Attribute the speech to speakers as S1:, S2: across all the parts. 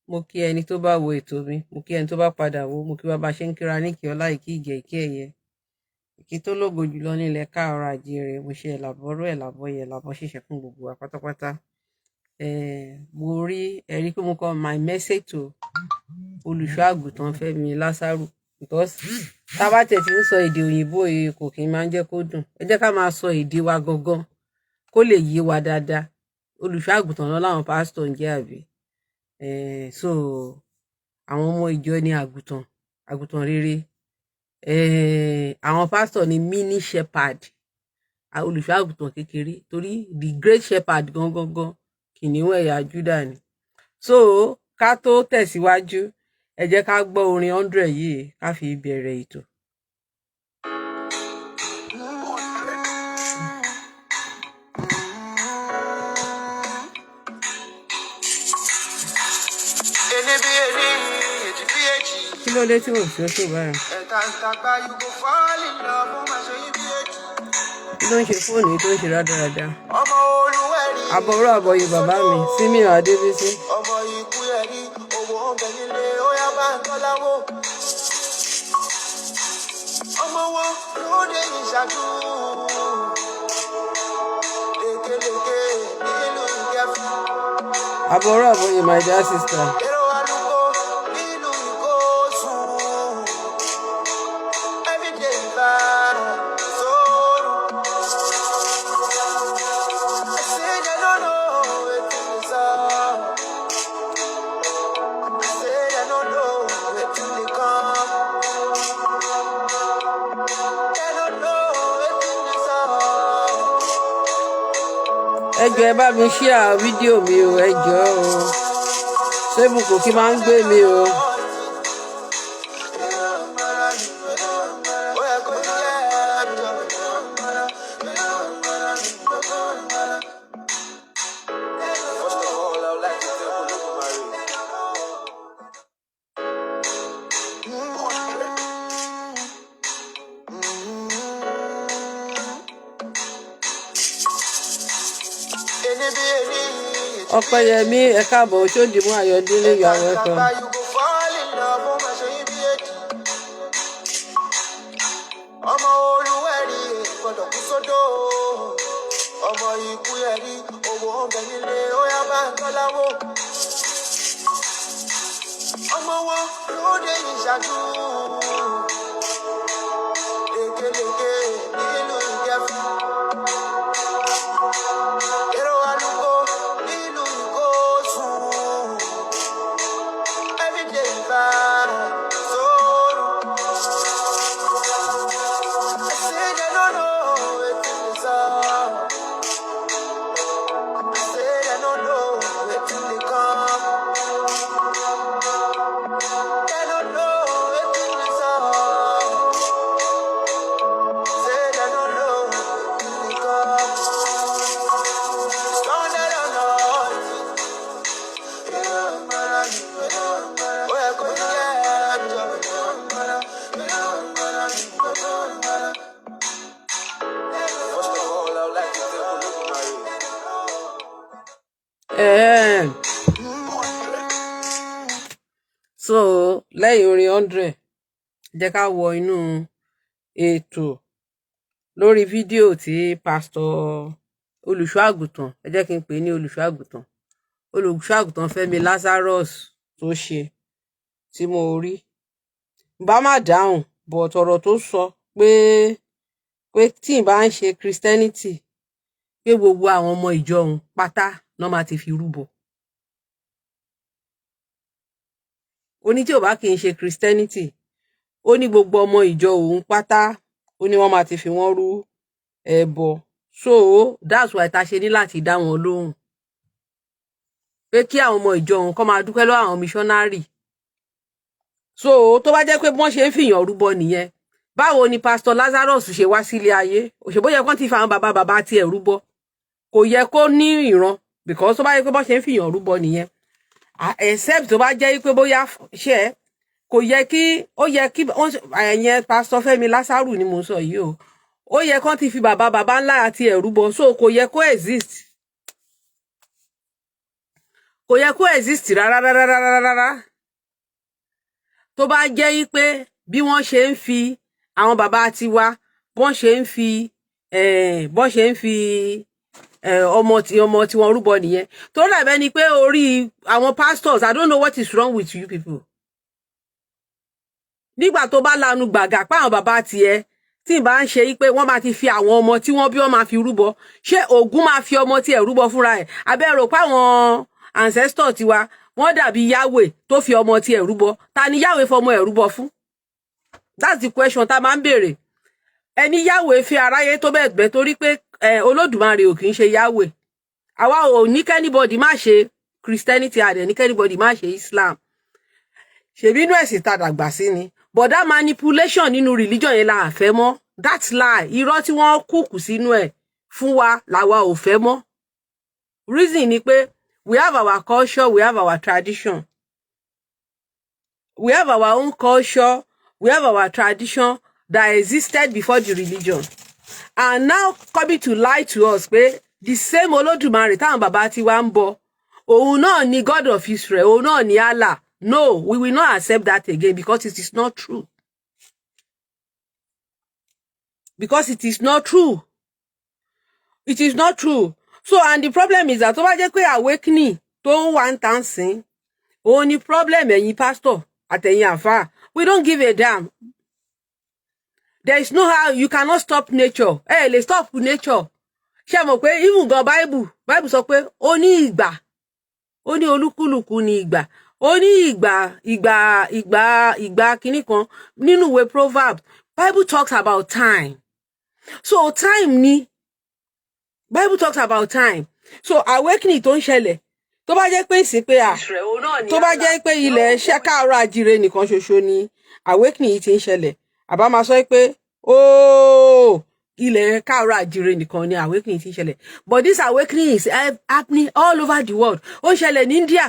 S1: mo kí ẹni tó bá wo ètò mi, mo kí ẹni tó bá padà wo, mo kí bàbá ṣe ń kíra ní kí ọlá ìkí ìgẹ̀ ìkí ẹ̀yẹ. Ìkí tó lógo jùlọ nílẹ̀ káàárọ̀ àjíire, mo ṣe ẹ̀làbọ̀rọ̀ ẹ̀làbọ̀yẹ ẹ̀làbọ̀ ṣíṣe fún gbogbo wa pátápátá. Mo rí ẹ̀rí pé mo kọ my message to olùṣọ́ àgùntàn Fẹ́mi Lásárù because tá bá tẹ̀ tí ń sọ èdè òyìnbó yìí kò kí n máa ń jẹ́ kó dùn. Ẹ jẹ́ ká máa sọ èdè wa gangan kó lè yé wa dáadáa. Olùṣọ́ àgùntàn náà làwọn pásítọ̀ ń jẹ́ àbí. So àwọn ọmọ ìjọ ní àgùntàn rere. Àwọn pásítọ̀ ní mini shepherd, olùṣọ́ àgùntàn kékeré, torí the great shepherd gangan kìnìún ẹ̀yà Júdà ni. So ká tó tẹ̀síwájú, ẹ jẹ́ ká gbọ́ orin 100 yìí ká fi bẹ̀rẹ̀ ètò. Kí ló dé tí mo fi oṣù báyìí? Kí ló ń ṣe fóònù yìí tó ń ṣe rádaràda? Àbọ̀rọ̀ àbọ̀yè bàbá mi, Símíọ̀ Adébísí. Ọmọ ikú ẹ̀rí owó oúnjẹ nílé ó yá bá ń tọ́láwó. Ọmọ wọn ló dé ìṣáájú. Lékeleke nílùú Ìkẹfù. Àbọ̀rọ̀ àbọ̀yè my dear sister. Ẹ jọ̀ọ́ ẹ bá mi share fídíò mi o, ẹ jọ̀ọ́ o. Facebook kò kí máa ń gbé mi o. Ọpẹ́yẹmí ẹ káàbọ̀ Ṣódìmú Ayọ̀délé you are welcome. Ọmọ olúwẹ̀rí gbọ́dọ̀ kú sódò. Ọmọ ikú ẹ̀rí owó oúnjẹ nílé ó yá bá ń tọ́láwó. Ọmọ wọn ló dé ìṣáájú. Lékeleke nílùú Ìkẹfù. So lẹ́yìn orin 100 jẹ́ ká wọ inú ètò lórí fídíò tí pásítọ̀ olùṣọ́ àgùntàn, ẹ jẹ́ kí n pè ní olùṣọ́ àgùntàn Fẹ́mi Lazarus tó ṣe tí mo rí. Bá má dáhùn but ọ̀rọ̀ tó sọ pé tí ì bá ń ṣe Christianity pé gbogbo àwọn ọmọ ìjọ òun pátá náà máa ti fi rúbọ. Ó ní tí ò bá kì í ṣe Christianity, ó ní gbogbo ọmọ ìjọ òun pátá, ó ní wọ́n máa ti fi wọ́n rú ẹbọ. So that's why ta ṣe ní láti dá wọn lóhùn pé kí àwọn ọmọ ìjọ òun kọ́ máa dúpẹ́ lọ́wọ́ àwọn missionary. So tó bá jẹ́ pé wọ́n ṣe ń fìyàn rúbọ nìyẹn, báwo ni Pastor Lazarus ṣe wá sílé ayé? Òṣèbó yẹ kán ti fa àwọn bàbá tiẹ̀ rúbọ, kò yẹ kó ní ìran because tó bá yẹ pé wọ́n ṣe ń fìyàn rúbọ nìyẹn, except tó bá jẹ́ pé bóyá ṣe kò yẹ kí ó yẹ kí ẹ̀yẹn Pastor Fẹ́mi Lásárù ni mo sọ yìí o, ó yẹ kán ti fi bàbá ńlá àti ẹ̀rúbọ, so kò yẹ kó exist, kò kò yẹ kó exist rárá tó bá jẹ́ yí pé bí wọ́n ṣe ń fi àwọn bàbá tiwa bọ́n ṣe ń fi ọmọ tí wọ́n rúbọ nìyẹn tó dàbẹ́ ni pé orí àwọn pastors I don't know what is wrong with you people nígbà tó bá lanu gbàgà pé àwọn bàbá tiẹ̀ tí ìbá ń ṣe yí pé wọ́n máa ti fi àwọn ọmọ tí wọ́n bí wọ́n máa fi rúbọ ṣé Ògún máa fi ọmọ tiẹ̀ rúbọ fúnra ẹ̀ abẹ́rò pé àwọn ancestor tiwa wọ́n dàbí Yahweh tó fi ọmọ tiẹ̀ rúbọ ta ni Yahweh fọmọ ẹ̀ rúbọ fún that's the question tá máa ń béèrè ẹni Yahweh fi aráyé tó bẹ́ẹ̀ torí pé Olódùmarè ò kì í ṣe Yahweh àwa ò ní kẹ́nìbọ̀dì má ṣe Christianity àdẹ̀ ní kẹ́nìbọ̀dì má ṣe Islam ṣèbí inú ẹ̀sìn tá dàgbà sí ni but that manipulation nínú religion yẹn la fẹ́ mọ́ that's lie irọ́ tí wọ́n kúkù sínú ẹ̀ fún wa làwa ò fẹ́ mọ́ reason ni pé we have our culture we have our tradition we have our own culture we have our tradition that existed before the religion and now coming to lie to us pé the same Olódùmarè táwọn bàbá tiwa ń bọ òun náà ni God of Israel òun náà ni Allah. No, we will not accept that again because it is not true. Because it is not true. It is not true. So, and the problem is that tó bá jẹ́ pé awakening tó ń wá ń tàn sí, òun ni problem ẹ̀yin pastor àtẹ̀yin àfáà. We don't give a damn. There is no how you cannot stop nature. Let's stop nature. Ṣé mọ̀ pé even gan Bible sọ pé ó ní ìgbà. Ó ní olúkúlùkù ní ìgbà. Ó ní ìgbà kíní kan nínú ìwé Proverbs Bible talks about time. So time ni Bible talks about time. So awakening tó ń ṣẹlẹ̀ tó bá jẹ́ pé ìsìn pé tó bá jẹ́ pé ilẹ̀ ṣẹ́káàrọ̀ àjíire nìkan ṣoṣo ni awakening yìí ti ń ṣẹlẹ̀ àbá máa sọ pé ilẹ̀ káàrọ̀ àjíire nìkan ni awakening ti ń ṣẹlẹ̀ but this awakening is happening all over the world. Ó ń ṣẹlẹ̀ ní India.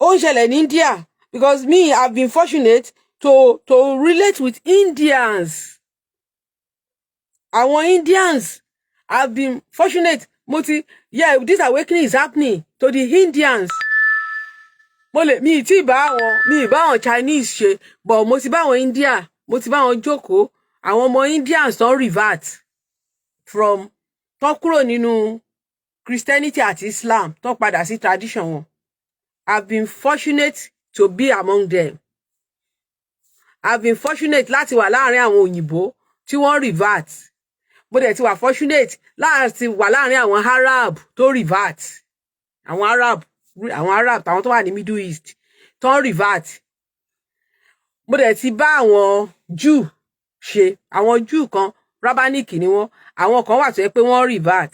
S1: Ó ń ṣẹlẹ̀ ní India because me I've been fortunate to relate with Indians. Àwọn Indians I've been fortunate this awakening is happening to the Indians. Mi ti bá àwọn Chinese ṣe but mo ti bá àwọn India mo ti bá àwọn jókòó àwọn ọmọ Indians don revert from tó kúrò nínú Christianity àti Islam tó padà sí tradition wọn. I've been fortunate to be among them. I've been fortunate láti wà láàrin àwọn òyìnbó tí wọ́n revert. Mo dẹ̀ ti wà fortunate láti wà láàrin àwọn Arab tó revert. Àwọn Arab àwọn tó wà ní Middle East tó revert. Mo dẹ̀ ti bá àwọn Jew ṣe. Àwọn Jew kan rabbinic ni wọ́n. Àwọn kan wà tó yẹ pé wọ́n revert.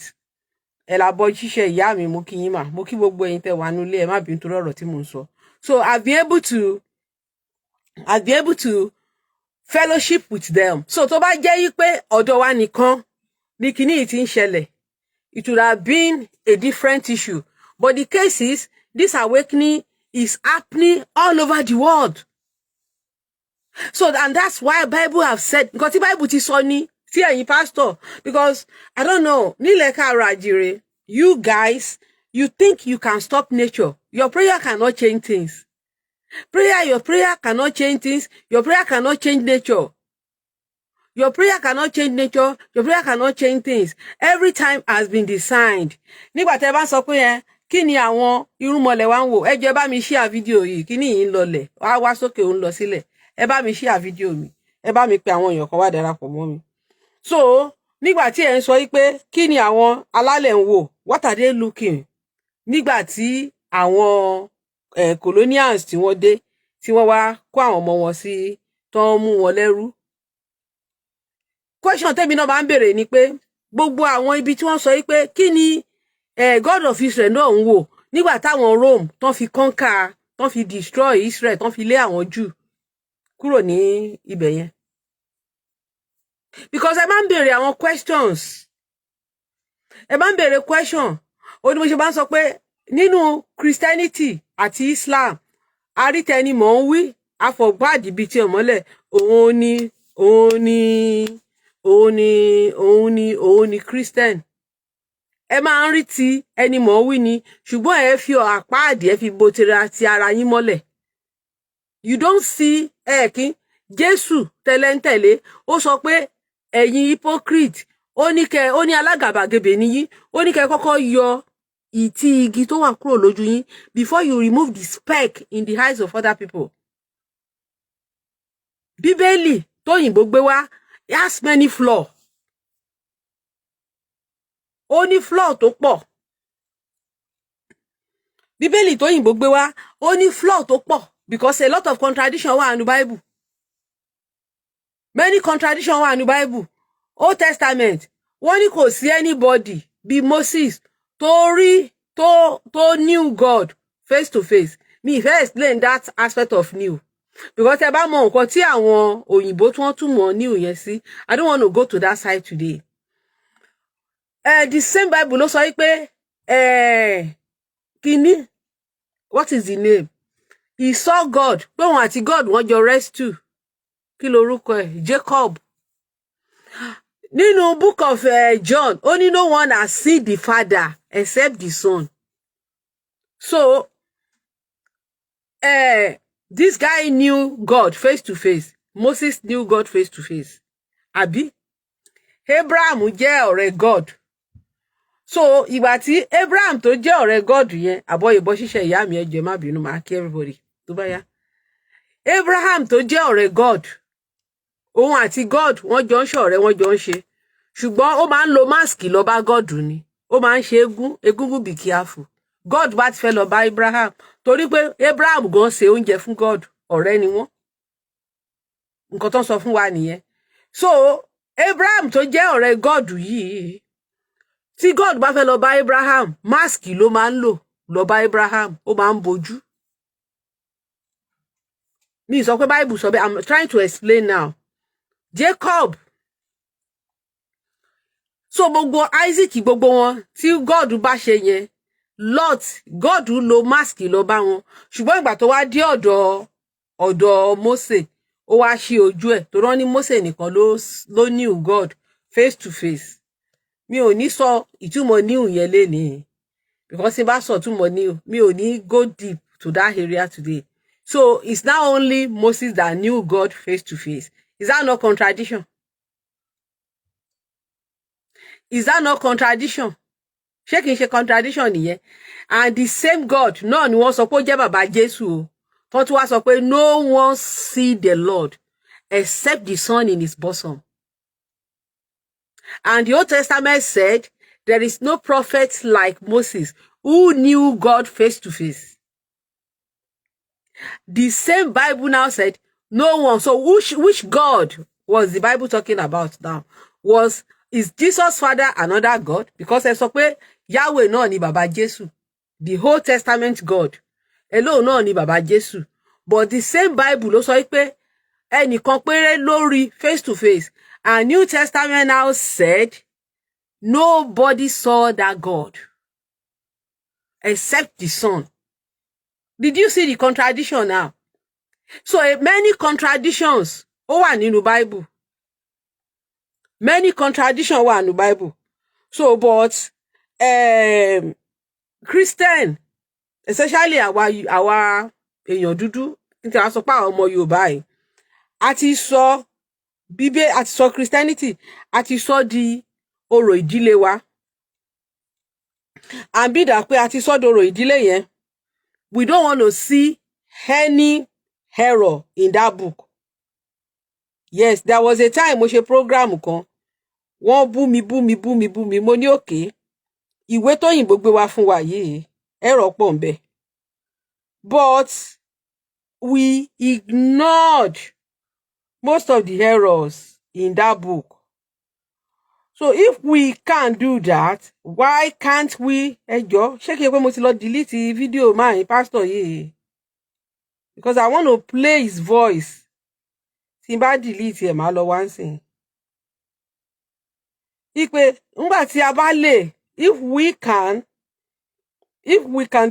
S1: Ẹ̀làbọ̀ ṣíṣe ìyá mi mo kí yín mà mo kí gbogbo ẹ̀yin tẹ́ wà nílé ẹ má bínú torí ọ̀rọ̀ tí mo ń sọ. So I've been able to fellowship with them. So tó bá jẹ́ yí pé ọ̀dọ̀ wa nìkan ní kíní yìí ti ń ṣẹlẹ̀ it would have been a different issue. But the case is this awakening is happening all over the world. So and that's why Bible have said nǹkan tí Bible ti sọ ní tí ẹ̀yin pastor because I don't know nílẹ̀ káàrọ̀ àjíire you guys you think you can stop nature. Your prayer cannot change things. Your prayer cannot change things. Your prayer cannot change nature. Your prayer cannot change nature. Your prayer cannot change things. Every time has been designed. Nígbà tẹ́ bá sọ pé yẹn kí ni àwọn irúnmọlẹ̀ wa ń wò ẹ jẹ́ bá mi share fídíò yìí kí ni yìí ń lọlẹ̀ wá sókè ó ń lọ sílẹ̀ ẹ bá mi share fídíò mi ẹ bá mi pe àwọn èèyàn kan wá darapọ̀ mọ́ mi. So nígbà tí ẹ ń sọ pé kí ni àwọn alálẹ̀ ń wò what are they looking nígbà tí àwọn colonials tí wọ́n dé tí wọ́n wá kó àwọn ọmọ wọn sí tó ń mú wọn lẹ́rú. Question tèmi náà máa ń béèrè ni pé gbogbo àwọn ibi tí wọ́n sọ pé kí ni God of Israel náà ń wò nígbà táwọn Rome tó fi conquer tó fi destroy Israel tó fi lé àwọn Jew kúrò ní ibẹ̀ yẹn. Because ẹ máa ń béèrè àwọn questions. Ẹ máa ń béèrè question. Ó ní mo ṣe máa ń sọ pé nínú Christianity àti Islam àrítẹni mọ̀ ń wí àfọ̀gbádì bíi ti ọmọlẹ̀ òun ni Christian. ẹ máa ń rí ti ẹni mọ̀ wí ni ṣùgbọ́n ẹ fi àpáàdì ẹ fi bo ti ara yín mọ́lẹ̀. You don't see kí Jésù tẹ́lẹ̀ntẹ̀lé ó sọ pé ẹ̀yin hypocrite ó ní alágàbàgebè nìyí ó ní kẹ́ kọ́kọ́ yọ ìtì igi tó wà kúrò lójú yín before you remove the speck in the eyes of other people. Bíbélì tóyìnbó gbé wá it has many flaws. Ó ní flaw tó pọ̀. Bíbélì tóyìnbó gbé wá ó ní flaw tó pọ̀ because a lot of contradiction wà nínú Bible. Many contradiction wà nínú Bible. Old Testament wọ́n ní kò sí anybody bí Moses tó knew God face to face. Mi ìfẹ́ explain that aspect of new because ẹ bá mọ nǹkan tí àwọn òyìnbó tí wọ́n tún mọ̀ new yẹn sí. I don't want to go to that side today. The same Bible ló sọ wípé kíní what is the name? He saw God pé òun àti God wọ́n jọ rescue. Kí lorúkọ ẹ̀? Jacob. Nínú book of John ó ní no one has seen the Father except the Son. So this guy knew God face to face. Moses knew God face to face. Àbí? Abraham jẹ́ ọ̀rẹ́ God. So ìgbà tí Abraham tó jẹ́ ọ̀rẹ́ God yẹn àbọ̀yìnbọ̀ ṣiṣẹ́ ìyá mi ẹ jọ̀ọ́ má bínú máa kí everybody tó bá yá. Abraham tó jẹ́ ọ̀rẹ́ God òun àti God wọ́n jọ ń ṣọ̀rẹ́ wọ́n jọ ń ṣe ṣùgbọ́n ó máa ń lo mask lọ bá God ni ó máa ń ṣe egúngún be careful. God bá ti fẹ́ lọ bá Abraham torí pé Abraham gan ṣe oúnjẹ fún God ọ̀rẹ́ ni wọ́n nǹkan tó ń sọ fún wa nìyẹn. So Abraham tó jẹ́ ọ̀rẹ́ God yìí tí God bá fẹ́ lọ bá Abraham mask ló máa ń lò lọ bá Abraham ó máa ń bojú. Mi sọ pé Bible sọ bẹ́ẹ̀ I'm trying to explain now. Jacob so gbogbo Isaac gbogbo wọn tí God bá ṣe yẹn Lot God lo mask lọ bá wọn ṣùgbọ́n ìgbà tó wá dé ọ̀dọ̀ Mósè ó wá ṣí ojú ẹ̀ tó rán ní Mósè nìkan ló knew God face to face. Mi ò ní sọ ìtumọ̀ new yẹn lénìí because tí bá sọ ìtumọ̀ new mi ò ní go deep to that area today. So it's not only Moses that knew God face to face. Is that not contradiction? Is that not contradiction? Ṣé kìí ṣe contradiction nìyẹn? And the same God náà ni wọ́n sọ pé ó jẹ́ bàbá Jésù o. Tó tún wá sọ pé no one see the Lord except the Son in his bosom. And the Old Testament said there is no prophet like Moses who knew God face to face. The same Bible now said no one. So which God was the Bible talking about now? Is Jesus' father another God? Because ẹ sọ pé Yahweh náà ni bàbá Jésù. The Old Testament God. Hello náà ni bàbá Jésù. But the same Bible ló sọ pé ẹnìkan péré lórí face to face. And New Testament now said nobody saw that God except the Son. Did you see the contradiction now? So many contradictions ó wà nínú Bible. Many contradictions wà nínú Bible. So but Christian, especially àwa èèyàn dúdú, nítorí a sọ pé àwọn ọmọ Yorùbá yìí, a ti sọ Bíbélì, a ti sọ Christianity, a ti sọ di orò ìdílé wa. And bí dà pé a ti sọ di orò ìdílé yẹn, we don't want to see any error in that book. Yes, there was a time mo ṣe program kan, wọ́n bú mi, mo ní òkè, ìwé tóyìnbó gbé wá fún wa yìí, error pọ̀ ńbẹ̀. But we ignored most of the errors in that book. So if we can't do that, why can't we? Ẹjọ́, ṣé kí n pé mo ti lọ delete video my pastor yìí? Because I want to play his voice. Tí n bá delete ẹ̀ máa lọ wá nsìn. Ipe ńgbà tí a bá lè, if we can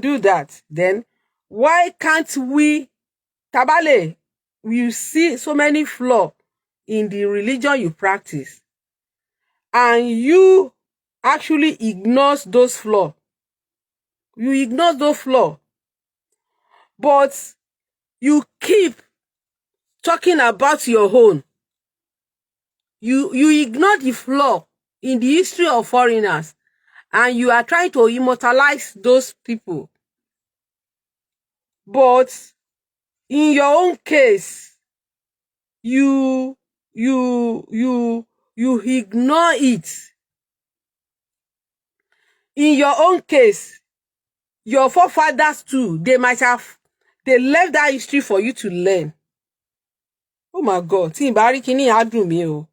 S1: do that, then why can't we? Tabale, you see so many flaws in the religion you practice. And you actually ignores those flaws. You ignore those flaws. But you keep talking about your own. You ignore the flaw in the history of foreigners, and you are trying to immortalize those people. But in your own case, you ignore it. In your own case, your forefathers too, they left that history for you to learn. Oh my God, tí n bá rí kíní á dùn mí o.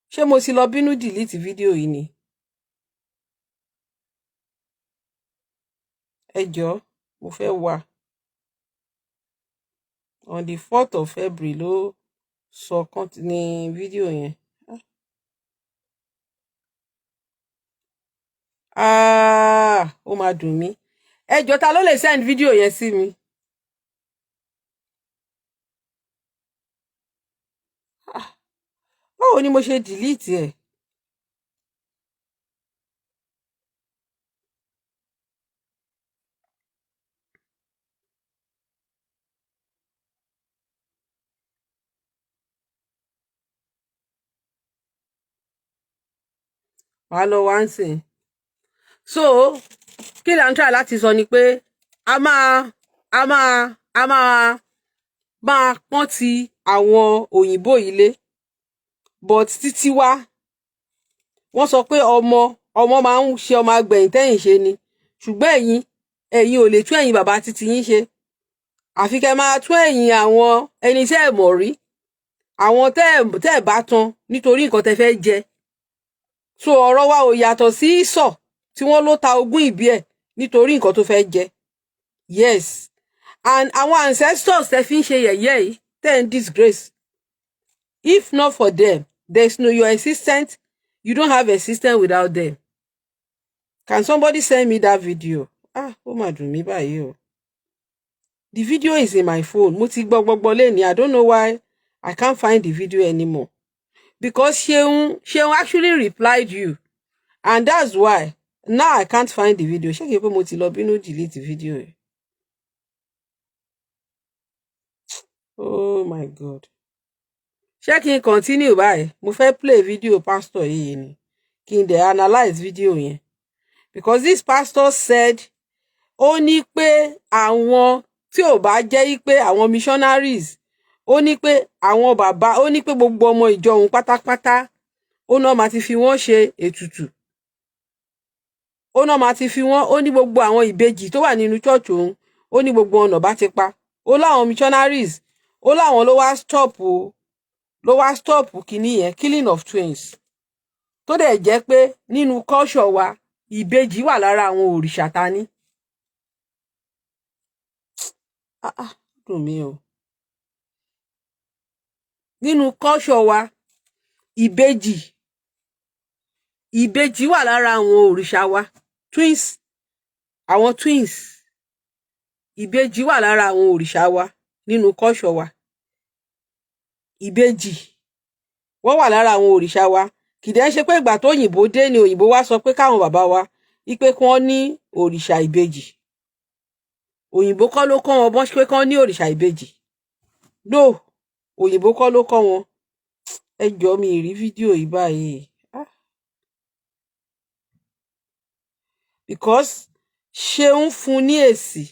S1: Ṣé mo ti lọ bínú delete fídíò yìí ni? Ẹ jọ̀ọ́, mo fẹ́ wá. On the 4th of February ló sọ ní fídíò yẹn. Ó máa dùn mí. Ẹ jọ̀ọ́, ta ló lè send fídíò yẹn sí mi? Báwo ni mo ṣe delete ẹ̀? Wàá lọ wá ń sìn. So kí là ń try láti sọ ni pé a máa pọ́n ti àwọn òyìnbó yìí lé, but títí wá wọ́n sọ pé ọmọ máa ń ṣe ọmọ agbẹ̀yìn tẹ́yìn ṣe ni, ṣùgbọ́n ẹ̀yin ò lè tún ẹ̀yìn bàbá títí yín ṣe, àfi kẹ́ máa tún ẹ̀yìn àwọn ẹni tẹ́ ẹ̀ mọ̀ rí, àwọn tẹ́ ẹ̀ bá tan nítorí nǹkan tẹ́ fẹ́ jẹ. So ọ̀rọ̀ wa ò yàtọ̀ sí Ísọ̀ tí wọ́n ló ta ogún ìbí ẹ̀ nítorí nǹkan tó fẹ́ jẹ. Yes, and àwọn ancestors tẹ́ fi ń ṣe yẹ̀yẹ́ yìí tẹ́ ń disgrace. If not for them, there's no your existence. You don't have existence without them. Can somebody send me that video? Ó mà dùn mí báyìí o. The video is in my phone. Mo ti gbọ́ lẹ́ni. I don't know why I can't find the video anymore. Because Sheun actually replied you. And that's why now I can't find the video. Ṣé kìí pé mo ti lọ bínú delete the video? Oh my God. Ṣé kí n continue báyìí? Mo fẹ́ play video pastor yìí ni. Kí n dẹ̀ analyze video yẹn. Because this pastor said ó ní pé àwọn tí ò bá jẹ́ pé àwọn missionaries, ó ní pé àwọn bàbá, ó ní pé gbogbo ọmọ ìjọ òun pátápátá ó náà máa ti fi wọ́n ṣe ètùtù, ó náà máa ti fi wọ́n, ó ní gbogbo àwọn ìbejì tó wà nínú church òun, ó ní gbogbo ọ̀nà bá ti pa, ó láwọn missionaries, ó láwọn ló wá stop kìíní yẹn, killing of twins, tó dẹ̀ jẹ́ pé nínú culture wa ìbejì wà lára àwọn òrìṣà ta ní. Dùn mí o. Nínú culture wa ìbejì wà lára àwọn òrìṣà wa, twins, àwọn twins, ìbejì wà lára àwọn òrìṣà wa nínú culture wa. Ìbejì wọ́n wà lára àwọn òrìṣà wa. Kìdẹ̀ ṣe pé ìgbà tó òyìnbó dé ni òyìnbó wá sọ pé káwọn bàbá wa wípé kí wọ́n ní òrìṣà ìbejì. Òyìnbó kọ́ ló kọ́ wọn bọ́n ṣe pé kí wọ́n ní òrìṣà ìbejì. No, òyìnbó kọ́ ló kọ́ wọn. Ẹ jọ̀ọ́, mi rí fídíò yìí báyìí. Because Ṣeun fún ní èsì,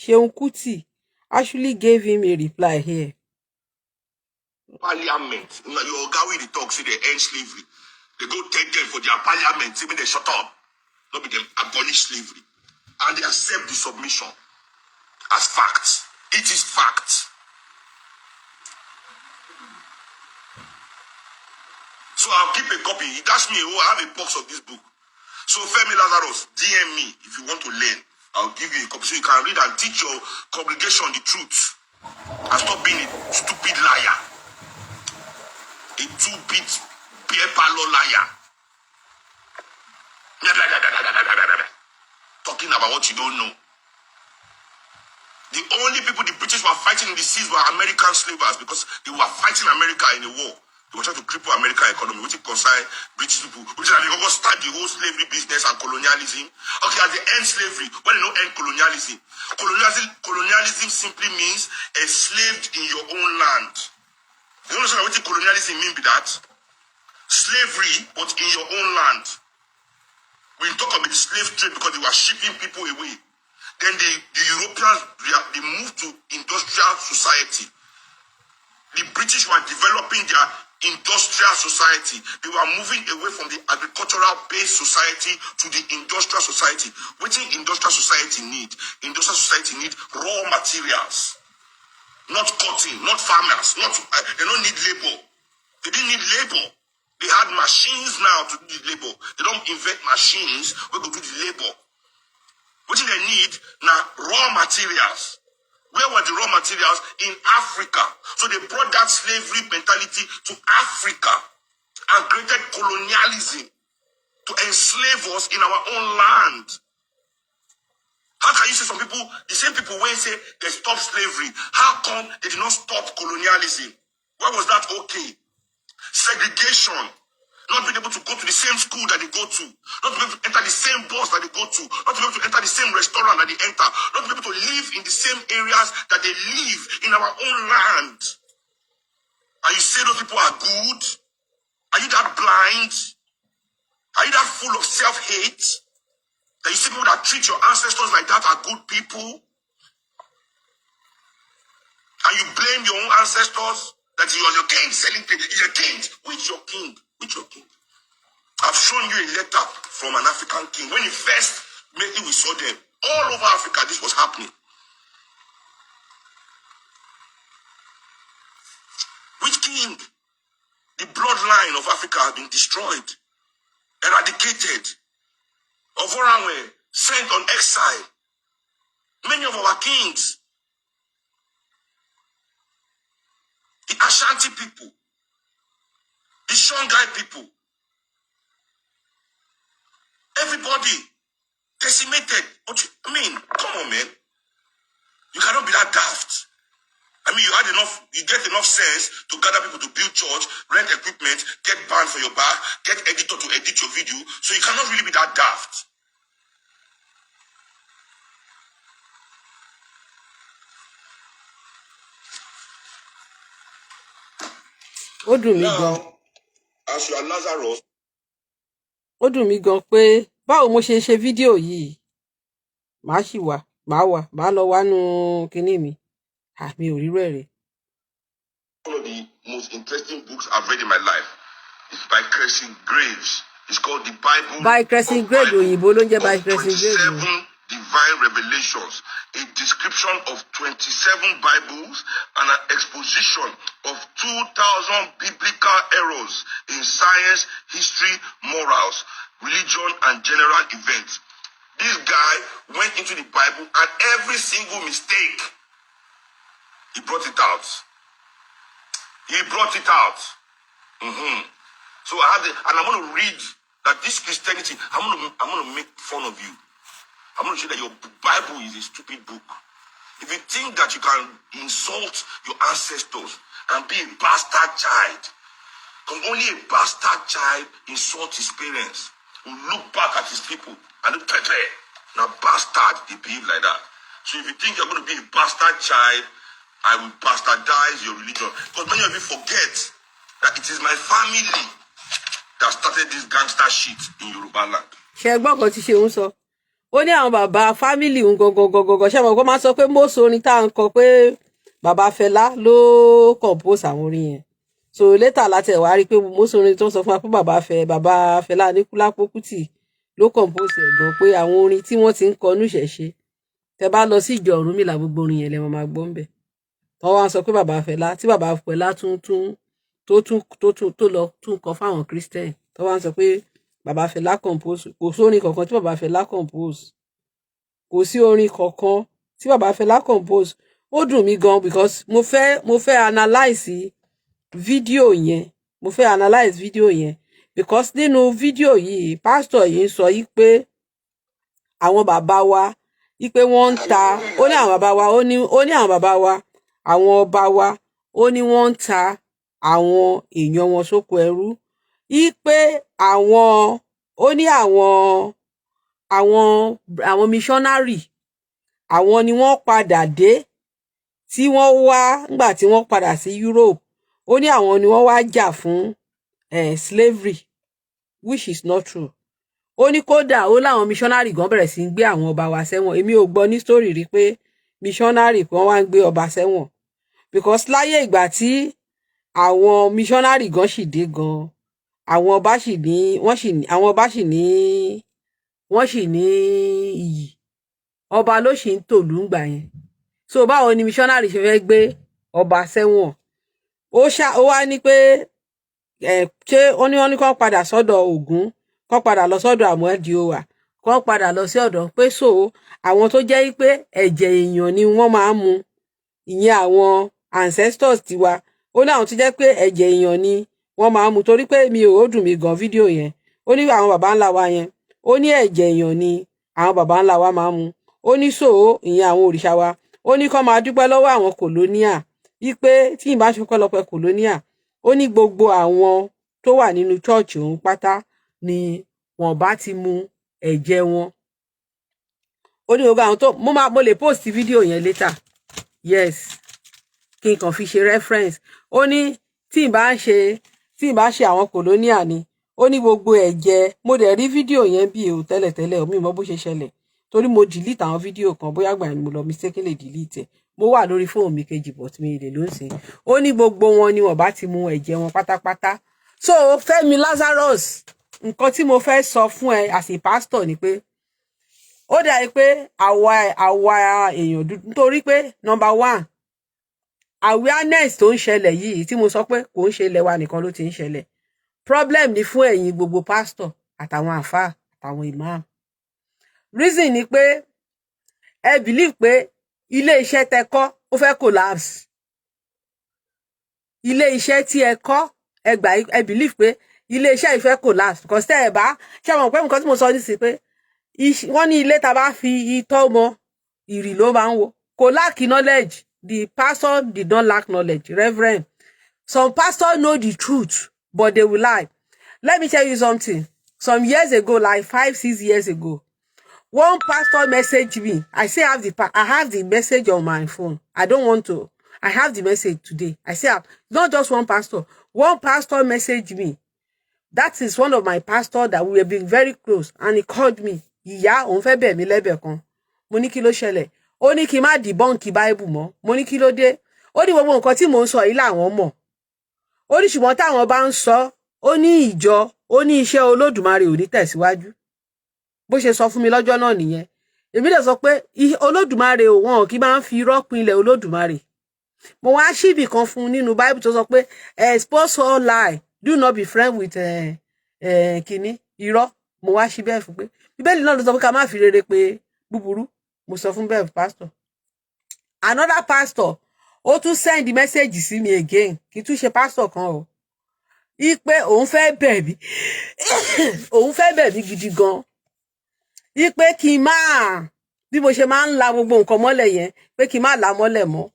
S1: Ṣeun Kuti actually gave him a reply here.
S2: Parliament, your Gawi the talk say they end slavery. They go take them for their parliament, even they shut up. Not be them abolish slavery. And they accept the submission as fact. It is fact. So I'll keep a copy. That's me. Oh, I have a box of this book. So Femi Lazarus, DM me if you want to learn. I'll give you a copy so you can read and teach your congregation the truth. And stop being a stupid liar. A two-bit beer parlor liar. Talking about what you don't know. The only people the British were fighting in the seas were American slavers because they were fighting America in the war. They were trying to cripple American economy, which concern British people, which is they go start the whole slavery business and colonialism. Okay, at the end slavery, when they don't end colonialism. Colonialism simply means enslaved in your own land. You understand what colonialism mean by that? Slavery, but in your own land. We talk about the slave trade because they were shipping people away. Then the Europeans, they moved to industrial society. The British were developing their industrial society. They were moving away from the agricultural-based society to the industrial society. What did industrial society need? Industrial society need raw materials. Not cotton, not farmers. They don't need labor. They didn't need labor. They had machines now to do the labor. They don't invent machines where go do the labor. What did they need? Now, raw materials. Where were the raw materials? In Africa. So they brought that slavery mentality to Africa and created colonialism to enslave us in our own land. How can you say some people, the same people when say they stop slavery, how come they did not stop colonialism? Why was that okay? Segregation. Not being able to go to the same school that they go to. Not being able to enter the same bus that they go to. Not being able to enter the same restaurant that they enter. Not being able to live in the same areas that they live in our own land. And you say those people are good? Are you that blind? Are you that full of self-hate? That you see people that treat your ancestors like that are good people? And you blame your own ancestors? That you are your king selling things. It's your king. Which your king? Which your king? I've shown you a letter from an African king. When he first made it, we saw them. All over Africa, this was happening. Which king? The bloodline of Africa has been destroyed, eradicated. Ovoranwe sent on exile. Many of our kings, the Ashanti people, the Songhai people, everybody decimated. I mean, come on, man. You cannot be that daft. I mean, you get enough sense to gather people to build church, rent equipment, get band for your back, get editor to edit your video. So you cannot really be that daft. Now, as you are Lazarus.
S1: Ó dùn mí gan pé báwo mo ṣe fídíò yìí. Màá lọ wá nú kinní mi. Mi ò rí rẹ̀.
S2: One of the most interesting books I've read in my life is by Crescent Graves. It's called The Bible.
S1: By Crescent Graves, òyìnbó ló ń jẹ́ by Crescent Graves.
S2: 27 divine revelations, a description of 27 Bibles, and an exposition of 2,000 biblical errors in science, history, morals, religion, and general events. This guy went into the Bible and every single mistake, he brought it out. He brought it out. So and I'm going to read that this Christianity, I'm going to make fun of you. I'm going to show that your Bible is a stupid book. If you think that you can insult your ancestors and be a bastard child, because only a bastard child insult his parents, who look back at his people and look at them. Now bastard, they behave like that. So if you think you're going to be a bastard child, I will bastardize your religion. Because many of you forget that it is my family that started this gangster shit in Yoruba land.
S1: Ṣé gbọ́ kan tí ṣe ń sọ? Ó ní àwọn bàbá family ń gọgọgọgọ ṣé mo kó máa sọ pé most orin tá ń kọ pé bàbá Fẹlá ló compose àwọn orin yẹn. So later láti ẹ̀ wá rí pé most orin tó ń sọ fún wa pé bàbá Fẹlá Aníkúlápó Kútì ló compose ẹ̀ gan pé àwọn orin tí wọ́n ti ń kọ níṣẹ̀ṣe. Tẹ́ bá lọ sí ìjọ Ọ̀rúnmìlà gbogbo orin yẹn lẹ máa gbọ́ ńbẹ̀. Tó wá sọ pé bàbá Fẹlá tí bàbá Fẹlá tó lọ tún kọ fáwọn Christian. Tó wá sọ pé bàbá Fẹlá compose, kò sí orin kankan tí bàbá Fẹlá compose. Kò sí orin kankan tí bàbá Fẹlá compose. Ó dùn mí gan because mo fẹ́ analyze fídíò yẹn. Analyze fídíò yẹn because nínú fídíò yìí pastor yìí ń sọ yìí pé àwọn bàbá wa yìí pé wọ́n ń ta, ó ní àwọn bàbá wa, ó ní àwọn bàbá wa, àwọn ọba wa, ó ní wọ́n ń ta àwọn èèyàn wọn sóko ẹrú. Ipe àwọn ó ní àwọn missionary àwọn ni wọ́n padà dé tí wọ́n wá nígbà tí wọ́n padà sí Europe. Ó ní àwọn ni wọ́n wá jà fún slavery, which is not true. Ó ní kódà ó láwọn missionary gan bẹ̀rẹ̀ sí ń gbé àwọn ọba wa sẹ́wọ̀n. Èmi ò gbọ́ ní story rí pé missionary kan wá ń gbé ọba sẹ́wọ̀n, because láyé ìgbà tí àwọn missionary gan sì dé gan, àwọn ọba sì ní iyì. Ọba ló sì ń tòlú ńgbà yẹn. So báwo ni missionary ṣe fẹ́ gbé ọba sẹ́wọ̀n? Ó wá ní pé ṣé wọ́n ní kán padà sọ́dọ̀ Ògún, kán padà lọ sọ́dọ̀ Àmọ́díòwà, kán padà lọ sí ọ̀dọ̀ pé so àwọn tó jẹ́ pé ẹ̀jẹ̀ èèyàn ni wọ́n máa ń mu, ìyẹn àwọn ancestors tiwa. Ó ní àwọn tó jẹ́ pé ẹ̀jẹ̀ èèyàn ni wọ́n máa ń mu, torí pé ó dùn mí gan fídíò yẹn. Ó ní àwọn baba ńlá wa yẹn, ó ní ẹ̀jẹ̀ èèyàn ni àwọn baba ńlá wa máa ń mu. Ó ní so ìyẹn àwọn òrìṣà wa, ó ní kán máa dúpẹ́ lọ́wọ́ àwọn kòlóníà wípé tí ìbá ṣe pẹ́lọpẹ́ kòlóníà, ó ní gbogbo àwọn tó wà nínú church òun pátá ni wọ́n bá ti mu ẹ̀jẹ̀ wọn. Ó ní gbogbo àwọn tó mo lè post fídíò yẹn later, yes, kí n kàn fi ṣe reference. Ó ní tí ìbá ṣe àwọn kòlóníà ni, ó ní gbogbo ẹ̀jẹ̀. Mo dẹ̀ rí fídíò yẹn bí tẹ́lẹ̀tẹ́lẹ̀, mi mọ̀ bó ṣe ṣẹlẹ̀, torí mo delete àwọn fídíò kan, bóyá gbà ni mo lọ mistakenly delete ẹ̀. Mo wà lórí fóònù mi kejì but mi lè ló ń sìn. Ó ní gbogbo wọn ni wọ́n bá ti mu ẹ̀jẹ̀ wọn pátápátá. So Fẹ́mi Lazarus, nǹkan tí mo fẹ́ sọ fún ẹ as a pastor ni pé ó dà pé àwa èèyàn dúdú, nítorí pé number one, awareness tó ń ṣẹlẹ̀ yìí tí mo sọ pé kò ń ṣe ilẹ̀ wa nìkan ló ti ń ṣẹlẹ̀. Problem ni fún ẹ̀yin gbogbo pastor àtàwọn àfáà àtàwọn imam. Reason ni pé ẹ believe pé ilé iṣẹ́ tẹ́ kọ́ ó fẹ́ collapse. Ilé iṣẹ́ tí ẹ kọ́ ẹ believe pé ilé iṣẹ́ yìí fẹ́ collapse, because tẹ́ ẹ bá ṣe mọ̀ pé nǹkan tí mo sọ ní sí pé wọ́n ní ilé tá bá fi itọ́ mọ ìrì ló máa ń wo. Kò lack knowledge. The pastor did not lack knowledge. Reverend, some pastors know the truth but they will lie. Let me tell you something. Some years ago, like 5-6 years ago, one pastor messaged me. I have the message on my phone. I have the message today. I say, not just one pastor. One pastor messaged me. That is one of my pastors that we have been very close. And he called me. Ìyá, òun fẹ́ bẹ̀ mí lẹ́bẹ̀ kan. Mo ní kí ló ṣẹlẹ̀. Ó ní kí n má debunk Bible mọ́. Mo ní kí ló dé. Ó ní gbogbo nǹkan tí mò ń sọ yìí làwọn mọ̀. Ó ní ṣùgbọ́n táwọn bá ń sọ, ó ní ìjọ, ó ní iṣẹ́ Olódùmarè ò ní tẹ̀síwájú. Bó ṣe sọ fún mi lọ́jọ́ náà nìyẹn. Èmi dẹ̀ sọ pé Olódùmarè wọn kì í máa ń fi irọ́ pinlẹ̀ Olódùmarè. Mo wá ṣíbì kan fún nínú Bible tó sọ pé expose all lie, do not be friend with kìíní irọ́. Mo wá ṣí bẹ́ẹ̀ fún pé Bíbélì náà ló sọ pé ká má fi rere pé búburú. Mo sọ fún bẹ́ẹ̀ pastor. Another pastor ó tún send message sí mi again, kì í tún ṣe pastor kan o. Ipe òun fẹ́ bẹ̀ mí òun fẹ́ bẹ̀ mí gidi gan. Ipe kí n máa bí mo ṣe máa ń la gbogbo nǹkan mọ́lẹ̀ yẹn, pé kí n máa la mọ́lẹ̀ mọ́.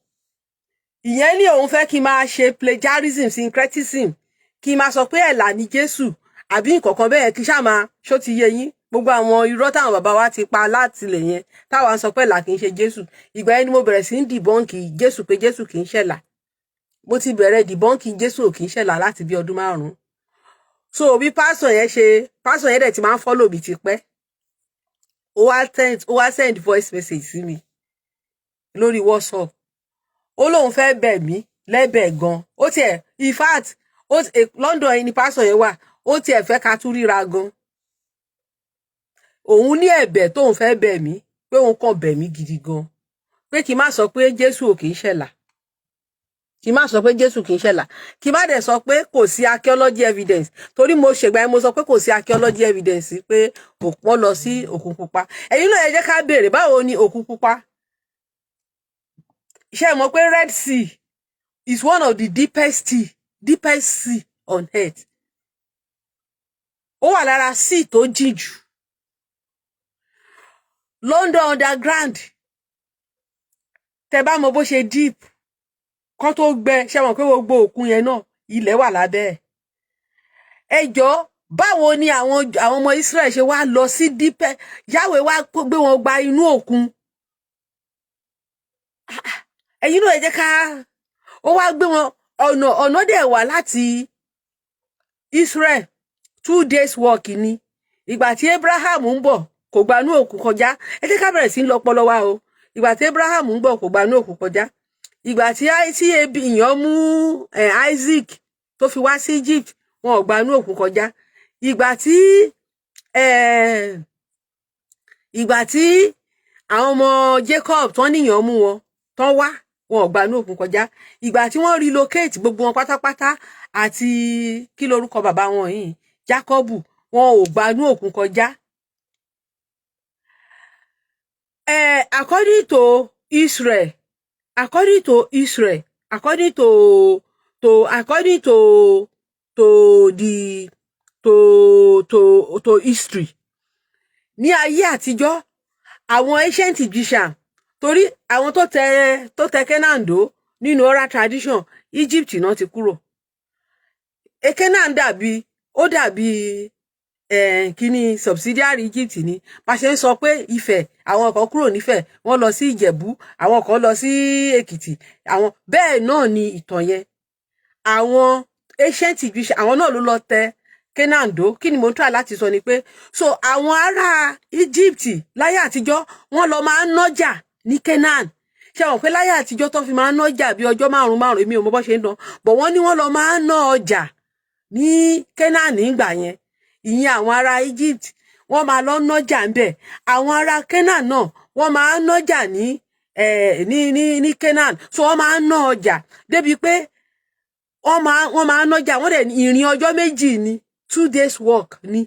S1: Ìyẹn ní òun fẹ́ kí n máa ṣe plagiarism, syncretism, kí n máa sọ pé ẹ̀là ni Jésù àbí nǹkan kan bẹ́ẹ̀, kí n ṣáà máa ṣó ti yé yín. Gbogbo àwọn irọ́ táwọn bàbá wa ti pa láti ilẹ̀ yẹn táwa ń sọ pé ẹ̀là kì í ṣe Jésù. Ìgbà yẹn ni mo bẹ̀rẹ̀ sí ń dìbọ́ǹkì Jésù pé Jésù kì í ṣẹ̀là. Mo ti bẹ̀rẹ̀ dìbọ́ǹkì Jésù ò kì í ṣẹ̀là láti bí ọdún 5. So bí pásọ̀ yẹn dẹ̀ ti máa ń follow mi ti pẹ́. Ó wá send voice message sí mi lórí WhatsApp. Ó lóun fẹ́ bẹ̀ mí lẹ́bẹ̀ gan. Ó tiẹ̀, in fact, London ẹni pásọ̀ yẹn wà, ó tiẹ̀ fẹ́ ká tún ríra gan. Òun ní ẹ̀bẹ̀ tóun fẹ́ bẹ̀ mí, pé òun kàn bẹ̀ mí gidi gan. Pé kí n má sọ pé Jésù ò kì í ṣẹ̀là. Kí n má sọ pé Jésù kì í ṣẹ̀là. Kí n má dẹ̀ sọ pé kò sí archaeology evidence. Torí mo ṣègbà yẹn mo sọ pé kò sí archaeology evidence pé wọ́n lọ sí Òkun Pupa. Ẹ̀yin náà ẹ jẹ́ ká béèrè báwo ni Òkun Pupa. Ṣé ẹ mọ̀ pé Red Sea is one of the deepest sea on earth. Ó wà lára sea tó jìn jù. London Underground, tẹ́ bá mọ̀ bó ṣe deep, kan tó gbẹ, ṣé mọ̀ pé gbogbo òkun yẹn náà ilẹ̀ wà lábẹ́ ẹ jọ̀ọ́ báwo ni àwọn ọmọ Israel ṣe wá lọ sí dípẹ́ Yahweh wá gbé wọn gba inú òkun ẹ̀yin náà ẹ jẹ́ ká ó wá gbé wọn ọ̀nà dẹ̀ wà láti Israel 2 days walk ni ìgbà tí Abraham ń bọ̀ kò gba inú òkun kọjá ẹ jẹ́ ká bẹ̀rẹ̀ sí lọ pọlọ wa o ìgbà tí Abraham ń bọ̀ kò gba inú òkun kọjá ìgbà tí èèyàn mú Isaac tó fi wá sí Egypt wọn ò gba inú òkun kọjá ìgbà tí àwọn ọmọ Jacob tán níyàn mú wọn tán wá wọn ò gba inú òkun kọjá ìgbà tí wọ́n relocate gbogbo wọn pátápátá àti kí lorúkọ bàbá wọn yìí Jacobu wọn ò gba inú òkun kọjá according to Israel according to history ní ayé àtijọ́ àwọn ancient Egyptian torí àwọn tó tẹ Canaan dó nínú oral tradition Egypt náà ti kúrò Canaan ó dàbí kíní subsidiary Egypt ni bá ṣe ń sọ pé Ifẹ̀ àwọn kan kúrò nífẹ̀ wọ́n lọ sí Ìjẹ̀bú àwọn kan lọ sí Èkìtì àwọn bẹ́ẹ̀ náà ni ìtàn yẹn àwọn ancient Egyptian àwọn náà ló lọ tẹ Canaan dó kí ni mo ń try láti sọ ni pé so àwọn ará Egypt láyé àtijọ́ wọ́n lọ máa ń nọ́jà ní Canaan ṣé wọn pé láyé àtijọ́ tó fi máa ń nọ́jà bí ọjọ́ márùn èmi ò mọ bó ṣe ń dán bọ̀ wọ́n ní wọ́n lọ máa ń ná ọjà ní Canaan nígbà yẹn ìyẹn àwọn ará Egypt wọ́n máa lọ nọ́jà ńbẹ̀ àwọn ará Canaan náà wọ́n máa ń nọ́jà ní Canaan so wọ́n máa ń ná ọjà débi pé wọ́n máa ń nọ́jà wọ́n dẹ̀ ìrìn ọjọ́ méjì ni 2 days walk ni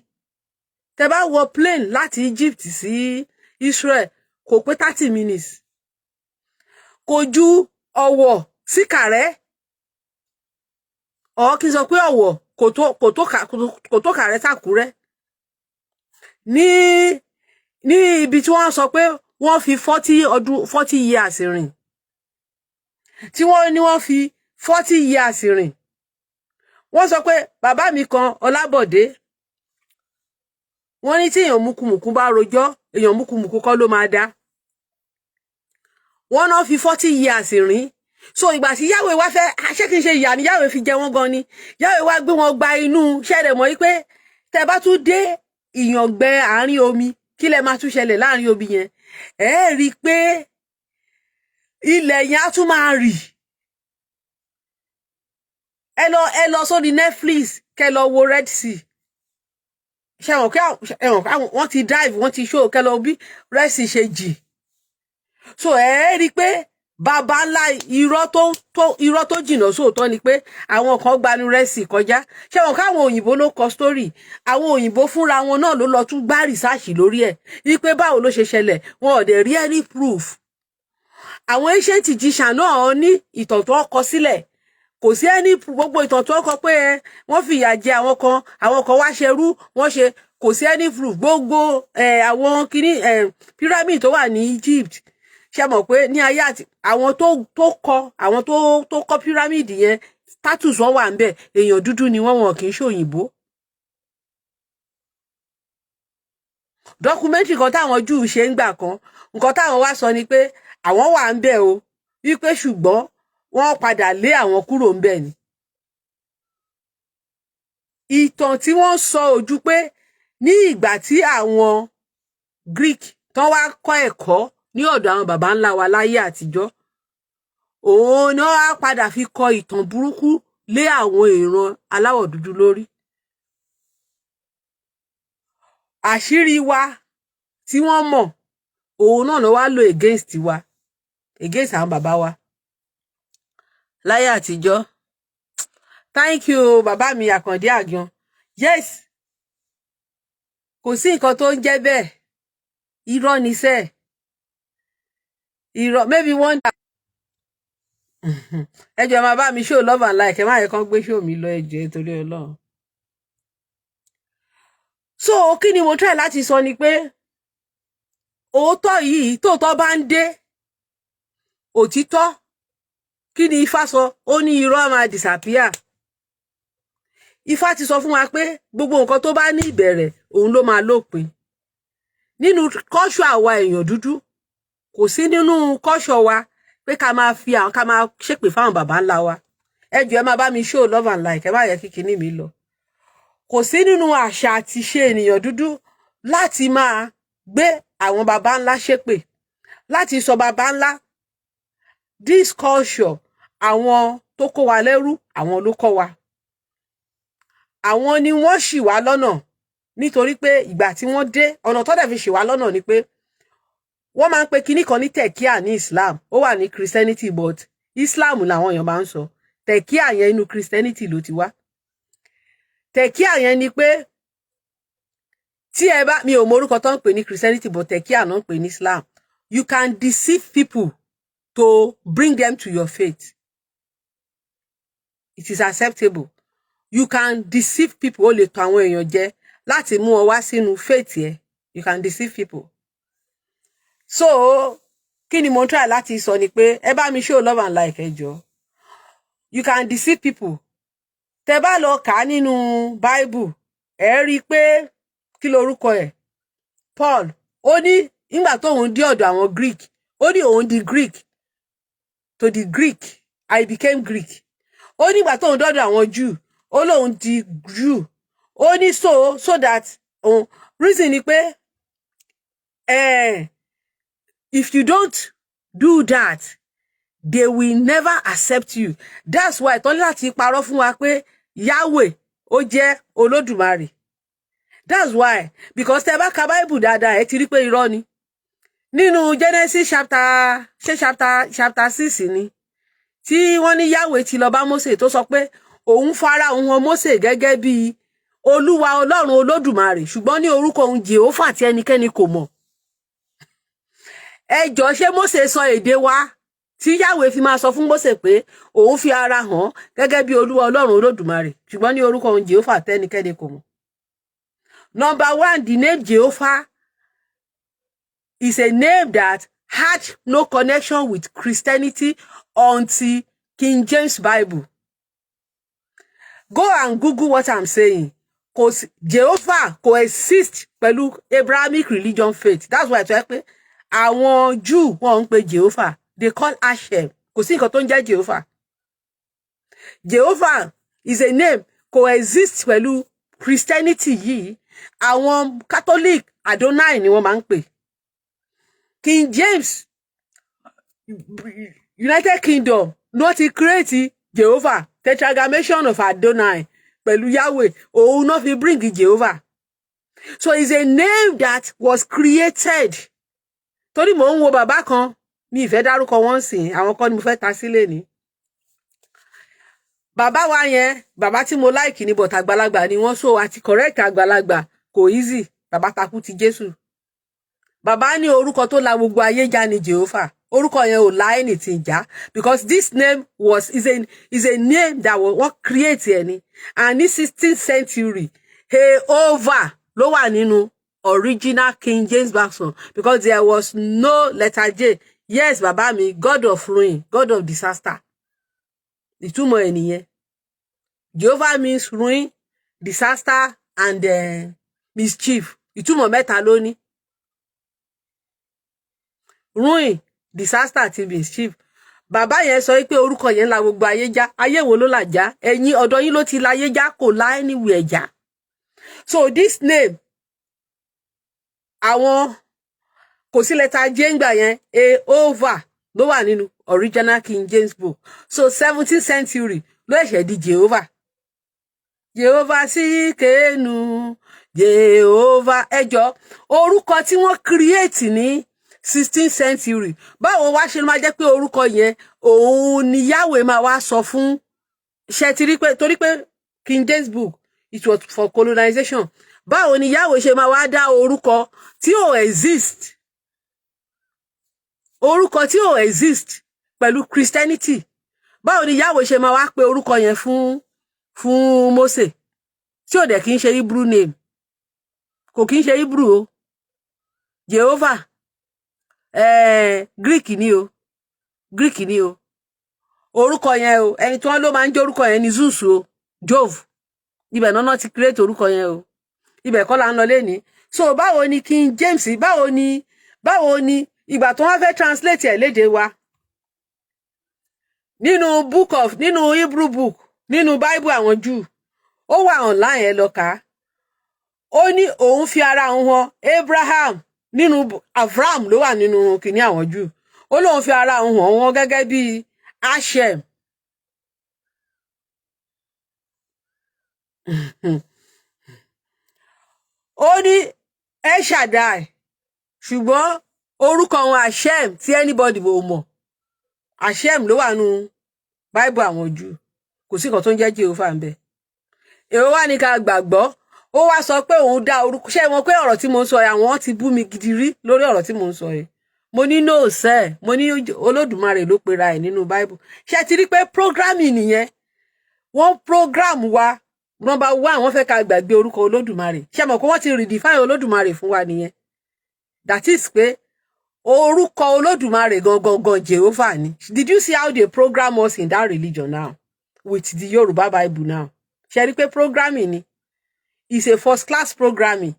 S1: tẹ́ bá wọ plane láti Egypt sí Israel kò pé 30 minutes kò ju Ọ̀wọ̀ sí Kàrẹ́ kí n sọ pé Ọ̀wọ̀ kò tó Kàrẹ́ sàkúrẹ́ ní ibi tí wọ́n sọ pé wọ́n fi 40 years rìn tí wọ́n ní wọ́n fi 40 years rìn wọ́n sọ pé bàbá mi kan Ọlábọ̀dé wọ́n ní tí èèyàn mukumuku bá rojọ́ èèyàn mukumuku kọ́ ló máa dá wọ́n náà fi 40 years rìn so ìgbà tí Yahweh wá fẹ́ ṣé kí n ṣe ìyà ni Yahweh fi jẹ wọ́n gan ni Yahweh wá gbé wọn gba inú ṣẹlẹ̀ mọ́ wípé tẹ́ bá tún dé ìyàngbẹ àárín omi kí lẹ máa tún ṣẹlẹ̀ láàrin omi yẹn rí i pé ilẹ̀ yẹn á tún máa rì ẹ lọ sórí Netflix kẹ́ lọ wo Red Sea ṣé wọ́n ti dive wọ́n ti show kẹ́ lọ bí Red Sea ṣe jì so rí i pé bàbá ńlá irọ́ tó jìnnà sóòótọ́ ni pé àwọn kan gbanu Red Sea kọjá ṣé wọn káwọn òyìnbó ló kọ story àwọn òyìnbó fúnra wọn náà ló lọ tún gbá rìsáàṣì lórí ẹ̀ wípé báwo ló ṣe ṣẹlẹ̀ wọn ò dẹ̀ rí any proof àwọn ancient Egyptian náà ní ìtàn tó kọ sílẹ̀ kò sí ẹni gbogbo ìtàn tó kọ pé wọ́n fìyà jẹ àwọn kan wá ṣerú wọ́n ṣe kò sí ẹni proof gbogbo àwọn kíní pyramid tó wà ní Egypt ṣe mọ̀ pé ní ayé àti àwọn tó kọ pyramid yẹn status wọn wà ńbẹ̀ èèyàn dúdú ni wọn kì í ṣòyìnbó documentary kan táwọn Júù ṣe ń gbà kan nǹkan táwọn wá sọ ni pé àwọn wà ńbẹ̀ o wípé ṣùgbọ́n wọ́n padà lé àwọn kúrò ńbẹ̀ ni ìtàn tí wọ́n sọ ojú pé ní ìgbà tí àwọn Greek tán wá kọ́ ẹ̀kọ́ ní ọ̀dọ̀ àwọn baba ńlá wa láyé àtijọ́ òun náà á padà fi kọ ìtàn burúkú lé àwọn ìran aláwọ̀ dúdú lórí àṣírí wa tí wọ́n mọ̀ òun náà ló wá lò against àwọn bàbá wa láyé àtijọ́ thank you bàbá mi Àkàndé Àgbọn yes kò sí nǹkan tó ń jẹ́ bẹ́ẹ̀ irọ́ ni sẹ́ẹ̀ irọ́ maybe one day ẹjọ́ máa bá mi show love and like ẹ má yẹ kán gbé show mi lọ ẹjọ́ torí Ọlọ́run so kí ni mo try láti sọ ni pé òótọ́ yìí tóòtọ́ bá ń dé òtítọ́ kí ni Ifá sọ ó ní irọ́ máa disappear Ifá ti sọ fún wa pé gbogbo nǹkan tó bá ní ìbẹ̀rẹ̀ òun ló máa lópin. Nínú culture àwa èèyàn dúdú, kò sí nínú culture wa pé ká máa ṣépè fáwọn bàbá ńlá wa. Ẹ jọ̀ọ́ ẹ máa bá mi show love and like, ẹ má yẹ kí kinní mi lọ. Kò sí nínú àṣà àti ṣe ènìyàn dúdú láti máa gbé àwọn bàbá ńlá ṣépè, láti sọ bàbá ńlá. This culture, àwọn tó kó wa lẹ́rú, àwọn ló kọ́ wa. Àwọn ni wọ́n ṣì wá lọ́nà, nítorí pé ìgbà tí wọ́n dé, ọ̀nà tó dẹ̀ fi ṣì wá lọ́nà ni pé wọ́n máa ń pe kinní kan ní tẹ̀kíà ní Islam, ó wà ní Christianity, but Islam làwọn èèyàn máa ń sọ. Tẹ̀kíà yẹn inú Christianity ló ti wá. Tẹ̀kíà yẹn ni pé tí ẹ bá, mi ò mọ orúkọ tó ń pè ní Christianity, but tẹ̀kíà náà ń pè ní Islam. You can deceive people to bring them to your faith. It is acceptable. You can deceive people, ó lè tọ̀ àwọn èèyàn jẹ láti mú ọ wá sínú faith yẹn. You can deceive people. So kí ni mo try láti sọ ni pé ẹ bá mi show love and like, ẹ jọ̀ọ́. You can deceive people. Tẹ́ bá lọ kà nínú Bible, ẹ rí pé kí lorúkọ ẹ̀, Paul, ó ní nígbà tóun dé ọ̀dọ̀ àwọn Greek, ó ní òun di Greek to the Greek, I became Greek. Ó ní nígbà tóun dọ́dọ̀ àwọn Jew, ó lóun di Jew. Ó ní so that reason ni pé if you don't do that, they will never accept you. That's why tó ní láti parọ́ fún wa pé Yahweh ó jẹ́ Olódùmarè. That's why, because tẹ́ bá ka Bible dáadáa, ẹ ti rí pé irọ́ ni. Nínú Genesis chapter 6 ni, tí wọ́n ní Yahweh ti lọ bá Mósè tó sọ pé òun fara òun hàn Mósè gẹ́gẹ́ bí Olúwa Ọlọ́run Olódùmarè, ṣùgbọ́n ní orúkọ òun Jèhófà tí ẹnikẹ́ni kò mọ̀. Ẹ jọ̀ọ́, ṣé Mósè sọ èdè wa tí Yahweh fi máa sọ fún Mósè pé òun fi ara hàn gẹ́gẹ́ bí Olúwa Ọlọ́run Olódùmarè, ṣùgbọ́n ní orúkọ òun Jèhófà tí ẹnikẹ́ni kò mọ̀. Number one, the name Jehovah is a name that had no connection with Christianity until King James Bible. Go and Google what I'm saying. Because Jehovah coexist pẹ̀lú Abrahamic religion faith. That's why I tell you, àwọn Jew wọ́n ń pe Jehovah. They call Hashem. Kò sí nǹkan tó ń jẹ́ Jehovah. Jehovah is a name coexist pẹ̀lú Christianity yìí. Àwọn Catholic Adonai ni wọ́n máa ń pè. King James, United Kingdom, ló ti create Jehovah, tetragrammaton of Adonai pẹ̀lú Yahweh, òun náà fi bring Jehovah. So it's a name that was created. Torí mò ń wo bàbá kan, mi ìfẹ́ dárúkọ wọn sìn, àwọn kan ni mo fẹ́ ta sílé ni. Bàbá wa yẹn, bàbá tí mo like ni, but àgbàlagbà ni wọ́n, so àti correct àgbàlagbà kò easy. Bàbá takú ti Jésù. Bàbá ní orúkọ tó la gbogbo ayé já ni Jehovah. Orúkọ yẹn ò la anything já, because this name is a name that was created ni. And in 16th century, Jehovah ló wà nínú original King James version, because there was no letter J. Yes, bàbá mi, God of ruin, God of disaster. Ìtumọ̀ ẹ̀ nìyẹn. Jehovah means ruin, disaster, and mischief. Ìtumọ̀ mẹ́ta ló ní. Ruin, disaster àti mischief. Bàbá yẹn sọ pé orúkọ yẹn la gbogbo ayé já. Ayé wo ló là já? Ẹ̀yin ọ̀dọ̀ yín ló ti láyé já, kò lá anywhere já. So this name, àwọn kò sí lẹ́tà J ńgbà yẹn, Jehovah ló wà nínú original King James book. So 17th century ló ṣẹ̀ di Jehovah. Jehovah sí kéènù, Jehovah. Ẹ jọ̀ọ́, orúkọ tí wọ́n create ní 16th century, báwo wá ṣe máa jẹ́ pé orúkọ yẹn òun ni Yahweh máa wá sọ fún ṣe ti rí pé, torí pé King James book, it was for colonization. Báwo ni Yahweh ṣe máa wá dá orúkọ tí ò exist, orúkọ tí ò exist pẹ̀lú Christianity? Báwo ni Yahweh ṣe máa wá pè orúkọ yẹn fún Mósè tí ò dẹ̀ kí ń ṣe Hebrew name? Kò kí ń ṣe Hebrew o. Jehovah, Greek ni o. Greek ni o. Orúkọ yẹn o, ẹni tí wọ́n ló máa ń jẹ́ orúkọ yẹn ni Zeus o, Jove. ibẹ̀ náà ti create orúkọ yẹn o, ibẹ̀ kọ́ là ń lọ lénìí. So báwo ni King James báwo ni ìgbà tó wọ́n fẹ́ translate ẹ̀ lédè wa nínú Hebrew book nínú Bible àwọn Júù ó wà online ẹ lọ kà á. Ó ní òun fi ara òun hàn Abraham nínú Avram ló wà nínú kìíní àwọn Júù. Ó lóun fi ara òun hàn wọ́n gẹ́gẹ́ bí Hashem. Ó ní El Shaddai ṣùgbọ́n orúkọ wọn Hashem tí anybody bò mọ̀. Hashem ló wà nínú Bible àwọn Júù. Kò sí nǹkan tó ń jẹ́ Jehovah ń bẹ. Èrò wá ní ká gbàgbọ́. Ó wá sọ pé òun dá orúkọ. Ṣé wọn pé ọ̀rọ̀ tí mo ń sọ yìí àwọn ti bú mi gidi rí lórí ọ̀rọ̀ tí mo ń sọ yìí. Mo ní no sir, mo ní Olódùmarè ló pera ẹ̀ nínú Bible. Ṣé ti rí pé programming nìyẹn? Wọ́n program wa number 1 wọ́n fẹ́ ká gbàgbé orúkọ Olódùmarè. Ṣé mọ̀ pé wọ́n ti redefine Olódùmarè fún wa nìyẹn? That is pé orúkọ Olódùmarè gangan Jehovah ni. Did you see how they program us in that religion now with the Yoruba Bible now? Ṣé rí pé programming ni? It's a first class programming.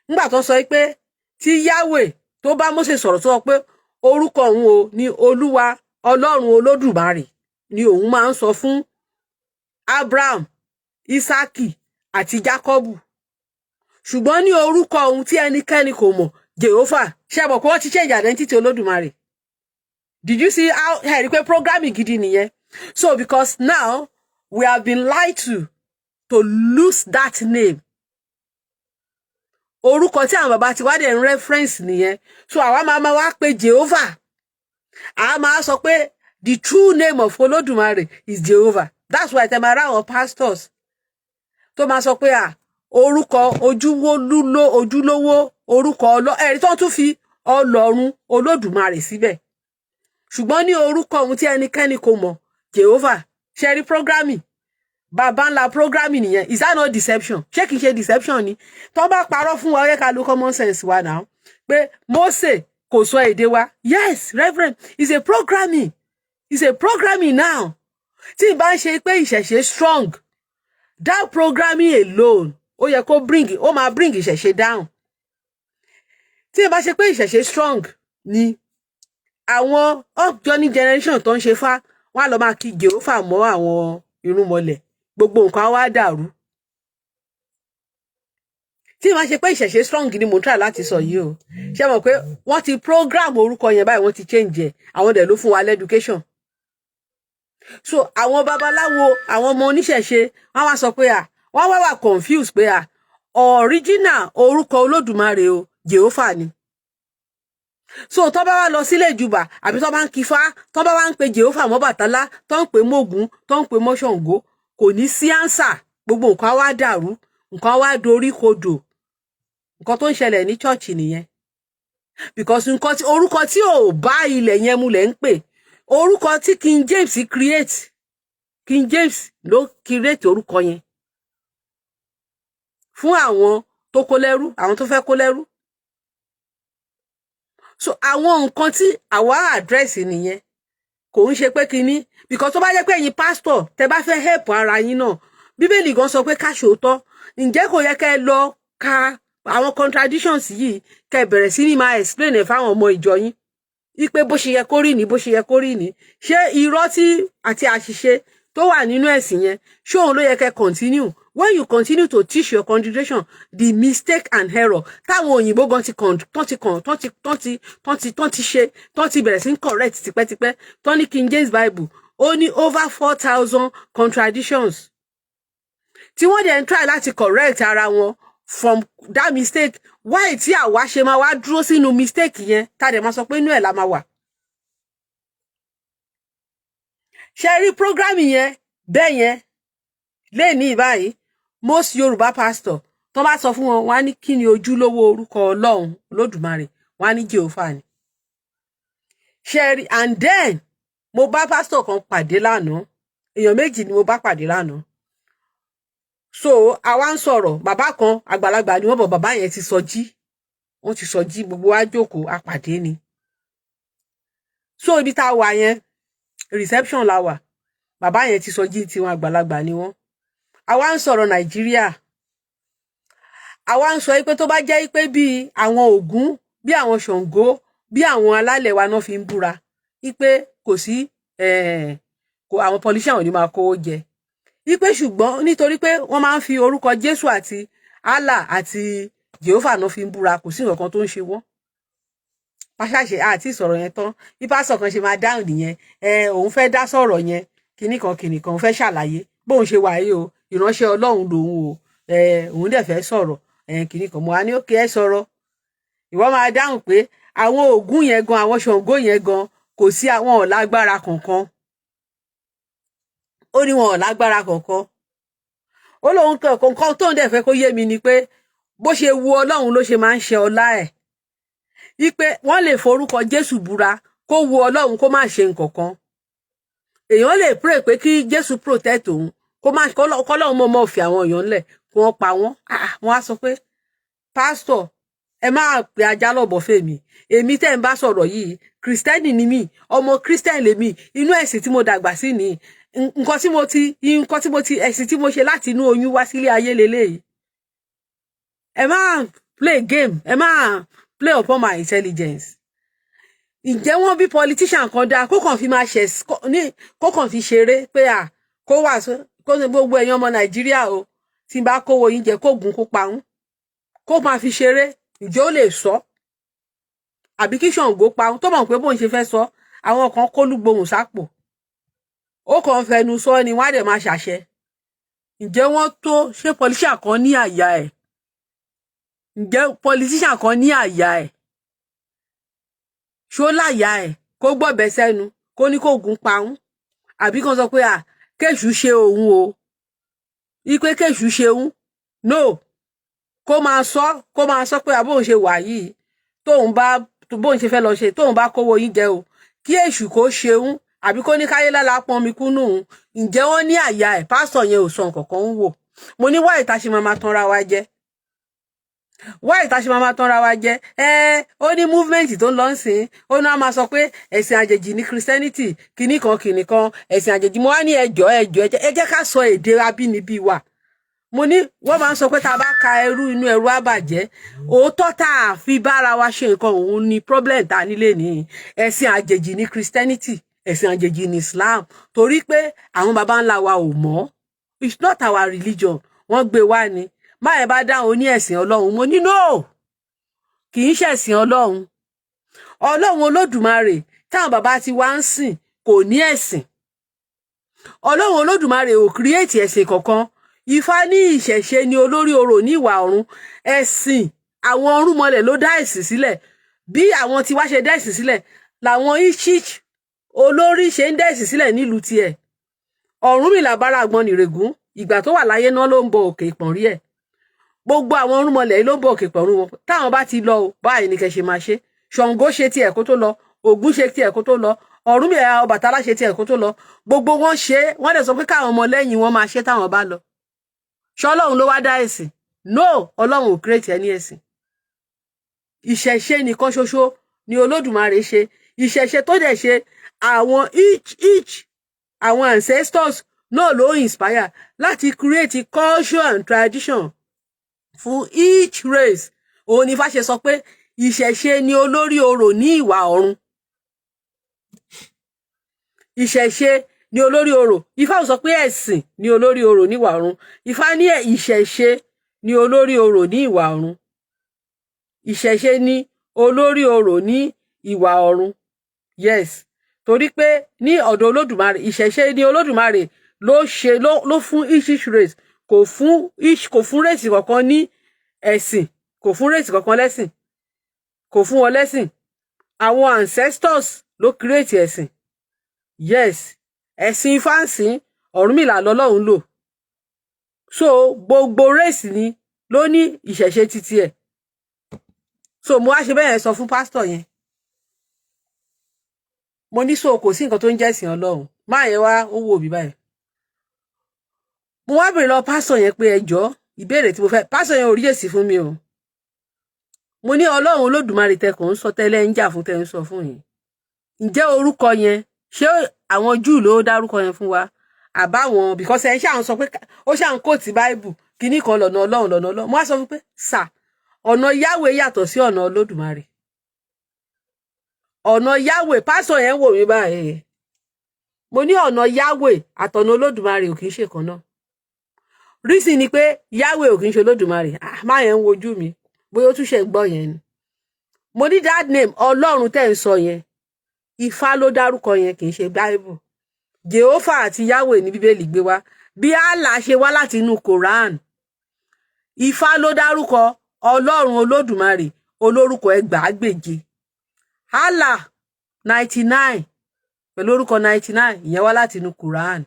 S1: Nígbà tó sọ pé tí Yahweh tó bá Mósè sọ̀rọ̀ tó sọ pé orúkọ òun o ní Olúwa Ọlọ́run Olódùmarè ni òun máa ń sọ fún Abraham, Isaki àti Jacobu. Ṣùgbọ́n ní orúkọ òun tí ẹnikẹ́ni kò mọ̀ Jehovah. Ṣé mọ̀ pé wọ́n ti change identity Olódùmarè? Did you see how ẹ rí pé programming gidi nìyẹn? So because now we have been lied to lose that name. Orúkọ tí àwọn bàbá ti wá dẹ̀ ń reference nìyẹn. So àwa máa wá pé Jehovah. Àwa máa sọ pé the true name of Olódùmarè is Jehovah. That's why tẹ́ máa rá àwọn pastors tó máa sọ pé orúkọ ojúlówó orúkọ ẹ̀rí tó tún fi Ọlọ́run Olódùmarè síbẹ̀. Ṣùgbọ́n ní orúkọ ohun tí ẹnikẹ́ni kò mọ̀ Jehovah. Ṣé rí programming? Bàbá ńlá programming nìyẹn. Is that not deception? Ṣé kìí ṣe deception ni? Tó bá parọ́ fún wa ó yẹ ká lo common sense wa now. Pé Mósè kò sọ èdè wa. Yes, Reverend, it's a programming. It's a programming now. Tí bá ń ṣe pé ìṣẹ̀ṣe strong, that programming alone ó yẹ kó máa bring ìṣẹ̀ṣe down. Tí bá ṣe pé ìṣẹ̀ṣe strong ni àwọn upjourney generation tó ń ṣe fá wọ́n á lọ máa kí Jehovah mọ́ àwọn irúnmọlẹ̀. Gbogbo nǹkan wá dàrú. Tí wọ́n ṣe pé ìṣẹ̀ṣe strong ni mo ń try láti sọ yìí o. Ṣé mọ̀ pé wọ́n ti program orúkọ yẹn báyìí wọ́n ti change ẹ̀. Àwọn dẹ̀ ló fún wa l'education. So àwọn babaláwo àwọn ọmọ oníṣẹ̀ṣe wọ́n wá sọ pé wọ́n wá confused pé original orúkọ Olódùmarè o Jehovah ni. So tó bá wá lọ sílé ìjùbà àbí tó bá ń kífá tó bá wá ń pe Jehovah mọ́ Bàtálá tó ń pe Mógún tó ń pe mọ́ Ṣàngó kò ní sí answer. Gbogbo nǹkan wá dàrú, nǹkan wá dorí kodò. Nǹkan tó ń ṣẹlẹ̀ ní church nìyẹn. Because nǹkan tí orúkọ tí ò bá ilẹ̀ yẹn múlẹ̀ ń pè. Orúkọ tí King James create. King James ló create orúkọ yẹn. Fún àwọn tó kó lẹ́rú, àwọn tó fẹ́ kó lẹ́rú. So àwọn nǹkan tí àwa address nìyẹn. Kò ń ṣe pé kíní. Because tó bá jẹ́ pé ẹ̀yin pastor tẹ́ bá fẹ́ help ara yín náà. Bíbélì gan sọ pé ká ṣòótọ́. Ǹjẹ́ kò yẹ kẹ́ lọ ka àwọn contradictions yìí kẹ́ bẹ̀rẹ̀ sí ní máa explain ẹ̀ fáwọn ọmọ ìjọ yín. Ipe bó ṣe yẹ kó rí ni bó ṣe yẹ kó rí ni. Ṣé irọ́ tí àti àṣìṣe tó wà nínú ẹ̀sìn yẹn ṣé òun ló yẹ kẹ́ continue? When you continue to teach your congregation the mistake and error táwọn òyìnbó gan ti bẹ̀rẹ̀ sí correct tipẹ́tipẹ́ tó ní King James Bible ó ní over 4,000 contradictions tí wọ́n dẹ̀ ń try láti correct ara wọn from that mistake. Why tí àwa ṣe máa wá dúró sínú mistake yẹn tá dẹ̀ máa sọ pé inú ẹ̀ la máa wà. Ṣé rí programming yẹn bẹ́ẹ̀ yẹn lè ní báyìí most Yorùbá pastor tó bá sọ fún wọn wá ní kí ni ojúlówó orúkọ Ọlọ́run Olódùmarè wá ní Jehovah ni. Ṣé rí and then mo bá pastor kan pàdé lánàá èèyàn méjì ni mo bá pàdé lánàá. So àwa ń sọ̀rọ̀ bàbá kan àgbàlagbà ni wọ́n bọ̀ bàbá yẹn ti sọjí wọ́n ti sọjí gbogbo wa jókòó apàdé ni. So ibi tá a wà yẹn reception la wà bàbá yẹn ti sọjí tiwọn àgbàlagbà ni wọ́n àwa ń sọ̀rọ̀ Nàìjíríà, àwa ń sọ pé tó bá jẹ́ pé bí àwọn Ògún, bí àwọn Ṣàngó, bí àwọn alálẹ̀ wa náà fi ń búra wípé kò sí àwọn politician ò ní máa kówó jẹ, wípé ṣùgbọ́n nítorí pé wọ́n máa ń fi orúkọ Jésù àti Allah àti Jehovah náà fi ń búra, kò sí nǹkan tó ń ṣe wọ́n. Pàṣàṣe àti ìsọ̀rọ̀ yẹn tán bí pásọ̀ kan ṣe máa dáhùn nìyẹn, òun fẹ́ dá sọ̀rọ̀ yẹn kìnnìkan fẹ́ ṣàlàyé bóun ṣe wà yìí o, ìránṣẹ́ Ọlọ́run lòun o, òun dẹ̀ fẹ́ sọ̀rọ̀ kìnnìkan. Mo wá ní òkè ẹ sọ̀rọ̀, ìwọ máa dáhùn pé àwọn Ògún yẹn gan, àwọn Ṣàngó yẹn gan, kò sí àwọn ọ̀lágbára kankan. Ó ní wọn ọ̀lágbára kankan. Ó lóun kankan tóun dẹ̀ fẹ́ kó yé mi ni pé bó ṣe wu Ọlọ́run ló ṣe máa ń ṣe ọlá ẹ̀. Wípé wọ́n lè forúkọ Jésù búra kó wu Ọlọ́run kó má ṣe nǹkan kan. Èèyàn lè pray pé kí Jésù protect òun, kọ́lọ́run mọ̀ fi àwọn èèyàn lẹ̀ kí wọ́n pa wọ́n. Wọ́n á sọ pé pásítọ̀ ẹ máa pe ajá lọ́bọ̀ fèmí, èmi tẹ́ ń bá sọ̀rọ̀ yìí Kristẹni ni mí, ọmọ Kristẹni lèmi, inú ẹ̀sìn tí mo dàgbà sí ni nǹkan tí mo ti ẹ̀sìn tí mo ṣe láti inú oyún wá sílé ayé leléyìí. Ẹ máa play game, ẹ máa play upon my intelligence. Ǹjẹ́ wọ́n bí politician kan dáa kó kàn fi máa kó kàn fi ṣeré pé kó wà kó ní gbogbo ẹ̀yin ọmọ Nàìjíríà o, tí n bá kówó yín jẹ kó gùn kó pa wọ́n, kó máa fi ṣeré. Ǹjẹ́ ó lè sọ? Àbí kí Ṣàngó pa wọ́n tó mọ̀ pé bóun ṣe fẹ́ sọ àwọn kan kólúgbohùn sápò, ó kàn fẹnu sọ ni wọ́n á dẹ̀ máa ṣàṣẹ. Ǹjẹ́ wọ́n tó ṣé politician kan ní àyà ẹ̀? Ǹjẹ́ politician kan ní àyà ẹ̀? Ṣó láyà ẹ̀ kó gbọ́bẹ sẹ́nu kó ní kó gùn pa wọ́n? Àbí kan sọ pé kéṣù ṣe òun o, wípé kéṣù ṣe òun? No, kó máa sọ pé àbóun ṣe wà yìí bóun ṣe fẹ́ lọ ṣe tóun bá kówó yín jẹ o, kí èṣù kó ṣe òun, àbí kó ní káyé lála pọn mi kúnnù òun. Ǹjẹ́ wọ́n ní àyà ẹ̀? Pásítọ̀ yẹn ò sọ nǹkan kan ń wò. Mo ní wáyé tá ṣe máa tanra wa jẹ, wáyé tá ṣe máa tanra wa jẹ. Ó ní movement tó ń lọ sìn, ó ní wọ́n máa sọ pé ẹ̀sìn àjèjì ní Christianity kìnnìkan ẹ̀sìn àjèjì. Mo wá ní ẹjọ́ ẹ jẹ́ ká sọ èdè abínibí wa. Mo ní wọ́n máa ń sọ pé tá a bá ka ẹrú inú ẹrú á bàjẹ́. Òótọ́ tá a fi bára wa ṣe nǹkan òun ni problem tá a nílé ní ẹ̀sìn àjèjì ní Christianity, ẹ̀sìn àjèjì ní Islam, torí pé àwọn baba ńlá wa ò mọ̀. It's not our religion. Wọ́n gbé wá ni. Máyẹ̀ bá dáhùn ní ẹ̀sìn Ọlọ́run. Mo ní no, kì í ṣẹ̀sìn Ọlọ́run. Ọlọ́run Olódùmarè táwọn bàbá ti wá ń sìn kò ní ẹ̀sìn. Ọlọ́run Olódùmarè ò create ẹ̀sìn kankan. Ifá ní ìṣẹ̀ṣe ni olórí orò ní ìwà ọ̀run. Ẹ̀sìn àwọn ọ̀rúnmọlẹ̀ ló dá ẹ̀sìn sílẹ̀. Bí àwọn tiwa ṣe dá ẹ̀sìn sílẹ̀ làwọn ichich olórí ṣe ń dá ẹ̀sìn sílẹ̀ nílùú tiẹ̀. Ọ̀rúnmìlà bára àgbọn nìrègún, ìgbà tó wà láyé náà ló ń bọ òkè ìpọ̀nrí ẹ̀. Gbogbo àwọn ọ̀rúnmọlẹ̀ ló ń bọ òkè ìpọ̀nrí wọn. Táwọn bá ti lọ o, báyìí ni kẹ́ ṣe máa ṣe. Ṣàngó ṣe tiẹ̀ kó tó lọ, Ògún ṣe tiẹ̀ kó tó lọ, Ọ̀rúnmìlà Ọbàtálá ṣe tiẹ̀ kó tó lọ. Gbogbo wọn ṣe, wọ́n dẹ̀ sọ pé káwọn ọmọ lẹ́yìn wọn máa ṣe táwọn bá lọ. Ṣọlọ́run ló wá dá ẹ̀sìn? No, Ọlọ́run ò create ẹni ẹ̀sìn. Ìṣẹ̀ṣe nìkan ṣoṣo ni Olódùmarè ṣe. Ìṣẹ̀ṣe tó dẹ̀ ṣe àwọn each àwọn ancestors náà ló inspire láti create culture and tradition fún each race. Òun ni Ifá ṣe sọ pé ìṣẹ̀ṣe ni olórí orò ní ìwà ọ̀run. Ìṣẹ̀ṣe ni olórí orò. Ifá ò sọ pé ẹ̀sìn ni olórí orò ní ìwà ọ̀run. Ifá ní ìṣẹ̀ṣe ni olórí orò ní ìwà ọ̀run. Ìṣẹ̀ṣe ni olórí orò ní ìwà ọ̀run. Yes, torí pé ní ọ̀dọ̀ Olódùmarè ìṣẹ̀ṣe ni Olódùmarè ló fún each race, kò fún race kankan ní ẹ̀sìn, kò fún race kankan lẹ́sìn, kò fún wọn lẹ́sìn. Àwọn ancestors ló create ẹ̀sìn. Yes, ẹ̀sìn Ifá ń sìn Ọ̀rúnmìlà lọ́lọ́run lò. So gbogbo race ni ló ní ìṣẹ̀ṣe títí ẹ̀. So mo wá ṣe bẹ́ẹ̀ sọ fún pásítọ̀ yẹn. Mo ní so kò sí nǹkan tó ń jẹ́ ẹ̀sìn Ọlọ́run. Máa yẹn wá ó wò mí báyìí. Mo wá bèrè lọ pásítọ̀ yẹn pé ẹjọ́ ìbéèrè tí mo fẹ́. Pásítọ̀ yẹn ò rí èsì fún mi o. Mo ní Ọlọ́run Olódùmarè tẹkùn ń sọ tẹ́lẹ̀ ń jà fún tẹ́ ń sọ fún yín. Ǹjẹ́ orúkọ yẹn ṣé àwọn Júù ló dárúkọ yẹn fún wa àbáwọn because ẹ ṣáà ń sọ pé ó ṣáà ń quote Bible kíní kan lọ́nà Ọlọ́run mo wá sọ pé sà ọ̀nà Yahweh yàtọ̀ sí ọ̀nà Olódùmarè ọ̀nà Yahweh pásọ̀ yẹn wò mí báyìí mo ní ọ̀nà Yahweh àtọ̀nà Olódùmarè ò kì í ṣe kan náà reason ni pé Yahweh ò kì í ṣe Olódùmarè má yẹn ń wojú mi bóyá ó tún ṣe gbọ́ yẹn ni mo ní that name Ọlọ́run tẹ́ ń sọ yẹn Ifá ló dárúkọ yẹn kì í ṣe Bible Jehovah àti Yahweh ní Bíbélì gbé wá bí Allah ṣe wá láti inú Quran Ifá ló dárúkọ Ọlọ́run Olódùmarè olórúkọ ẹgbàágbèje Allah 99 pẹ̀lú orúkọ 99 ìyẹn wá láti inú Quran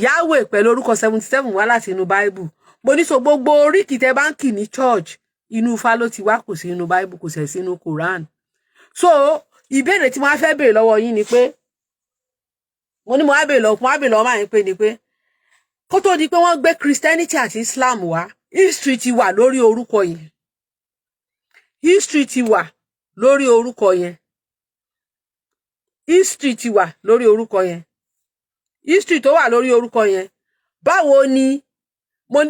S1: Yahweh pẹ̀lú orúkọ 77 wá láti inú Bible mo ní so gbogbo oríkì tẹ́ bá ń kì ní church inú Ifá ló ti wá kò sí inú Bible kò sì sí inú Quran so ìbéèrè tí mo fẹ́ béèrè lọ́wọ́ yín ni pé mo ní mo wá béèrè lọ́wọ́ máa ń pè ní pé kó tó di pé wọ́n gbé Christianity àti Islam wá history ti wà lórí orúkọ yẹn history ti wà lórí orúkọ yẹn history ti wà lórí orúkọ yẹn history tó wà lórí orúkọ yẹn báwo ni mo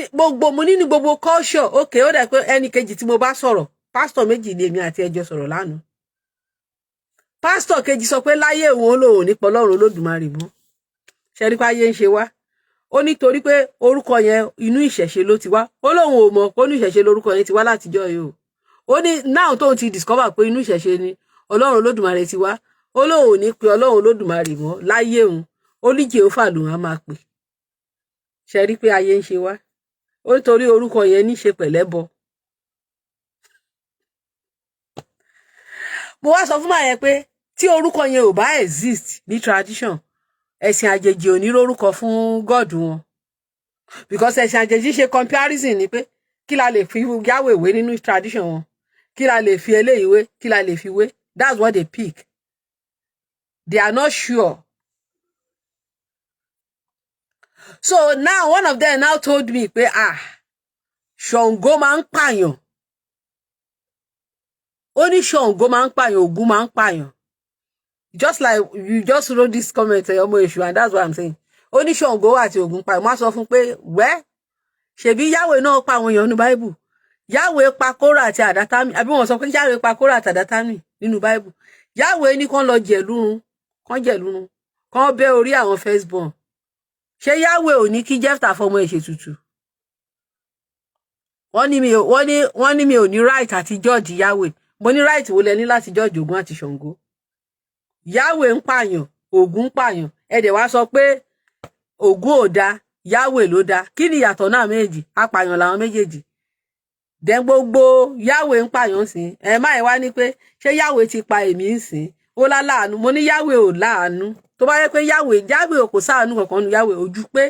S1: ní ní gbogbo culture okay ó dà pé ẹnì kejì tí mo bá sọ̀rọ̀ pastor méjì ni èmi àti ẹjọ́ sọ̀rọ̀ lánàá pastor kejì sọ pé láyé òun lòun ní pọlọ́run Olódùmarè mọ́ ṣẹ́rí pé ayé ń ṣe wá ó nítorí pé orúkọ yẹn inú ìṣẹ̀ṣe ló ti wá ó lóun ò mọ̀ pé inú ìṣẹ̀ṣe lórúkọ yẹn ti wá látijọ́ yìí ó ní now tóun ti discover pé inú ìṣẹ̀ṣe ni Ọlọ́run Olódùmarè ti wá ó lóun ò ní pe Ọlọ́run Olódùmarè mọ́ láyé òun ó ní Jehovah lòun á máa pè ṣẹ́rí pé ayé ń ṣe wá ó nítorí orúkọ yẹn ní ṣe pẹ̀lẹ́bọ mo wá sọ fún màá yẹn pé tí orúkọ yẹn ò bá exist ní tradition ẹ̀sìn àjèjì ò ní lórúkọ fún God wọn because ẹ̀sìn àjèjì ṣe comparison ni pé kí la lè fi Yahweh wé nínú tradition wọn kí la lè fi eléyìí wé kí la lè fi wé that's what they pick they are not sure so now one of them now told me pé Ṣàngó máa ń pààyàn ó ní Ṣàngó máa ń pààyàn Ògún máa ń pààyàn just like you just wrote this comment ọmọ èṣù and that's what I'm saying ó ní Ṣàngó àti Ògún pààyàn má sọ fún pé wẹ́ ṣebí Yahweh náà pa àwọn èèyàn nínú Bible Yahweh pa Kórà àti Àdátàmì àbí wọ́n sọ pé Yahweh pa Kórà àti Àdátàmì nínú Bible Yahweh ní kán lọ jẹ̀lúrun kán bẹ́ orí àwọn firstborn ṣé Yahweh ò ní kí Jẹ́fítà fọmọ ẹ̀ ṣètùtù wọ́n ní mi ò ní right àti judge Yahweh mo ní right wo lẹ ní láti judge Ògún àti Ṣàngó Yahweh ń pààyàn Ògún ń pààyàn ẹ dẹ̀ wá sọ pé Ògún ò dá Yahweh ló dá kí ni ìyàtọ̀ náà méjì apààyàn làwọn méjèèjì dẹ̀ gbogbo Yahweh ń pààyàn sí ẹ má ẹ wá ní pé ṣé Yahweh ti pa èmi ń sìn ó láàánú mo ní Yahweh ò láàánú tó bá yẹ pé Yahweh kò sáàánú kankan nu Yahweh ojú pé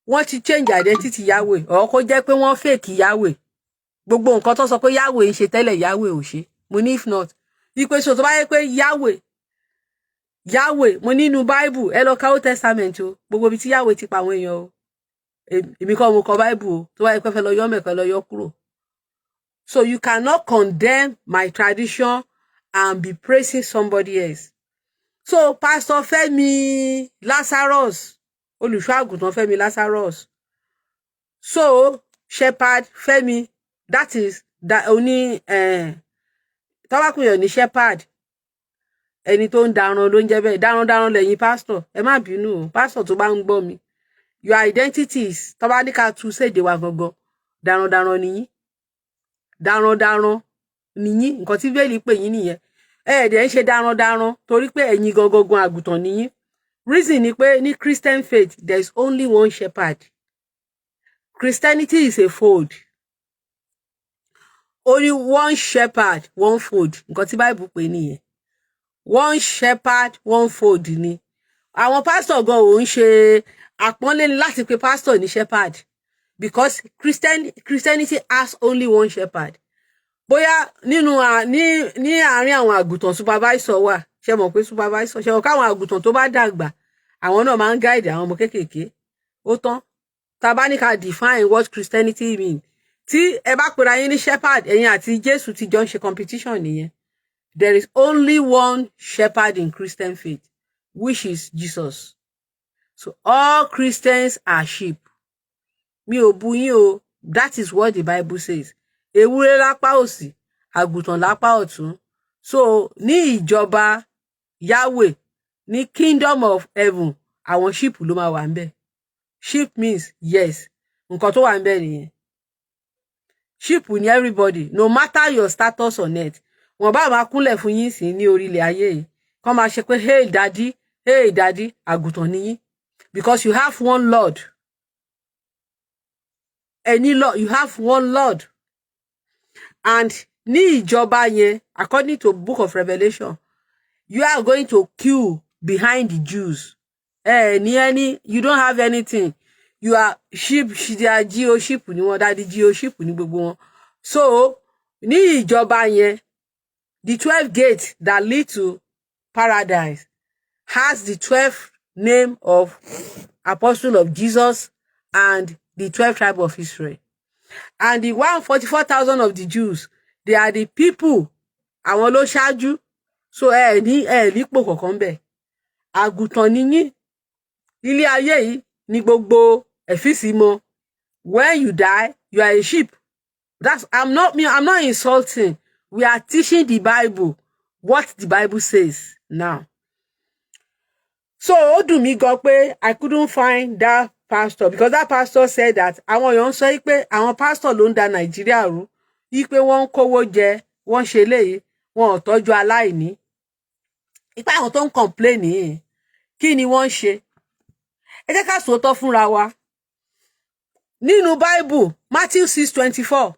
S1: wọ́n ti change identity Yahweh ọ̀ kó jẹ́ pé wọ́n fake Yahweh gbogbo nǹkan tó sọ pé Yahweh ń ṣe tẹ́lẹ̀ Yahweh ò ṣe mo ní if not ipe so tó bá yẹ pé Yahweh mo nínú Bible ẹ lọ ka Old Testament o gbogbo ibi tí Yahweh ti pa àwọn èèyàn o èmi kọ́ mo kọ Bible o tó bá yẹ pé fẹ́ lọ yọ mẹ́kẹ́ lọ yọ kúrò so you cannot condemn my tradition and be praising somebody else so Pastor Fẹ́mi Lazarus Olùsọ Àgùntàn Fẹ́mi Lazarus so Shepherd Fẹ́mi that is that oní tọ́wákùnyàn ní Shepherd ẹni tó ń daran ló ń jẹ́ bẹ́ẹ̀ daran lẹ́yìn pastor ẹ má bínú o pastor tó bá ń gbọ́ mi your identities tó bá ní ká tú séde wa gangan daran nìyí nǹkan tí bẹ́ẹ̀lì pè yín nìyẹn ẹ̀ẹ́dẹ̀ ń ṣe daran torí pé ẹ̀yin gangan àgùntàn nìyí reason ni pé ní Christian faith there is only one shepherd Christianity is a fold only one shepherd one fold nǹkan tí Bible pè nìyẹn one shepherd one fold ni àwọn pastor gan ò ń ṣe àpọ́nlé ni láti pe pastor ní shepherd because Christianity has only one shepherd bóyá nínú ní àárín àwọn àgùntàn supervisor wà ṣe mọ̀ pé supervisor ṣe mọ̀ káwọn àgùntàn tó bá dàgbà àwọn náà máa ń guide àwọn ọmọ kéékèèké ó tán tá bá ní ká define what Christianity mean tí ẹ bá pera yín ní shepherd ẹ̀yin àti Jésù ti jọ ń ṣe competition nìyẹn. There is only one shepherd in Christian faith, which is Jesus. So all Christians are sheep. Mi ò bú yín o. That is what the Bible says. Ewúrẹ́ lápá òsì, àgùntàn lápá ọ̀tún. So ní ìjọba Yahweh, ní kingdom of heaven, àwọn sheep ló máa wà ńbẹ̀. Sheep means yes. Nǹkan tó wà ńbẹ̀ nìyẹn. Sheep ni everybody, no matter your status on earth. Wọ́n bá máa kúnlẹ̀ fún yín sí ní orílẹ̀ ayé yìí. Kàn máa ṣe pé hey daddy, àgùntàn ni yín. Because you have one Lord. Any Lord, you have one Lord. And ní ìjọba yẹn, according to book of Revelation, you are going to queue behind the Jews. You don't have anything. You are sheep, they are geo sheep ni wọ́n, daddy geo sheep ni gbogbo wọn. So, ní ìjọba yẹn, the 12 gates that lead to paradise has the 12 name of apostle of Jesus and the 12 tribe of Israel. And the 144,000 of the Jews, they are the people, àwọn ló ṣáájú. So ní pò kankan bẹ́ẹ̀. Àgùntàn ni yín. Ilé ayé yìí ni gbogbo ẹ̀fíìsì mọ́. When you die, you are a sheep. I'm not insulting. We are teaching the Bible, what the Bible says now. So ó dùn mí gan pé I couldn't find that pastor, because that pastor said that àwọn èèyàn sọ pé àwọn pastor ló ń da Nàìjíríà rú, yí pé wọ́n ń kówó jẹ, wọ́n ṣe léyìí, wọn ò tọ́jú aláìní. Ipa àwọn tó ń complain yìí, kí ni wọ́n ṣe? Ẹ jẹ́ ká sòótọ́ fúnra wa. Nínú Bible, Matthew 6:24,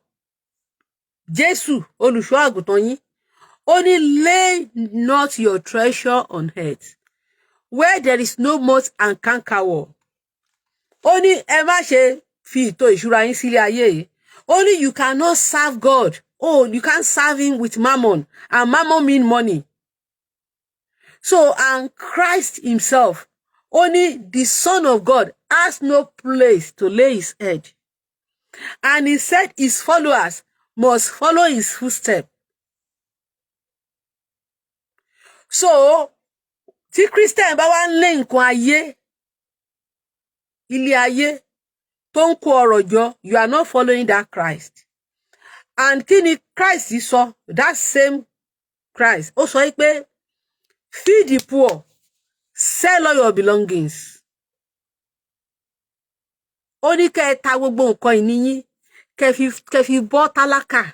S1: Jésù, olùṣọ́ àgùntàn yín, ó ní lay not your treasure on earth, where there is no moth and cankerworm. Ó ní ẹ má ṣe fi ìtò ìṣúra yín sílé ayé yìí. Ó ní you cannot serve God. Oh, you can't serve him with mammon. And mammon mean money. So, and Christ himself, only the Son of God, has no place to lay his head. And he said his followers must follow his footsteps. So, tí Christian bá wá ń lé nǹkan ayé, ilé ayé, tó ń kó ọrọ̀ jọ, you are not following that Christ. And kí ni Christ sọ? That same Christ. Ó sọ pé, feed the poor, sell all your belongings. Ó ní kẹ́ ẹ ta gbogbo nǹkan ìní yín, kẹ́ fi bọ́ tálákà.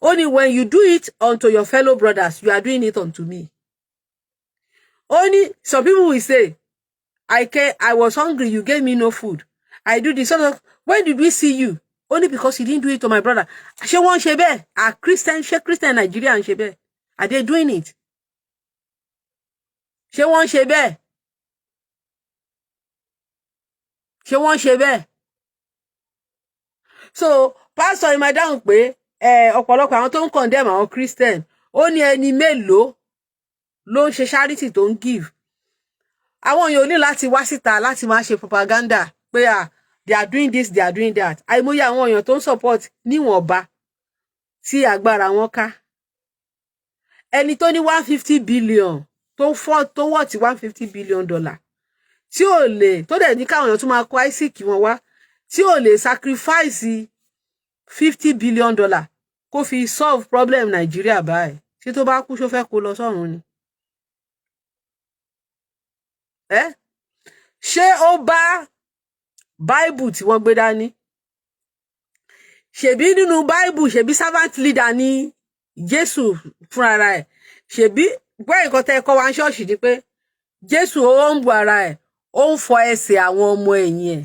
S1: Only when you do it unto your fellow brothers, you are doing it unto me. Only some people will say, I was hungry, you gave me no food. I do this. When did we see you? Only because you didn't do it to my brother. Ṣé wọ́n ṣe bẹ́ẹ̀? Are Christian Nigeria ń ṣe bẹ́ẹ̀? Are they doing it? Ṣé wọ́n ṣe bẹ́ẹ̀? Ṣé wọ́n ṣe bẹ́ẹ̀? So, pastor ìmọ̀ dáhùn pé ọ̀pọ̀lọpọ̀ àwọn tó ń condemn àwọn Christian, ó ní ẹni mélòó ló ń ṣe charity tó ń give. Àwọn èèyàn ò ní láti wá síta láti máa ṣe propaganda pé they are doing this, they are doing that. Àìmọye àwọn èèyàn tó ń support níwọ̀nba tí agbára wọn ká. Ẹni tó ní 150 billion tó wọ̀ tí $150 billion tí ò lè, tó dẹ̀ ní káwọn èèyàn tún máa kó Isaac wọn wá, tí ò lè sacrifice $50 billion kó fi solve problem Nigeria báyìí. Ṣé tó bá kú ṣó fẹ́ kó lọ sọ́run ni? Ṣé ó bá Bible tí wọ́n gbé dání? Ṣebí nínú Bible, ṣebí servant leader ni Jésù fúnra rẹ̀. Ṣebí gbọ́ nǹkan tẹ́ kọ́ wa ní ṣọ́ọ̀ṣì ni pé Jésù ó ń bu ara ẹ̀, ó ń fọ ẹsẹ̀ àwọn ọmọ ẹ̀yìn ẹ̀,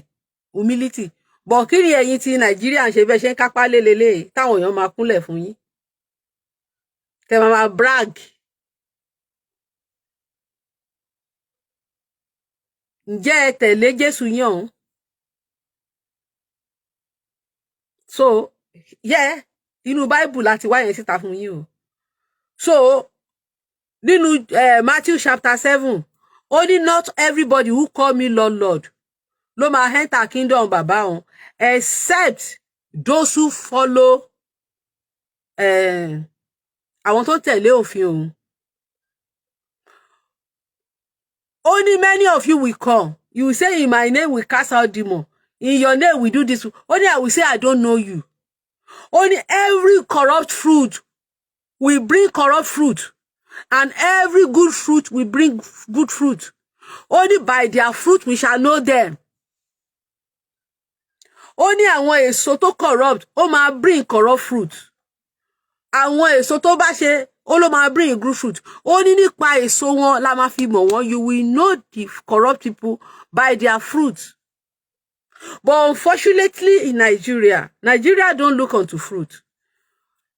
S1: humility. Bọ̀ kí ni ẹ̀yin ti Nàìjíríà ń ṣe bẹ́ẹ̀ ṣe ń kápá lélele táwọn èèyàn máa kúnlẹ̀ fún yín? Tẹ́ máa brag. Ǹjẹ́ ẹ tẹ̀lé Jésù yín ọ̀hún? So, yeah, inú Bible láti wá yẹn síta fún yín o. So, nínú Matthew chapter 7, only not everybody who call me Lord, Lord, ló máa enter kingdom bàbá òun, except those who follow àwọn tó tẹ̀lé òfin òun. Only many of you will come. You will say, in my name we cast out demon. In your name we do this. Only I will say, I don't know you. Only every corrupt fruit will bring corrupt fruit. And every good fruit will bring good fruit. Only by their fruit we shall know them. Only àwọn èso tó corrupt, ó máa bring corrupt fruit. Àwọn èso tó bá ṣe, ó ló máa bring good fruit. Only nípa èso wọn la máa fi mọ̀ wọ́n. You will know the corrupt people by their fruit. But unfortunately in Nigeria don't look unto fruit.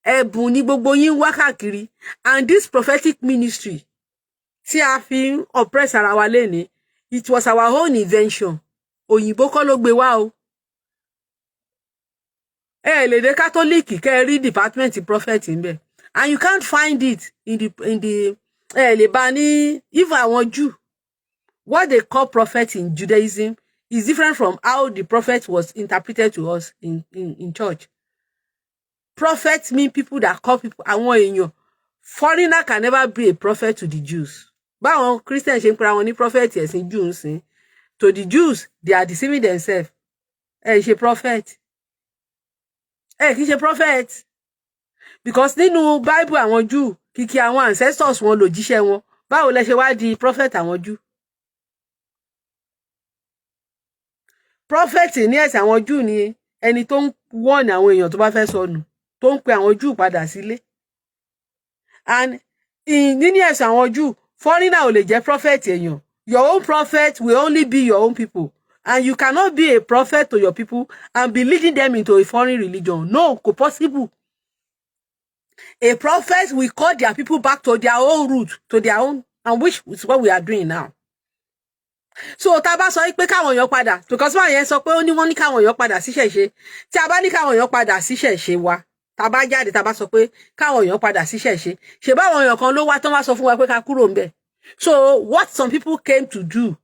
S1: Ẹ̀bùn ni gbogbo yín wá káàkiri. And this prophetic ministry tí a fi ń oppress ara wa lénìí, it was our own invention. Òyìnbó kọ́ ló gbé wá o. Lè dé Catholic kẹ́ rí department prophet ńbẹ̀. And you can't find it in the lè bá ní even àwọn Jew. What they call prophet in Judaism is different from how the prophet was interpreted to us in church. Prophets mean people that call people àwọn èèyàn. Foreigner can never be a prophet to the Jews. Báwọn Christians ṣe ń pera wọn ní prophet ẹ̀sìn Jew ń sìn. To the Jews, they are deceiving themselves. Ṣe prophet. Kì í ṣe prophet. Because nínú Bible àwọn Jew, kìkì àwọn ancestors wọn ló jíṣẹ́ wọn. Báwo lẹ ṣe wá di prophet àwọn Jew? Prophet ní ẹ̀sìn àwọn Jew ni ẹni tó ń warn àwọn èèyàn tó bá fẹ́ sọnù, tó ń pe àwọn Jew padà sílé. And nínú ẹ̀sìn àwọn Jew, foreigner ò lè jẹ́ prophet èèyàn. Your own prophet will only be your own people. And you cannot be a prophet to your people and be leading them into a foreign religion. No, kò possible. A prophet will call their people back to their own root, to their own, and which is what we are doing now. So tá bá sọ pé káwọn èèyàn padà, because wọ́n yẹn sọ pé ó ní wọ́n ní káwọn èèyàn padà sí ṣẹ̀ṣe. Tí a bá ní káwọn èèyàn padà sí ṣẹ̀ṣe wa, tá bá jáde tá bá sọ pé káwọn èèyàn padà sí ṣẹ̀ṣe. Ṣé báwọn èèyàn kan ló wá tán wá sọ fún wa pé ká kúrò ńbẹ̀. So what some people came to do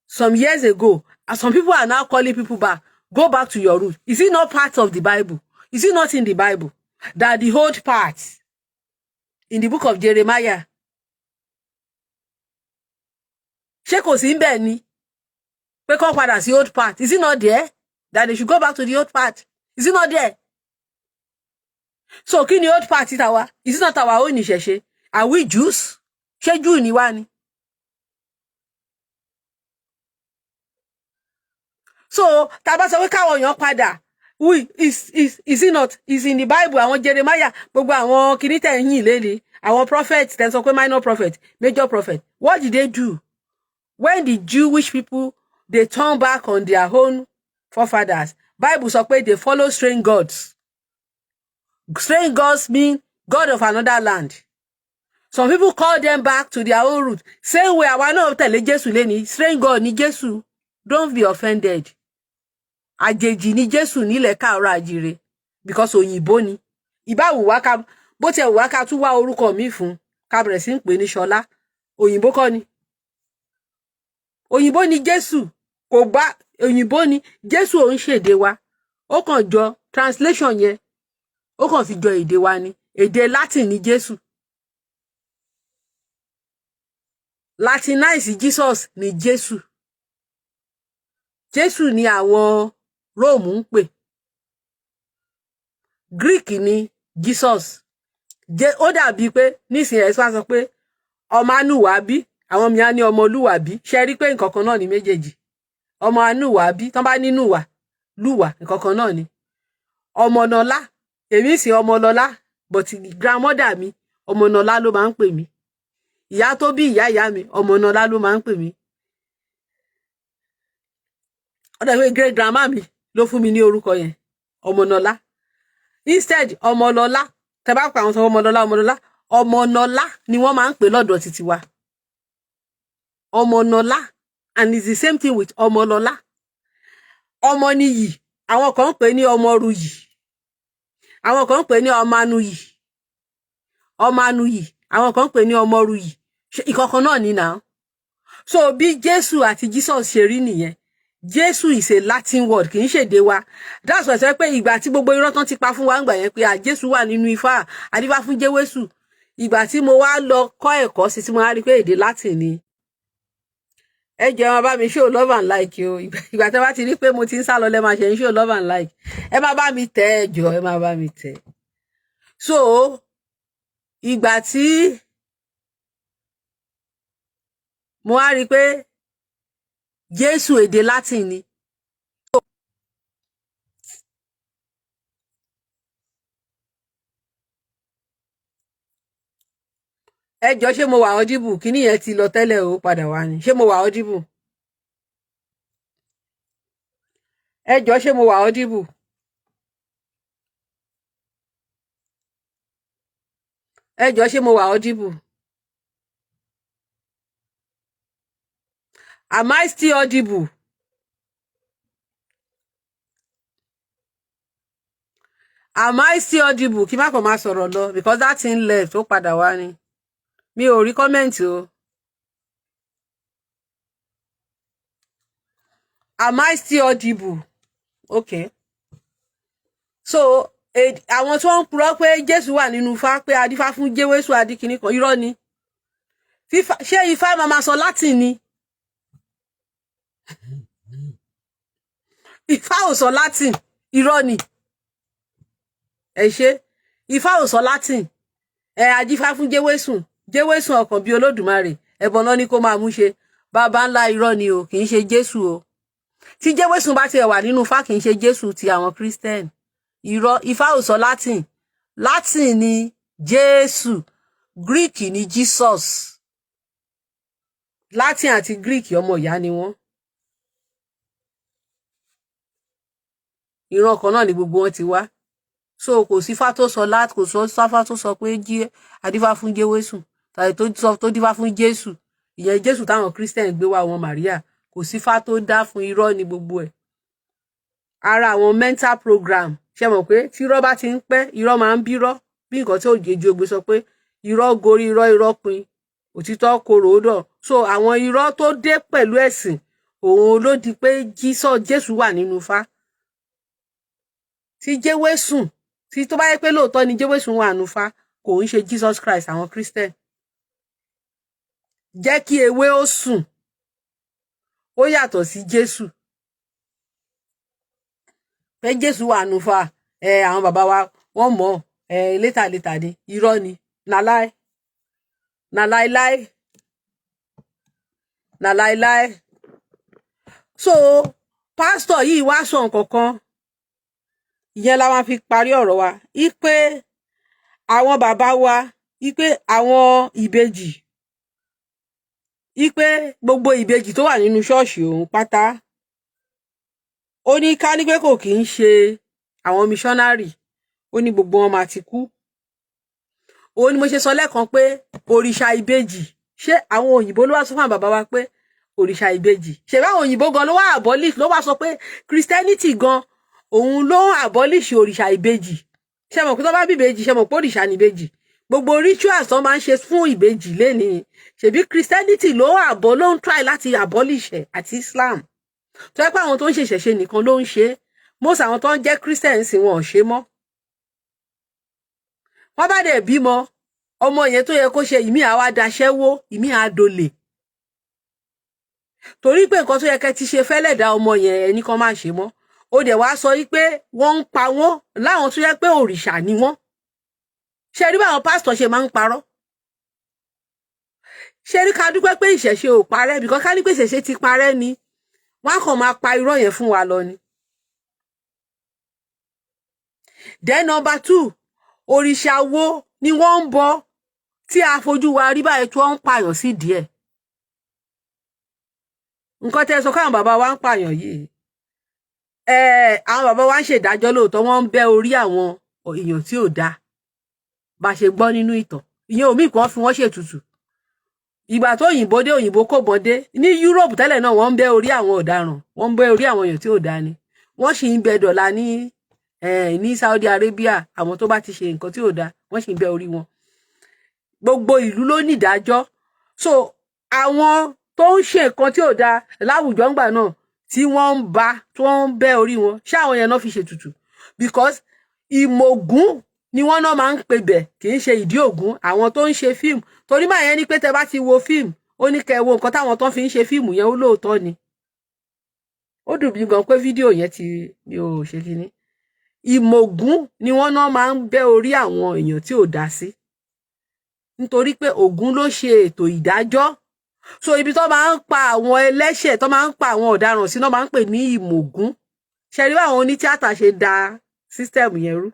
S1: some years ago, and some people are now calling people back, go back to your root. Is it not part of the Bible? Is it not in the Bible that the old part in the book of Jeremiah? Ṣé kò sí ńbẹ̀ ni pé kó padà sí old part? Is it not there that they should go back to the old part? Is it not there? So kí ni old part tàwa? Is it not our own ìṣẹ̀ṣe? Are we Jews? Ṣé Jew ni wá ni? So tá bá sọ pé káwọn èèyàn padà, is it not? Is in the Bible. Àwọn Jeremiah, gbogbo àwọn kìíní tẹ̀ ń yìn léli, àwọn prophet tẹ̀ ń sọ pé minor prophet, major prophet. What did they do? When the Jewish people, they turn back on their own forefathers, Bible sọ pé they follow strange gods. Strange gods mean God of another land. Some people call them back to their own root. Same way, àwa náà tẹ̀lé Jésù léni, strange God ni Jésù. Don't be offended. Àjèjì ni Jésù nílẹ̀ káàárọ̀ àjíire, because òyìnbó ni. Ìbá wù wá ká, bó tiẹ̀ wù wá ká tún wá orúkọ mi fún, ká bẹ̀rẹ̀ sí ń pè ní Ṣọlá. Òyìnbó kọ́ ni. Òyìnbó ni Jésù. Kò gbà òyìnbó ni Jésù, ò ń ṣèdè wa. Ó kàn jọ translation yẹn. Ó kàn fi jọ èdè wa ni. Èdè Latin ni Jésù. Latinize Jesus ni Jésù. Jésù ni àwọn Rome ń pè. Greek ni Jesus. Ó dàbí pé nísìnyí ẹ̀ sọ pé ọmọ Anúwàbí, àwọn mìíràn ní ọmọ Olúwàbí. Ṣé rí pé nǹkan kan náà ni méjèèjì. Ọmọ Anúwàbí, tán bá nínú wà, lúwà, nǹkan kan náà ni. Ọmọnọlá, èmi sì Ọmọlọlá, but grandmother mi, Ọmọnọlá ló máa ń pè mí. Ìyá tó bí ìyá mi, Ọmọnọlá ló máa ń pè mí. Ọ̀dọ̀ great grandma mi ló fún mi ní orúkọ yẹn, Ọmọnọlá. Instead, Ọmọlọlá, tẹ́ bá pa àwọn sọ Ọmọnọlá, Ọmọnọlá ni wọ́n máa ń pè lọ́dọ̀ títí wa. Ọmọnọlá, and it's the same thing with Ọmọlọlá. Ọmọnìyì, àwọn kan ń pè ní Ọmọruyì. Àwọn kan ń pè ní Ọmanuyì. Ọmanuyì, àwọn kan ń pè ní Ọmọruyì. Ìkọ̀kan náà ni now. So bí Jésù àti Jesus ṣe rí nìyẹn. Jésù is a Latin word, kì í ṣèdè wa. That's why I say pé ìgbà tí gbogbo irọ́ tán ti pa fún wa ńgbà yẹn pé Jésù wà nínú Ifá, àdífá fún Jésù. Ìgbà tí mo wá lọ kọ́ ẹ̀kọ́ sí tí mo wá rí pé èdè Latin ni ẹ jẹ́ máa bá mi show love and like o. Ìgbà tẹ́ bá ti rí pé mo ti ń sá lọ lẹ́ máa ṣe ń show love and like. Ẹ máa bá mi tẹ̀ ẹ jọ̀ọ́, ẹ máa bá mi tẹ̀. So ìgbà tí mo wá rí pé Jésù èdè Latin ni. Ẹ jọ̀ọ́ ṣé mo wà audible? Kíní yẹn ti lọ tẹ́lẹ̀ o, padà wá ni. Ṣé mo wà audible? Ẹ jọ̀ọ́ ṣé mo wà audible? Ẹ jọ̀ọ́ ṣé mo wà audible? Am I still audible? Am I still audible? Kí má kàn máa sọ̀rọ̀ lọ because that thing left ó padà wá ni. Mi ò rí comment o. Am I still audible? Okay. So àwọn tí wọ́n ń purọ́ pé Jésù wà nínú Ifá, pé adífá fún Jésù adíkíní kan, irọ́ ni. Ṣé Ifá máa sọ Latin ni? Ifá ò sọ Latin, irọ́ ni. Ẹ ṣé Ifá ò sọ Latin. Adífá fún Jésù ọkàn bíi Olódùmarè, ẹbọn náà ni kó máa mú ṣe. Bàbá ńlá irọ́ ni o, kì í ṣe Jésù o. Tí Jésù bá tiẹ̀ wà nínú Ifá, kì í ṣe Jésù ti àwọn Christian. Irọ́, Ifá ò sọ Latin. Latin ni Jésù, Greek ni Jesus. Latin àti Greek ọmọ ìyá ni wọ́n. Ìran kan náà ni gbogbo wọn ti wá. So kò sí Ifá tó sọ Latin, kò sọ sáfá tó sọ pé adífá fún Jésù tàbí tó dífá fún Jésù. Ìyẹn Jésù táwọn Christian gbé wá, wọn Maria. Kò sí Ifá tó dá fún, irọ́ ni gbogbo ẹ̀. Ara àwọn mental program, ṣe mọ̀ pé tí irọ́ bá ti ń pẹ́, irọ́ máa ń bírọ́. Bí nǹkan tí Òjèjì Ògbé sọ pé irọ́ gorí irọ́, irọ́ pin, òtítọ́ korò ó dọ̀. So àwọn irọ́ tó dé pẹ̀lú ẹ̀sìn, òun ló di pé Jésù wà nínú Ifá. Tí Jésù, tí tó bá yẹ pé lóòótọ́ ni Jésù wà nínú Ifá, kò ń ṣe Jesus Christ àwọn Christian. Jẹ́ kí ewé ó sùn, ó yàtọ̀ sí Jésù. Pé Jésù wà nínú Ifá, àwọn bàbá wa wọ́n mọ̀, létà ni, irọ́ ni, na láíláí. So pásítọ̀ yìí wá sọ nǹkan kan, ìyẹn la máa fi parí ọ̀rọ̀ wa, ipe àwọn bàbá wa, ipe àwọn ìbejì, ipe gbogbo ìbejì tó wà nínú ṣọ́ọ̀ṣì òun pátá, ó ní ká ní pé kò kì í ṣe àwọn missionary, ó ní gbogbo wọn máa ti kú. Ó ní mo ṣe sọ lẹ́ẹ̀kan pé òrìṣà ìbejì, ṣé àwọn òyìnbó ló wá sọ fún àwọn bàbá wa pé òrìṣà ìbejì, ṣé báwọn òyìnbó gan ló wá abolish, ló wá sọ pé Christianity gan òun ló abolish òrìṣà ìbejì. Ṣé mọ̀ pé tó bá bí ìbejì, ṣé mọ̀ pé òrìṣà ni ìbejì. Gbogbo rituals tó máa ń ṣe fún ìbejì lénìí, ṣebí Christianity ló ń try láti abolish ẹ̀, àti Islam. Tó yẹ pé àwọn tó ń ṣe ìṣẹ̀ṣe nìkan ló ń ṣe, most àwọn tó ń jẹ́ Christians wọn ò ṣe mọ́. Wọ́n bá dẹ̀ bímọ, ọmọ yẹn tó yẹ kó ṣe ìmí àwa daṣẹ́wó, ìmí àdolè. Torí pé nǹkan tó yẹ kẹ́ ti ṣe fẹ́lẹ̀ dá ọmọ yẹn ẹni kan máa ṣe mọ́. Ó dẹ̀ wá sọ wípé wọ́n ń pa wọ́n láwọn tó yẹ pé òrìṣà ni wọ́n. Ṣé rí báwọn pásítọ̀ ṣe máa ń parọ́? Ṣé rí ká dúpẹ́ pé ìṣẹ̀ṣe ò parẹ́, bìkọ́ ká ní pé ìṣẹ̀ṣe ti parẹ́ ni wọ́n kàn máa pa irọ́ yẹn fún wa lọ ni. Then number 2, òrìṣà wo ni wọ́n ń bọ tí a fojú wa rí báyìí tí wọ́n ń pààyàn sí díẹ̀? Nǹkan tẹ́ sọ káwọn bàbá wa ń pààyàn yìí, àwọn bàbá wa ń ṣèdájọ́ lóòótọ́, wọ́n ń bẹ́ orí àwọn èèyàn tí ò dáa bá ṣe gbọ́ nínú ìtàn. Ìyẹn omi kan fi wọ́n ṣètùtù. Ìgbà tó òyìnbó dé, òyìnbó kò bọ́n dé ní Europe tẹ́lẹ̀ náà, wọ́n ń bẹ́ orí àwọn ọ̀daràn, wọ́n ń bẹ́ orí àwọn èèyàn tí ò dáa ni. Wọ́n sì ń bẹ dọ̀la ní Saudi Arabia, àwọn tó bá ti ṣe nǹkan tí ò dáa wọ́n sì ń bẹ́ orí wọn. Gbogbo ìlú ló ní ìdájọ́. So àwọn tó ń ṣe nǹkan tí ò dáa láwùjọ ńgbà náà tí wọ́n ń bẹ́ orí wọn, ṣé àwọn yẹn náà fi ṣètùtù? Because ìmọ̀gún ni wọ́n náà máa ń pè bẹ̀, kì í ṣe ìdí ògún. Àwọn tó ń ṣe fíìmù, torí máa yẹn ní pé tẹ bá ti wo fíìmù, ó ní kẹ́ wo nǹkan táwọn tó fi ń ṣe fíìmù yẹn ó lóòótọ́ ni. Ó dùn mí gan pé fídíò yẹn mi ò ṣe kíní. Ìmọ̀-ògún ni wọ́n náà máa ń bẹ́ orí àwọn èèyàn tí ò dá sí. Nítorí pé Ògún ló ṣe ètò ìdájọ́. So ibi tó máa ń pa àwọn ẹlẹ́ṣẹ̀ tó máa ń pa àwọn ọ̀daràn sí náà máa ń pè ní ìmọ̀-ògún. Ṣé rí báwọn onítíátà ṣe da sísítẹ́ẹ̀mù yẹn rú?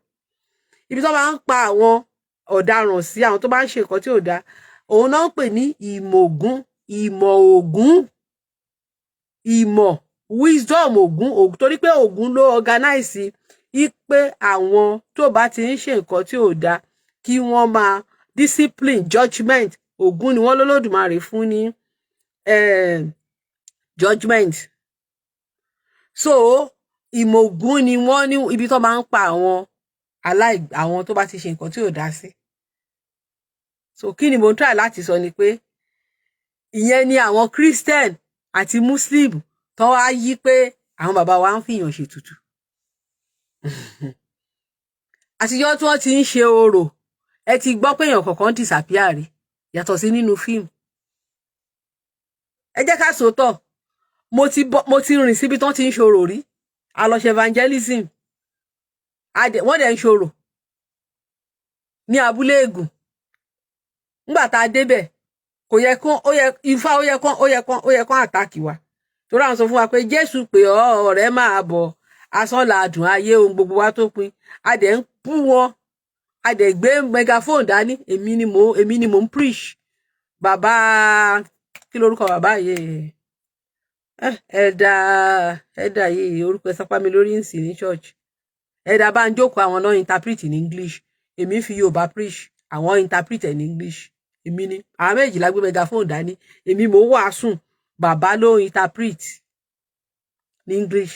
S1: Ibi tó máa ń pa àwọn ọ̀daràn sí, àwọn tó bá ń ṣe nǹkan tí ò dá, òun náà ń pè ní ìmọ̀-ògún, ìmọ̀-ògún, ìmọ̀ wisdom Ògún, torí pé Ògún ló organize pé àwọn tó bá ti ń ṣe nǹkan tí ò dá kí wọ́n máa discipline judgment. Ògún ni wọ́n lólódùmarè fún ní judgment. So ìmọ̀-ògún ni wọ́n ní ibi tó máa ń pa àwọn tó bá ti ṣe nǹkan tí ò dá sí. So kí ni mo ń try láti sọ ni pé ìyẹn ni àwọn Christian àti Muslim tó wá yí pé àwọn bàbá wa ń fìyàn ṣètùtù. Àtijọ́ tí wọ́n ti ń ṣe orò, ẹ ti gbọ́ pé èèyàn kọ̀ọ̀kan disappear rí yàtọ̀ sí nínú fíìmù. Ẹ jẹ́ ká sòótọ́, mo ti rìn síbi tán ti ń ṣorò rí, a lọ ṣe evangelism, wọ́n dẹ̀ ń ṣorò ní abúlé Ègùn. Nígbà tá a débẹ̀, kò yẹ kán, Ifá ó yẹ kán àtàkì wa. Torí àwọn sọ fún wa pé Jésù pé ọ̀rẹ́ máa bọ̀, asán làádùn ayé ohun gbogbo wa tó pin. A dẹ̀ ń bú wọn, a dẹ̀ gbé megaphone dání, èmi ni mo ń preach. Bàbá kí lorúkọ bàbá yìí? Ẹ̀dà yìí orúkọ ẹ̀ sápá mi lórí ìsìn ní church. Ẹ̀dà bá ń jókòó, àwọn náà interpret in English. Èmi fi Yorùbá preach, àwọn interpret in English. Èmi ni àwọn méjìlá gbé megaphone dání, èmi mo wàásùn, bàbá ló interpret ní English.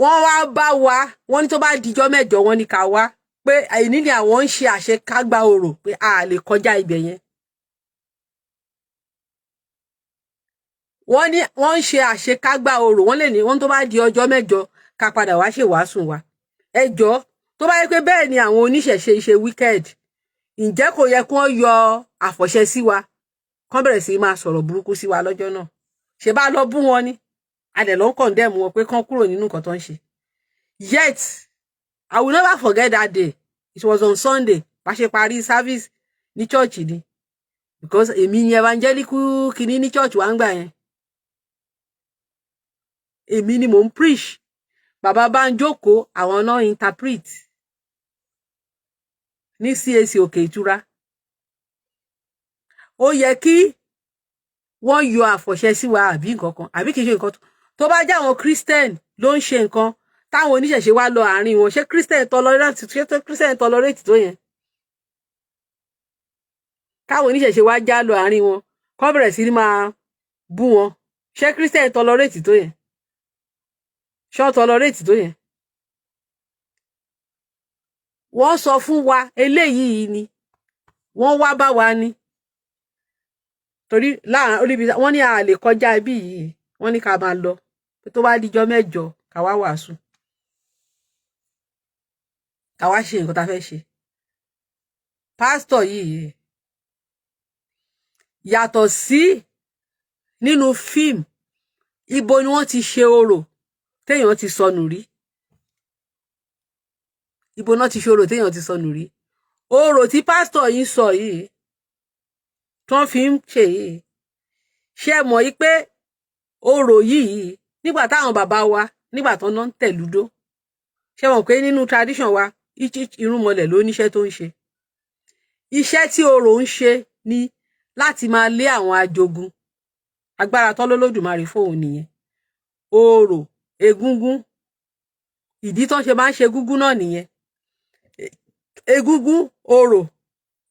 S1: Wọ́n wá bá wa, wọ́n ní tó bá dijọ́ mẹ́jọ wọ́n ní ká wá, pé àìní ni àwọn ń ṣe àṣekágbá orò, pé a lè kọjá ibẹ̀ yẹn. Wọ́n ń ṣe àṣekágbá orò, wọ́n lè ní wọ́n tó bá di ọjọ́ mẹ́jọ ká padà wá ṣe wàásùn wa. Ẹjọ́ tó bá yẹ pé bẹ́ẹ̀ ni àwọn oníṣẹ̀ṣe ṣe wicked, ǹjẹ́ kò yẹ kí wọ́n yọ àfọ̀ṣẹ sí wa, kán bẹ̀rẹ̀ sí máa sọ̀rọ̀ burúkú sí wa lọ́jọ́ náà? Ṣé bá lọ bú wọn ni? A dẹ̀ lọ ń condemn wọn pé kán kúrò nínú nǹkan tó ń ṣe. Yet I will never forget that day. It was on Sunday. Bá ṣe parí service ní church ni, because èmi ni evangelical kìíní ní church wa ń gbà yẹn. Èmi ni mò ń preach, bàbá bá ń jókòó, àwọn náà interpret ní CAC Òkè Ìtura. Ó yẹ kí wọ́n yọ àfọ̀ṣẹ sí wa àbí nǹkan kan, àbí kìí ṣe nǹkan tó bá jẹ́ àwọn Christian ló ń ṣe nǹkan táwọn oníṣẹ̀ṣe wá lọ àárín wọn, ṣé Christian tolerate tó yẹn? Káwọn oníṣẹ̀ṣe wá já lọ àárín wọn, kọ́ bẹ̀rẹ̀ sí ní máa bú wọn, ṣé Christian tolerate tó yẹn? Ṣé tolerate tó yẹn? Wọ́n sọ fún wa eléyìí ni, wọ́n wá bá wa ni. Torí wọ́n ní a lè kọjá ibí yìí, wọ́n ní ká máa lọ, tó bá dijọ́ mẹ́jọ ká wá wàásù, ká wá ṣe nǹkan tá fẹ́ ṣe. Pásítọ̀ yìí yàtọ̀ sí nínú fíìmù, ibo ni wọ́n ti ṣe orò téèyàn ti sọnù rí? Ibo náà ti ṣe orò téèyàn ti sọnù rí? Orò tí pásítọ̀ yìí sọ yìí tó fi ń ṣe yìí, ṣé mọ̀ yí pé orò yìí nígbà táwọn bàbá wa nígbà tó ń tẹ̀lúdó, ṣé mọ̀ pé nínú tradition wa irúnmọlẹ̀ ló níṣẹ́ tó ń ṣe. Iṣẹ́ tí orò ń ṣe ni láti máa lé àwọn ajogun. Agbára tọ́lọ́lódùmarè fóun nìyẹn. Orò, egúngún, ìdí tó ṣe máa ń ṣe egúngún náà nìyẹn. Egúngún, orò,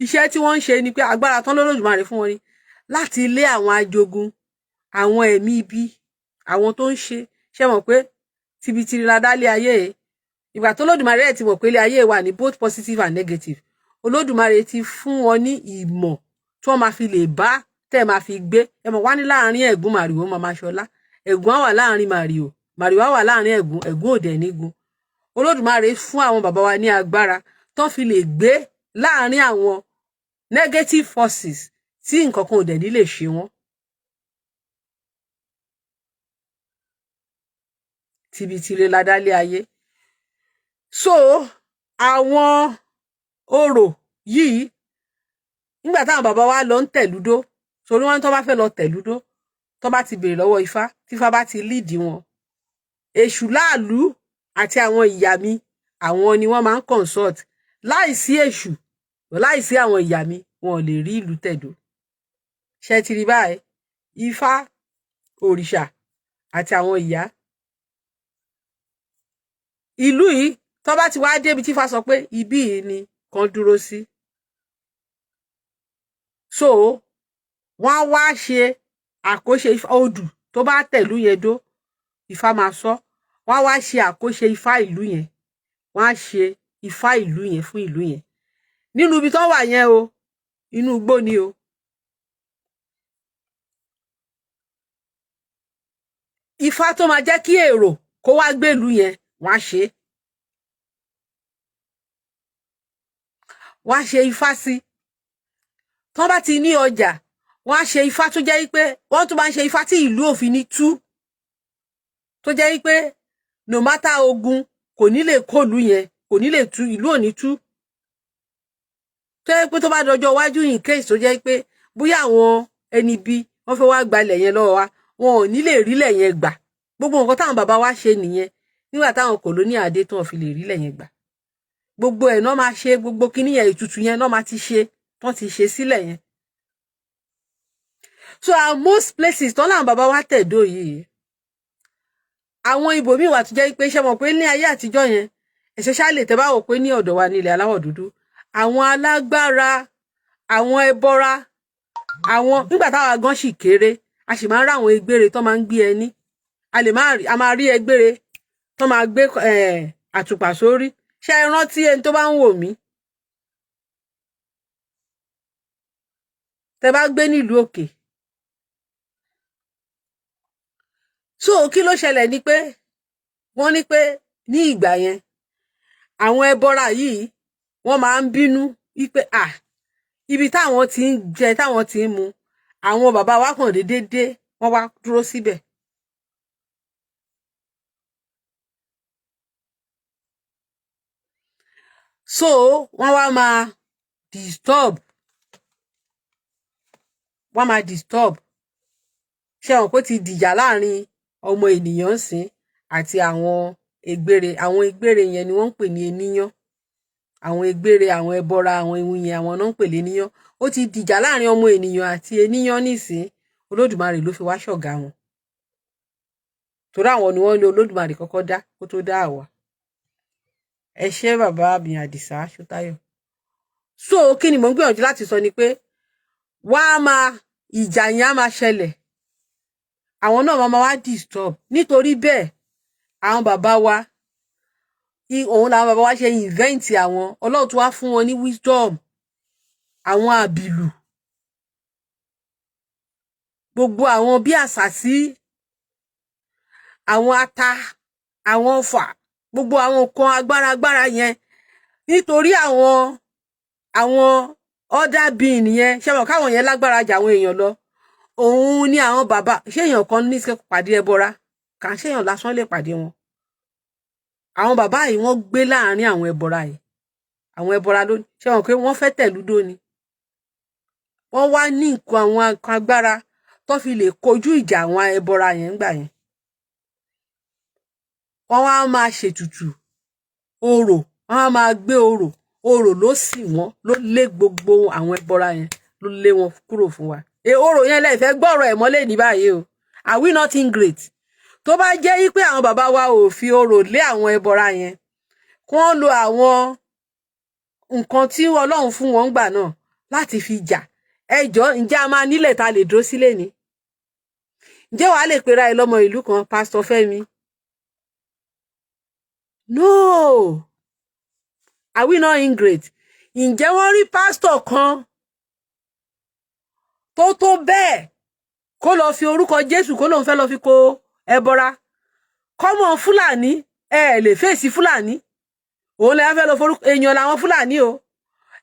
S1: iṣẹ́ tí wọ́n ń ṣe ni pé agbára tọ́lọ́lódùmarè fún wọn ni láti lé àwọn ajogun, àwọn ẹ̀mí ibi, àwọn tó ń ṣe mọ̀ pé tibitiri la dálé ayé. Ìgbà tọ́lọ́dùmarè ti mọ̀ pé ilé ayé wà ní both positive and negative, Olódùmarè ti fún wọn ní ìmọ̀ tí wọ́n máa fi lè bá tẹ́ máa fi gbé. Ẹ mọ̀ wá ní láàrin ẹ̀gún màrìwò máa ṣọlá, ẹ̀gún á wà láàrin màrìwò, màrìwò á wà láàrin ẹ̀gún, ẹ̀gún òdẹ nígun. Olódùmarè fún àwọn bàbá wa ní agbára tó fi lè gbé láàrin àwọn negative forces tí nǹkan kan ò dẹ̀ ní lè ṣe wọ́n. Tìbìtìrẹ la dálé ayé. So àwọn orò yìí nígbà táwọn bàbá wa lọ ń tẹ̀lúdó torí wọ́n tó bá fẹ́ lọ tẹ̀lúdó tó bá ti béèrè lọ́wọ́ Ifá tífá bá ti líìdì wọn èṣù láàlú àti àwọn ìyá mi àwọn ni wọ́n máa ń consult láìsí èṣù láìsí àwọn ìyá mi wọn ò lè rí ìlú tẹ̀dó. Ṣé ti rí báyìí Ifá òrìṣà àti àwọn ìyá ìlú yìí tó bá ti wá débi tífá sọ pé ibí yìí ni kan dúró sí. So wọ́n á wá ṣe àkóṣe odù tó bá tẹ̀lú yẹn dó Ifá máa sọ wọ́n á wá ṣe àkóṣe Ifá ìlú yẹn wọ́n á ṣe Ifá ìlú yẹn fún ìlú yẹn nínú ibi tó wà yẹn o inú igbó ni o. Ifá tó máa jẹ́ kí èrò kó wá gbèlú yẹn wọ́n á ṣe Ifá sí. Tó bá ti ní ọjà wọ́n á ṣe Ifá tó jẹ́ pé wọ́n tún bá ń ṣe Ifá tí ìlú òfin ní tú tó jẹ́ pé no matter ogun kò ní lè kólu yẹn kò ní lè tú ìlú ò ní tú tó jẹ́ pé tó bá dọjọ́ iwájú in case tó jẹ́ pé bóyá àwọn ẹni bí wọ́n fẹ́ wá gbalẹ̀ yẹn lọ́wọ́ wa wọn ò ní lè rílẹ̀ yẹn gbà. Gbogbo nǹkan táwọn bàbá wa ṣe nìyẹn nígbà táwọn kòlóní àdé tó fi lè rílẹ̀ yẹn gbà. Gbogbo ẹ̀ náà máa ṣe gbogbo kíní yẹn ètùtù yẹn náà máa ti ṣe tán ti ṣe sílẹ̀ yẹn. So most places tán láwọn bàbá wa tẹ̀dó yìí àwọn ibòmíì wà tó jẹ́ pé ṣe mọ̀ pé ní ayé àtijọ́ yẹn especially tẹ́ bá wò pé ní ọ̀dọ̀ wa ní ilẹ̀ aláwọ̀ dúdú àwọn alágbára àwọn ẹbọra àwọn nígbà táwa gan sì kéré a sì máa ń ráwọn egbére tó máa ń gbé ẹní a máa rí egbére tó máa gbé àtùpà sórí. Ṣé ẹ rántí ẹni tó bá ń wò mí tẹ́ bá gbé nílùú òkè. So kí ló ṣẹlẹ̀ ni pé wọ́n ní pé ní ìgbà yẹn àwọn ẹbọra yìí wọ́n máa ń bínú wípé ibi táwọn ti ń jẹ táwọn ti ń mu àwọn bàbá wa kàn déédéé wọ́n wá dúró síbẹ̀. So wọ́n wá máa disturb ṣé wọn kó ti dìjà láàrin ọmọ ènìyàn sìn àti àwọn egbére yẹn ni wọ́n ń pè ní eníyàn àwọn egbére àwọn ẹbọra àwọn ìwìn yẹn àwọn náà ń pè ní eníyàn ó ti dìjà láàrin ọmọ ènìyàn àti eníyàn nísìn Olódùmarè ló fi wá ṣọ̀gá wọn torí àwọn ni wọ́n ní Olódùmarè kọ́kọ́ dá kó tó dá àwa. Ẹ ṣé bàbá mi Àdìsá Ṣótáyọ̀. So kí ni mò ń gbìyànjú láti sọ ni pé ìjà yẹn á máa ṣẹlẹ̀ àwọn náà máa wá disturb nítorí bẹ́ẹ̀ àwọn bàbá wa òun làwọn bàbá wa ṣe invent àwọn Ọlọ́run tó wá fún wọn ní wisdom àwọn àbìlù gbogbo àwọn bí àṣàsí àwọn ata àwọn ọfà gbogbo àwọn nǹkan agbára yẹn nítorí àwọn other being yẹn ṣe mọ̀ káwọn yẹn lágbára jà àwọn èèyàn lọ òun ni àwọn bàbá ṣé èèyàn kan ní pàdé ẹbọra kà ń ṣèyàn lásán lè pàdé wọn. Àwọn bàbá yìí wọ́n gbé láàrin àwọn ẹbọra yìí àwọn ẹbọra ló ṣe mọ̀ pé wọ́n fẹ́ tẹ̀lúdó ni wọ́n wá ní nǹkan àwọn agbára tó fi lè kojú ìjà àwọn ẹbọra yẹn ńgbà yẹn. Wọ́n wá máa ṣètùtù orò wọ́n á máa gbé orò ló sì wọ́n ló lé gbogbo àwọn ẹbọra yẹn ló lé wọn kúrò fún wa. Orò yẹn lẹ fẹ́ gbọ́rọ̀ ẹ̀ mọ́lẹ̀ ní báyìí o are we not in great tó bá jẹ́ pé àwọn bàbá wa ò fi orò lé àwọn ẹbọra yẹn kí wọ́n lo àwọn nǹkan tí Ọlọ́run fún wọn gbà náà láti fi jà ẹjọ́ ǹjẹ́ a máa nílẹ̀ ta lè dúró sílé ni ǹjẹ́ wàá lè pera ẹ lọ́mọ ìlú kan Pásítọ̀ Fẹ́mi. No are we not in great ǹjẹ́ wọ́n rí pásítọ̀ kan tó bẹ́ẹ̀ kó lọ fi orúkọ Jésù kó lóun fẹ́ lọ fi kó ẹbọra kọ́mọ Fúlàní lè fèsì Fúlàní òun lè fẹ́ lọ forúkọ èèyàn làwọn Fúlàní o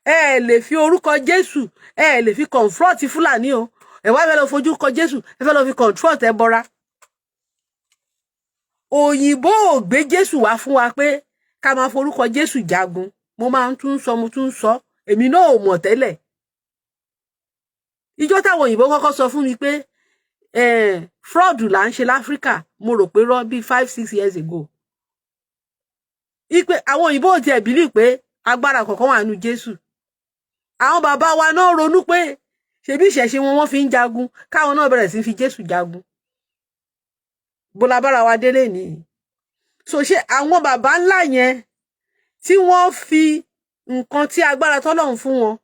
S1: ẹ lè fi orúkọ Jésù ẹ lè fi confront Fúlàní o ẹ wá fẹ́ lọ fojú kọ Jésù ẹ fẹ́ lọ fi confront ẹbọra. Òyìnbó ò gbé Jésù wá fún wa pé ká máa forúkọ Jésù jagun. Mo máa ń tún sọ èmi náà ò mọ̀ tẹ́lẹ̀. Ìjọ́ táwọn òyìnbó kọ́kọ́ sọ fún mi pé fraud là ń ṣe láfíríkà mo rò pé rọ́ bí 5-6 years ago. Ipe àwọn òyìnbó ò tiẹ̀ bìlí pé agbára kọ̀ọ̀kan wà nínú Jésù. Àwọn bàbá wa náà ronú pé ṣebí ìṣẹ̀ṣe wọn wọ́n fi ń jagun káwọn náà bẹ̀rẹ̀ sí fi Jésù jagun. Bọ́lá bára wa délé ni. So ṣé àwọn bàbá ńlá yẹn tí wọ́n fi nǹkan tí agbára tọ́lọ́run fún wọn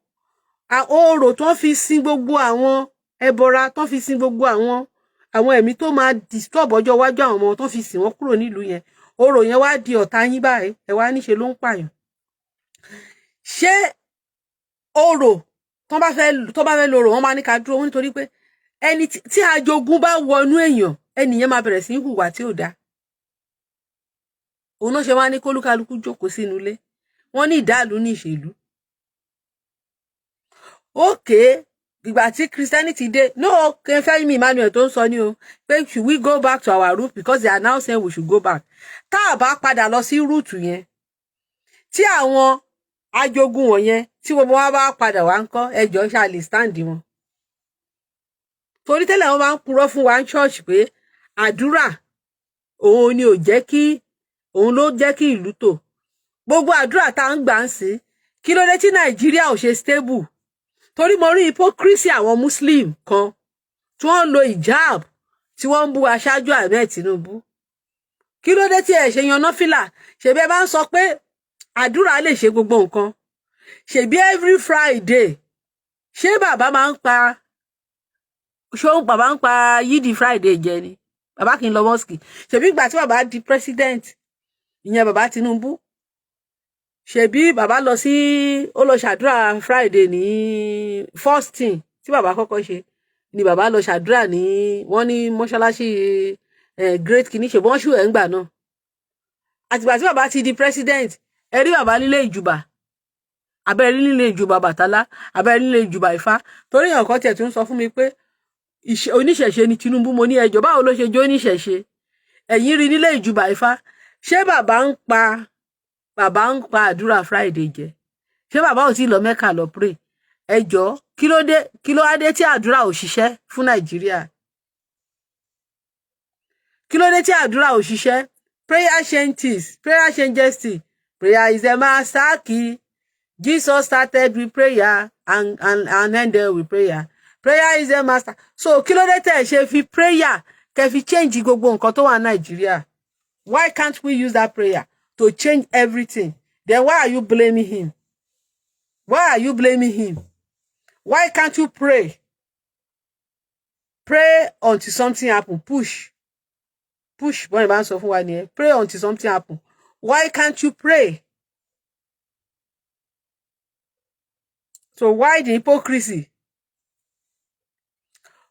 S1: orò tó fi sin gbogbo àwọn ẹbọra tó fi sin gbogbo àwọn ẹ̀mí tó máa disturb ọjọ́ iwájú àwọn ọmọ tó fi sìn wọ́n kúrò nílùú yẹn orò yẹn wá di ọ̀tá yín báyìí ẹ wá níṣe ló ń pààyàn. Ṣé orò tó bá fẹ́ lorò wọ́n máa ní ká dúró wọn nítorí pé ẹni tí ajogun bá wọnú èèyàn ẹnìyẹn máa bẹ̀rẹ̀ sí í hùwà tí ò dáa. Òun náà ṣe wá ní kólúkálukú jókòó sínú ilé wọ́n ní ìdálù ní ìṣèlú. Okay, ìgbà tí Christianity dé no Fẹ́mi Emmanuel tó ń sọ ní o pé should we go back to our root because they are now saying we should go back. Tá a bá padà lọ sí root yẹn tí àwọn ajogun wọ̀nyẹn tí gbogbo wa bá padà wá ń kọ́ ẹjọ́ ṣáà lè stand wọn. Torí tẹ́lẹ̀ wọ́n máa ń purọ́ fún wa ní church pé àdúrà òun ni ò jẹ́ kí òun ló jẹ́ kí ìlú tò. Gbogbo àdúrà tá ń gbà ń sí kí ló dé tí Nàìjíríà ò ṣe stable. Torí mo rí hypocrisy àwọn Muslim kan tí wọ́n ń lo hijab tí wọ́n ń bú aṣáájú Ahmed Tinubu. Kí ló dé tí ẹ ṣe yan náfìlà ṣebí ẹ bá ń sọ pé àdúrà lè ṣe gbogbo nǹkan. Ṣebí every Friday ṣé bàbá ń pa yídì Friday jẹ ni bàbá kì í lọ mosque. Ṣebí ìgbà tí bàbá di president ìyẹn bàbá Tinubu ṣebí bàbá lọ sí ó lọ ṣàdúrà Friday ní first thing tí bàbá kọ́kọ́ ṣe ni bàbá lọ ṣàdúrà ní wọ́n ní mọ́ṣáláṣí great kìíní ṣe wọ́n ṣù ẹ̀ ń gbà náà. Àtìgbà tí bàbá ti di president ẹ rí bàbá nílé ìjùbà abẹ́rẹ́ nílé ìjùbà Bàtálá abẹ́rẹ́ nílé ìjùbà Ifá. Torí èèyàn kan tiẹ̀ tún sọ fún mi pé oníṣẹ̀ṣe ni Tinubu. Mo ní ẹjọ́ báwo ló ṣe jó oníṣẹ̀ṣe ẹ̀yin rí nílé ìjùbà Ifá. Ṣé bàbá ń pa àdúrà Friday jẹ? Ṣé bàbá ò tí lọ Mẹ́kà lọ pray? Ẹjọ́ kí ló wá dé tí àdúrà ò ṣiṣẹ́ fún Nàìjíríà? Kí ló dé tí àdúrà ò ṣiṣẹ́? Prayer changes things. Prayer is the master key. Jesus started with prayer and ended with prayer. Prayer is the master. So kí ló dé tẹ́ ṣe fi prayer kẹ́ fi change gbogbo nǹkan tó wà ní Nàìjíríà? Why can't we use that prayer to change everything? Then why are you blaming him? Why are you blaming him? Why can't you pray? Pray until something happen. Push. Bọ́n ìbá ń sọ fún wa nìyẹn. Pray until something happen. Why can't you pray? So why the hypocrisy?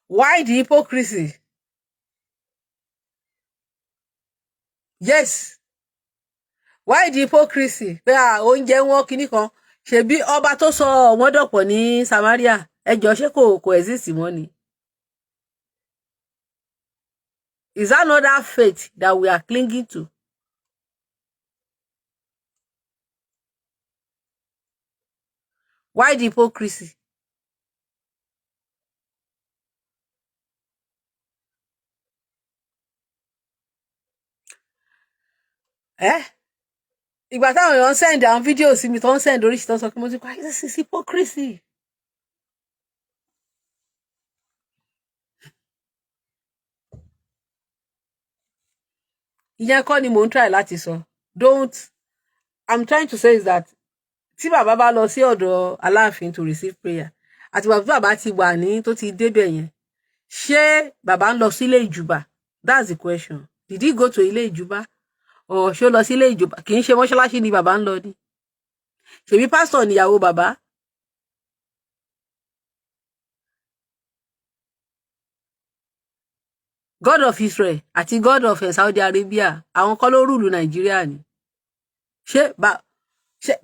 S1: Why the hypocrisy? Yes. Why the hypocrisy? Pé oúnjẹ wọn kinní kan ṣebí ọba tó sọ wọ́n dọ̀pọ̀ ní Samaria ẹjọ́ ṣé kò exist mọ́ ni? Is that not that faith that we are clinging to? Why the hypocrisy? Ìgbà táwọn èèyàn send àwọn fídíò sí mi tó ń send oríṣi tó ń sọ pé mo ti pa this is hypocrisy. Ìyẹn kọ́ ni mò ń try láti sọ. I'm trying to say is that tí bàbá bá lọ sí ọ̀dọ̀ Aláàfin to receive prayer àti bàbá ti wà ní tó ti débẹ̀ yẹn ṣé bàbá ń lọ sí ilé ìjùbà? That's the question. Did he go to ilé ìjùbà? Or ṣé ó lọ sí ilé ìjùbà? Kì í ṣe mọ́ṣáláṣí ni bàbá ń lọ ní. Ṣèbí pásítọ̀ níyàwó bàbá? God of Israel àti God of Saudi Arabia àwọn kọ́ ló rúlu Nàìjíríà ni. Ṣé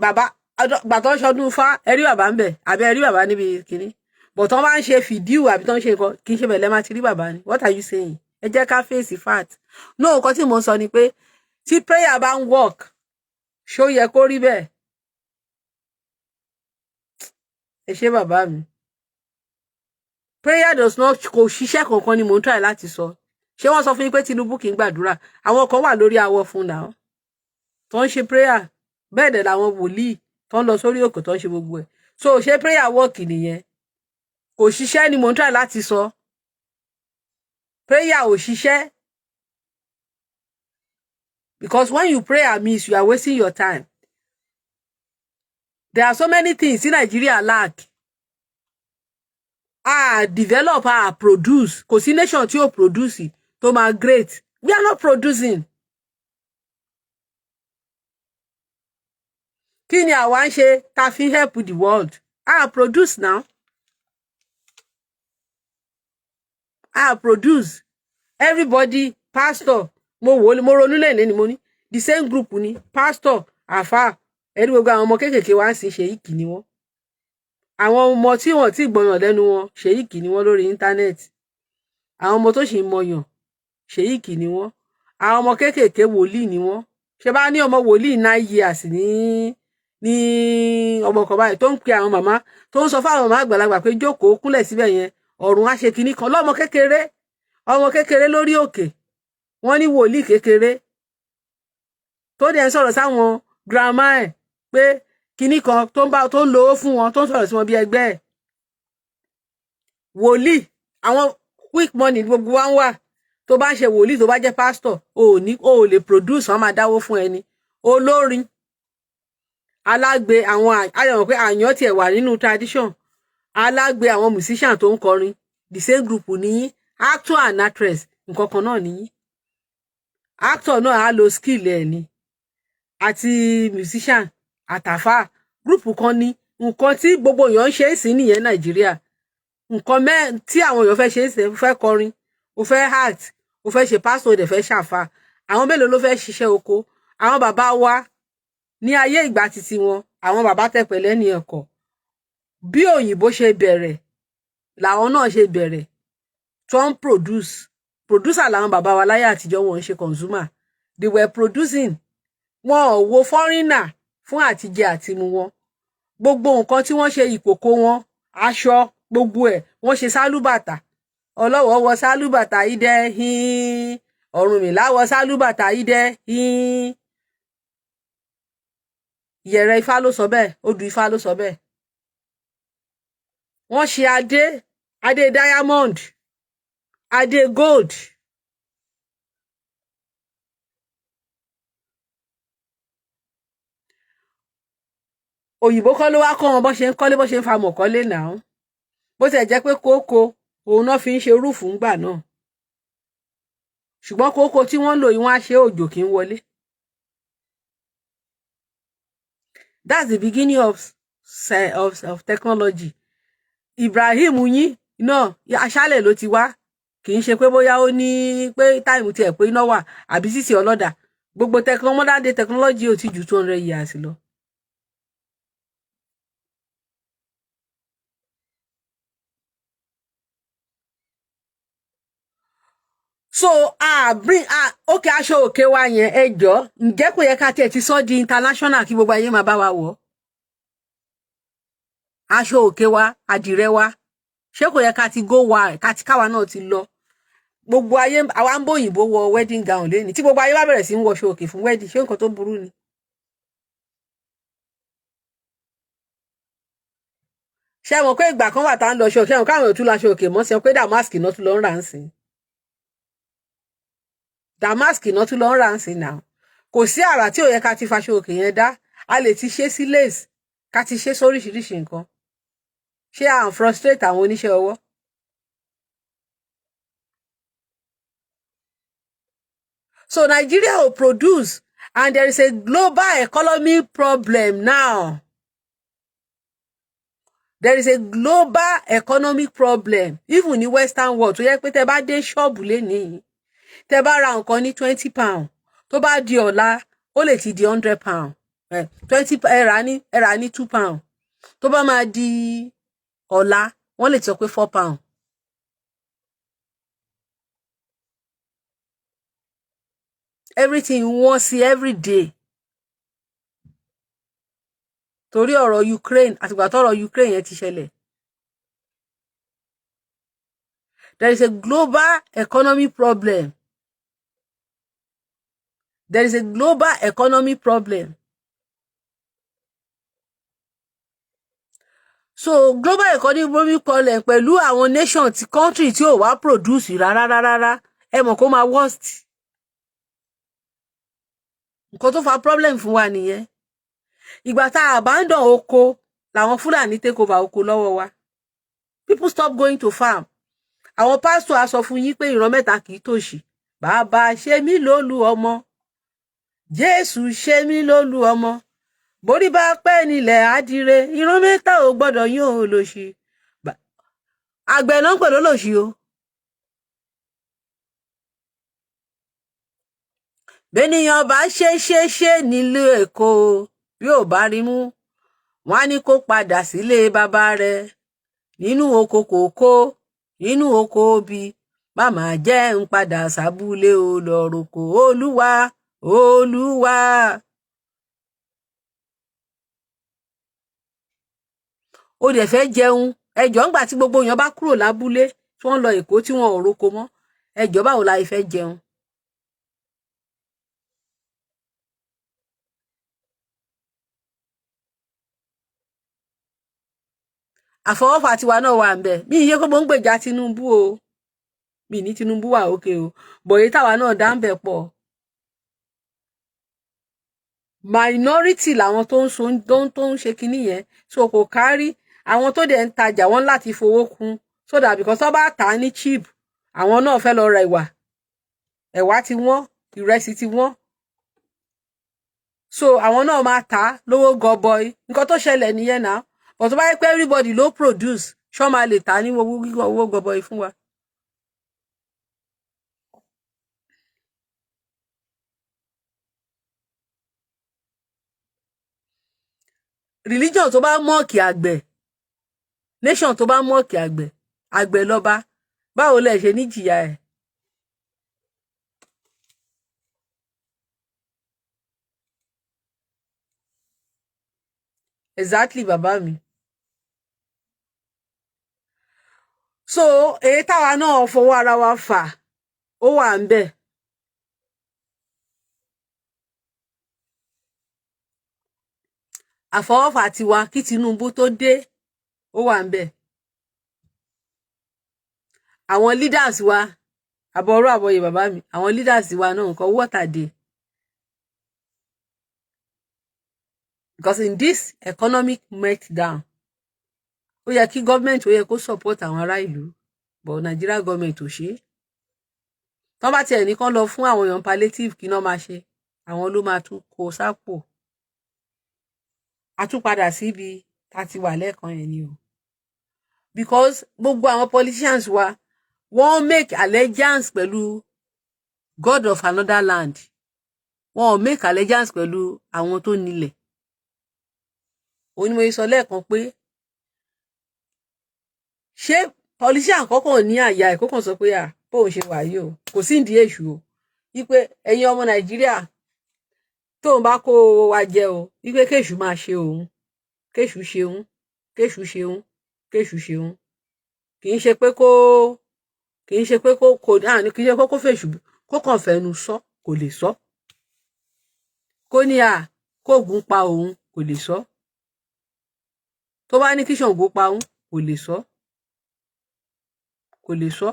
S1: bàbá gbà tó ń ṣọdún fá ẹ rí bàbá ń bẹ̀ àbí ẹ rí bàbá níbi kìíní bọ̀ tó máa ń ṣe fìdíò àbí tó ń ṣe nǹkan kì í ṣe bẹ̀lẹ́ máa ti rí bàbá ni what are you saying ẹ jẹ́ ká fèsì fact no nǹkan tí mo sọ ni pé tí prayer bá ń work ṣó yẹ kó rí bẹ́ẹ̀ ẹ ṣé bàbá mi prayer does not kò ṣiṣẹ́ kankan ni mò ń try láti sọ ṣé wọ́n sọ fún yín pé Tinubu kì í gbàdúrà àwọn kan wà lórí awọ fún náà tó ń ṣe prayer bẹ́ẹ̀ dẹ̀ làwọn wòlíì tó ń lọ sórí òkè tó ń ṣe gbogbo ẹ̀ so ṣé prayer work nìyẹn kò ṣiṣẹ́ ni mò ń try láti sọ prayer ò ṣiṣẹ́ because when you pray amiss you are wasting your time there are so many things in Nigeria lack develop produce kò sí nation tí ó produce tó máa great we are not producing kí ni àwa ń ṣe tá fi help the world produce now produce everybody pastor mo ronú lẹ́lẹ́ ni mo ní the same group ni pastor àfà ẹni gbogbo àwọn ọmọ kéékèèké wá ń sin ṣèyíkì ni wọ́n àwọn ọmọ tí wọ́n ti gbọ́yàn lẹ́nu wọn ṣèyíkì ni wọ́n lórí íńtánẹ́ẹ̀tì àwọn ọmọ tó sì ń mọyàn ṣèyíkì ni wọ́n àwọn ọmọ kéékèèké wòlíì ni wọ́n ṣe bá ní ọmọ wòlíì 9 years ní ọmọ kan báyìí tó ń pe àwọn màmá tó ń sọ fáwọn màmá àgbàlagbà pé jókòó kúnlẹ̀ síbẹ̀ yẹn ọ̀run á ṣe kinní kan lọ́mọ kékeré lórí òkè wọ́n ní wòlíì kékeré tó dẹ̀ ń sọ̀rọ̀ sáwọn grandma ẹ̀ pé kinní kan tó ń lówó fún wọn tó ń sọ̀rọ̀ sí wọn bí ẹgbẹ́ ẹ̀ wòlíì àwọn quick money gbogbo wa ń wà tó bá ń ṣe wòlíì tó bá jẹ́ pastor o ò lè produce wọn máa dáwó fún ẹni olórin alágbe àwọn ayọ̀mọ̀ pé àyàn tiẹ̀ wà nínú tradition alágbe àwọn musician tó ń kọrin the same group nìyí actor and actress nǹkan kan náà nìyí actor náà á lo skill ẹ̀ ni àti musician àtàfà group kan ní nǹkan tí gbogbo èèyàn ń ṣe é sí nìyẹn Nàìjíríà nǹkan tí àwọn èèyàn fẹ́ ṣe é sí fẹ́ kọrin ó fẹ́ act ó fẹ́ ṣe pastor ó dẹ̀ fẹ́ ṣàfà àwọn mélòó ló fẹ́ ṣiṣẹ́ oko àwọn bàbá wa ní ayé ìgbà títí wọn àwọn bàbá tẹpẹlẹ ní ẹ̀kọ́ bí òyìnbó ṣe bẹ̀rẹ̀ làwọn náà ṣe bẹ̀rẹ̀ tó ń producer làwọn bàbá wa láyé àtijọ́ wọn ń ṣe consumer they were producing wọn ò wo foreigner fún àtijẹ àtimu wọn gbogbo nǹkan tí wọ́n ṣe ìkòkò wọn aṣọ gbogbo ẹ̀ wọ́n ṣe sálúbàtà Ọlọ́wọ̀ wọ sálúbàtà idẹ hin Ọ̀rúnmìlà wọ sálúbàtà idẹ hin Ìyẹ̀rẹ̀ Ifá ló sọ bẹ́ẹ̀ odù Ifá ló sọ bẹ́ẹ̀ wọ́n ṣe adé diamond adé gold òyìnbó kọ́ ló wá kọ́ wọn bó ṣe ń kọ́lé bó ṣe ń fa mọ̀kọ́lé náà bó ti jẹ́ pé kókó òun náà fi ń ṣe rúùfù ńgbà náà ṣùgbọ́n kókó tí wọ́n ń lò yìí wọ́n á ṣe òjò kí ń wọlé. That's the beginning of technology. Ibrahim yín náà aṣálẹ̀ ló ti wá kì í ṣe pé bóyá ó ní pé táìmù tiẹ̀ pé iná wà àbí sísì ọlọ́dà gbogbo modern day technology ò ti ju 200 years lọ. So okay aṣọ òkè wa yẹn ẹ jọ̀ọ́ ǹjẹ́ kò yẹ ká tiẹ̀ ti sọ di international kí gbogbo ayé máa bá wa wọ̀ aṣọ òkè wa àdìrẹ wa ṣé kò yẹ ká ti go wa ká ti káwa náà ti lọ gbogbo ayé àwa ń bóyìnbó wọ wedding gown lẹ́ni tí gbogbo ayé bá bẹ̀rẹ̀ sí ń wọṣọ òkè fún wedding ṣé nǹkan tó burú ni. ṣé mọ̀ pé ìgbà kan wà tá ń lọ ṣe òkè àwọn káwọn ò tún láṣọ òkè mọ́ sí pé damask náà tún lọ ń rà ń sìn damask náà tún lọ ń rà ń sìn náà kò sí àrà tí ò yẹ ká ti faṣọ òkè yẹn dá a lè ti ṣe sí lace ká ti ṣe sóríṣiríṣi nǹkan ṣé à ń frustrate àwọn oníṣẹ́ ọwọ́. So Nigeria will produce and there is a global economic problem now. There is a global economic problem even ní western world tó yẹ pé tẹ́ bá dé ṣọ́ọ̀bù lénìí tẹ́ bá ra nǹkan ní £20 tó bá di ọ̀la ó lè ti di £100 20 ẹ rà ní £2 tó bá máa di ọ̀la wọ́n lè sọ pé £4. Everything wọ́n sí every day torí ọ̀rọ̀ Ukraine àtìgbà tọ́rọ̀ Ukraine yẹn ti ṣẹlẹ̀. There is a global economy problem. There is a global economy problem. So global economy problem pẹ̀lú àwọn nation ti country tí ò wá produce rárá ẹ mọ̀ kó máa worst. Nǹkan tó fa problem fún wa nìyẹn. Ìgbà tá a abandon oko làwọn Fúlàní take over oko lọ́wọ́ wa. People stop going to farm. Àwọn pastor á sọ fún yín pé ìran mẹ́ta kì í tòṣì. Bàbá ṣe mí lólú ọmọ. Jésù ṣe mí lólú ọmọ. Borí bá pẹ́ nílẹ̀ àdìrẹ ìran mẹ́ta ò gbọ́dọ̀ yín ò lòṣì. Àgbẹ̀ náà ń pè lólòṣì o. Bẹ́nìyàn bá ṣe nílé Èkó bí ò bá rí mú wọ́n á ní kó padà sílé bàbá rẹ̀ nínú oko kòkó nínú oko obì màmá jẹ́ ń padà sábúlé o lọ roko Olúwa Olúwa. Ó dẹ̀ fẹ́ jẹun ẹjọ́ ńgbà tí gbogbo èèyàn bá kúrò lábúlé tí wọ́n lọ Èkó tí wọ́n ò roko mọ́ ẹjọ́ báwo la fẹ́ jẹun. Àfọwọ́fà tiwa náà wà ń bẹ̀ mí iye kó mò ń gbèjà Tinubu o mi ní Tinubu wà òkè o bọ̀yé táwa náà dá ń bẹ̀ pọ̀. Minority làwọn tó ń ṣe kinní yẹn so kò kárí àwọn tó dẹ̀ ń tajà wọ́n láti fowó kún so that because tó bá tà á ní cheap àwọn náà fẹ́ lọ ra ẹ̀wà ti wọ́n ìrẹsì ti wọ́n so àwọn náà máa tà á lówó gọbọi nǹkan tó ṣẹlẹ̀ nìyẹn náà but tó bá yẹ pé everybody ló produce ṣọ́ máa lè tà á ní owó gọbọi fún wa. Religion tó bá mọ́ọ̀kì àgbẹ̀ nation tó bá mọ́ọ̀kì àgbẹ̀ lọ́ba báwo lẹ ṣe ní jìyà ẹ̀. Exactly bàbá mi. So èyí táwa náà fọwọ́ ara wa fà ó wà ń bẹ̀. Àfọwọ́fà tiwa kí Tinubu tó dé ó wà ń bẹ̀. Àwọn leaders wa àbọ̀rọ̀ àbọ̀yè bàbá mi àwọn leaders wa náà nǹkan wọ́tàdé. Because in this economic meltdown ó yẹ kí government ó yẹ kó support àwọn ará ìlú but Nigeria government ò ṣe. Tán bá tiẹ̀ ní kán lọ fún àwọn èèyàn palliative kí náà máa ṣe àwọn ló máa tún kó sápò. A tún padà síbi tá ti wà lẹ́ẹ̀kan yẹn ni o. Because gbogbo àwọn politicians wa wọ́n make allegiance pẹ̀lú God of another land. Wọ́n make allegiance pẹ̀lú àwọn tó nílẹ̀. Òun ni mo sọ lẹ́ẹ̀kan pé ṣé politician kọ́kọ́ ní àyà ẹ̀ kọ́kàn sọ pé bóun ṣe wà yìí o kò sí ìdí èṣù o wípé ẹ̀yin ọmọ Nàìjíríà tóun bá kó wa jẹ o wípé kéṣù máa ṣe òun kéṣù ṣeun kéṣù ṣeun kéṣù ṣeun kì í ṣe pé kó kì í ṣe pé kó fèṣù kó kàn fẹnu sọ kò lè sọ kó ní kóògùn pa òun kò lè sọ tó bá ní kí Ṣàngó pa òun kò lè sọ kò lè sọ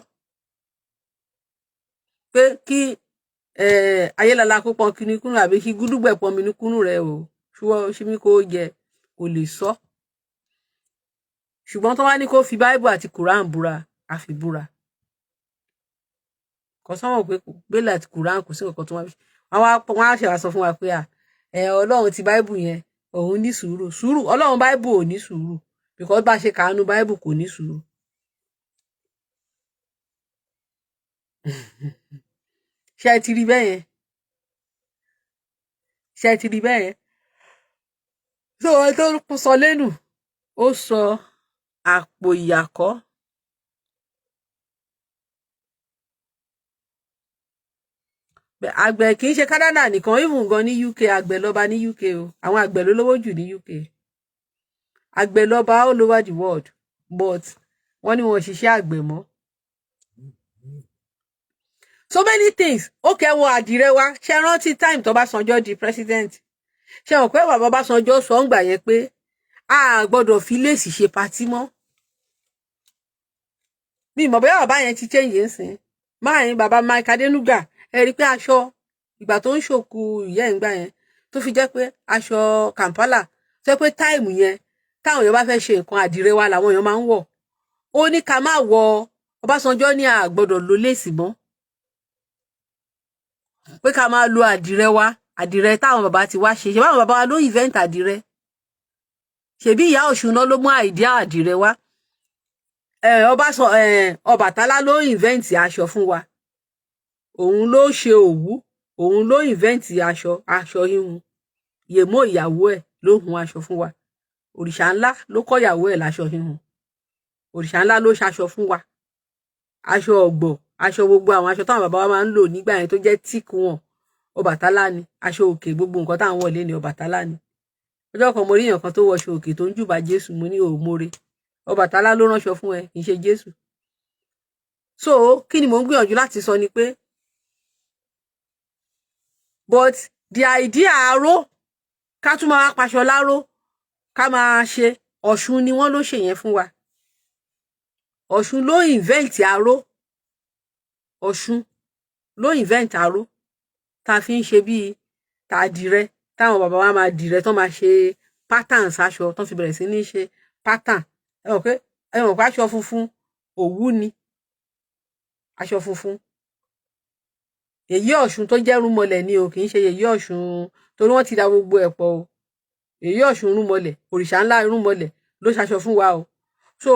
S1: pé kí ayélala kó pọn kíní kúrú àbí kí gúdúgbẹ̀ pọn mi ní kúrú rẹ o ṣùgbọ́n ṣíbí kó jẹ kò lè sọ ṣùgbọ́n tó wá ní kó fi báíbù àti kùrán búra àfi búra kò sọ́mọ̀ pé bẹ́ẹ̀lì àti kùrán kò sí nǹkan tó wọ́n á ṣe wá sọ fún wa pé Ọlọ́run ti báíbù yẹn òun ní sùúrù Ọlọ́run báíbù ò ní sùúrù because bá ṣe kàánú báíbù kò ní sùúrù. ṣé ẹ ti rí bẹ́ẹ̀ yẹn so ẹ tó sọ lẹ́nu ó sọ àpò ìyàkọ́. Àgbẹ̀ kì í ṣe Canada nìkan, even gan ní UK àgbẹ̀ lọ́ba ní UK o, àwọn àgbẹ̀ ló lówó jù ní UK, àgbẹ̀ lọ́ba all over the world, but wọ́n ní wọn ṣiṣẹ́ àgbẹ̀ mọ́. So many things. Ó kẹwọ àdìrẹ wa ṣe rántí time tó Ọbásanjọ́ di president, ṣe hàn pé bàbá Ọbásanjọ́ sọ ń gbà yẹn pé a gbọ́dọ̀ fi léèsì ṣe patí mọ́. Mi mọ̀ bóyá bàbá yẹn ti change nsìn máa yín bàbá Mike Adenuga ẹ rí pé aṣọ ìgbà tó ń ṣòkú ìyá ẹ̀ ń gbà yẹn tó fi jẹ́ pé aṣọ Kampala tó pé táìmù yẹn táwọn èèyàn bá fẹ́ ṣe nǹkan àdìrẹ wa làwọn èèyàn máa ń wọ̀. Ó ní ká má wọ, Ọbásanjọ́ ní a gbọ́dọ̀ lo léèsì mọ́, pé ká máa lo àdìrẹ wa, àdìrẹ táwọn bàbá ti wá ṣe báwọn bàbá wa ló invent àdìrẹ. Ṣebí ìyá Ọ̀ṣun náà ló mú àìdíà àdìrẹ wá. Ọbàtálá ló invent aṣọ fún wa, òun ló ṣe òwú, òun ló invent aṣọ híhun. Yèmó ìyàwó ẹ̀ ló hun aṣọ fún wa. Òrìṣà ńlá ló kọ́ ìyàwó ẹ̀ láṣọ híhun. Òrìṣà ńlá ló ṣaṣọ fún wa. Aṣọ ọ̀gbọ̀, aṣọ gbogbo àwọn aṣọ táwọn bàbá wa máa ń lò nígbà yẹn tó jẹ́ tíìkù wọn, Ọbàtálá ni. Aṣọ òkè gbogbo nǹkan táwọn wọlé ni Ọbàtálá ni. Ọjọ́ kan mo rí èèyàn kan tó wọṣọ òkè tó ń júbà Jésù, mo ní òmóre, Ọbàtálá ló ránṣọ fún ẹ, kì í ṣe Jésù. So kí ni mò ń gbìyànjú láti sọ ni pé but the idea aró ká tún máa paṣọ láró ká máa ṣe, Ọ̀ṣun ni wọ́n ló ṣe yẹn fún wa. Ọ̀ṣun ló invent aró, Ọ̀ṣun ló invent aró tá fi ń ṣe bíi tàdìrẹ táwọn bàbá wa máa dìrẹ tán máa ṣe patterns aṣọ tán fi bẹ̀rẹ̀ sí ní ṣe pattern. Ẹ mọ̀ pé aṣọ funfun òwú ni aṣọ funfun. Yèyé Ọ̀ṣun tó jẹ́ rúnmọlẹ̀ ni o, kì í ṣe Yèyé Ọ̀ṣun torí wọ́n ti da gbogbo ẹ̀ pọ̀ o. Yèyé Ọ̀ṣun rúnmọlẹ̀, òrìṣà ńlá rúnmọlẹ̀ ló ṣaṣọ fún wa o. So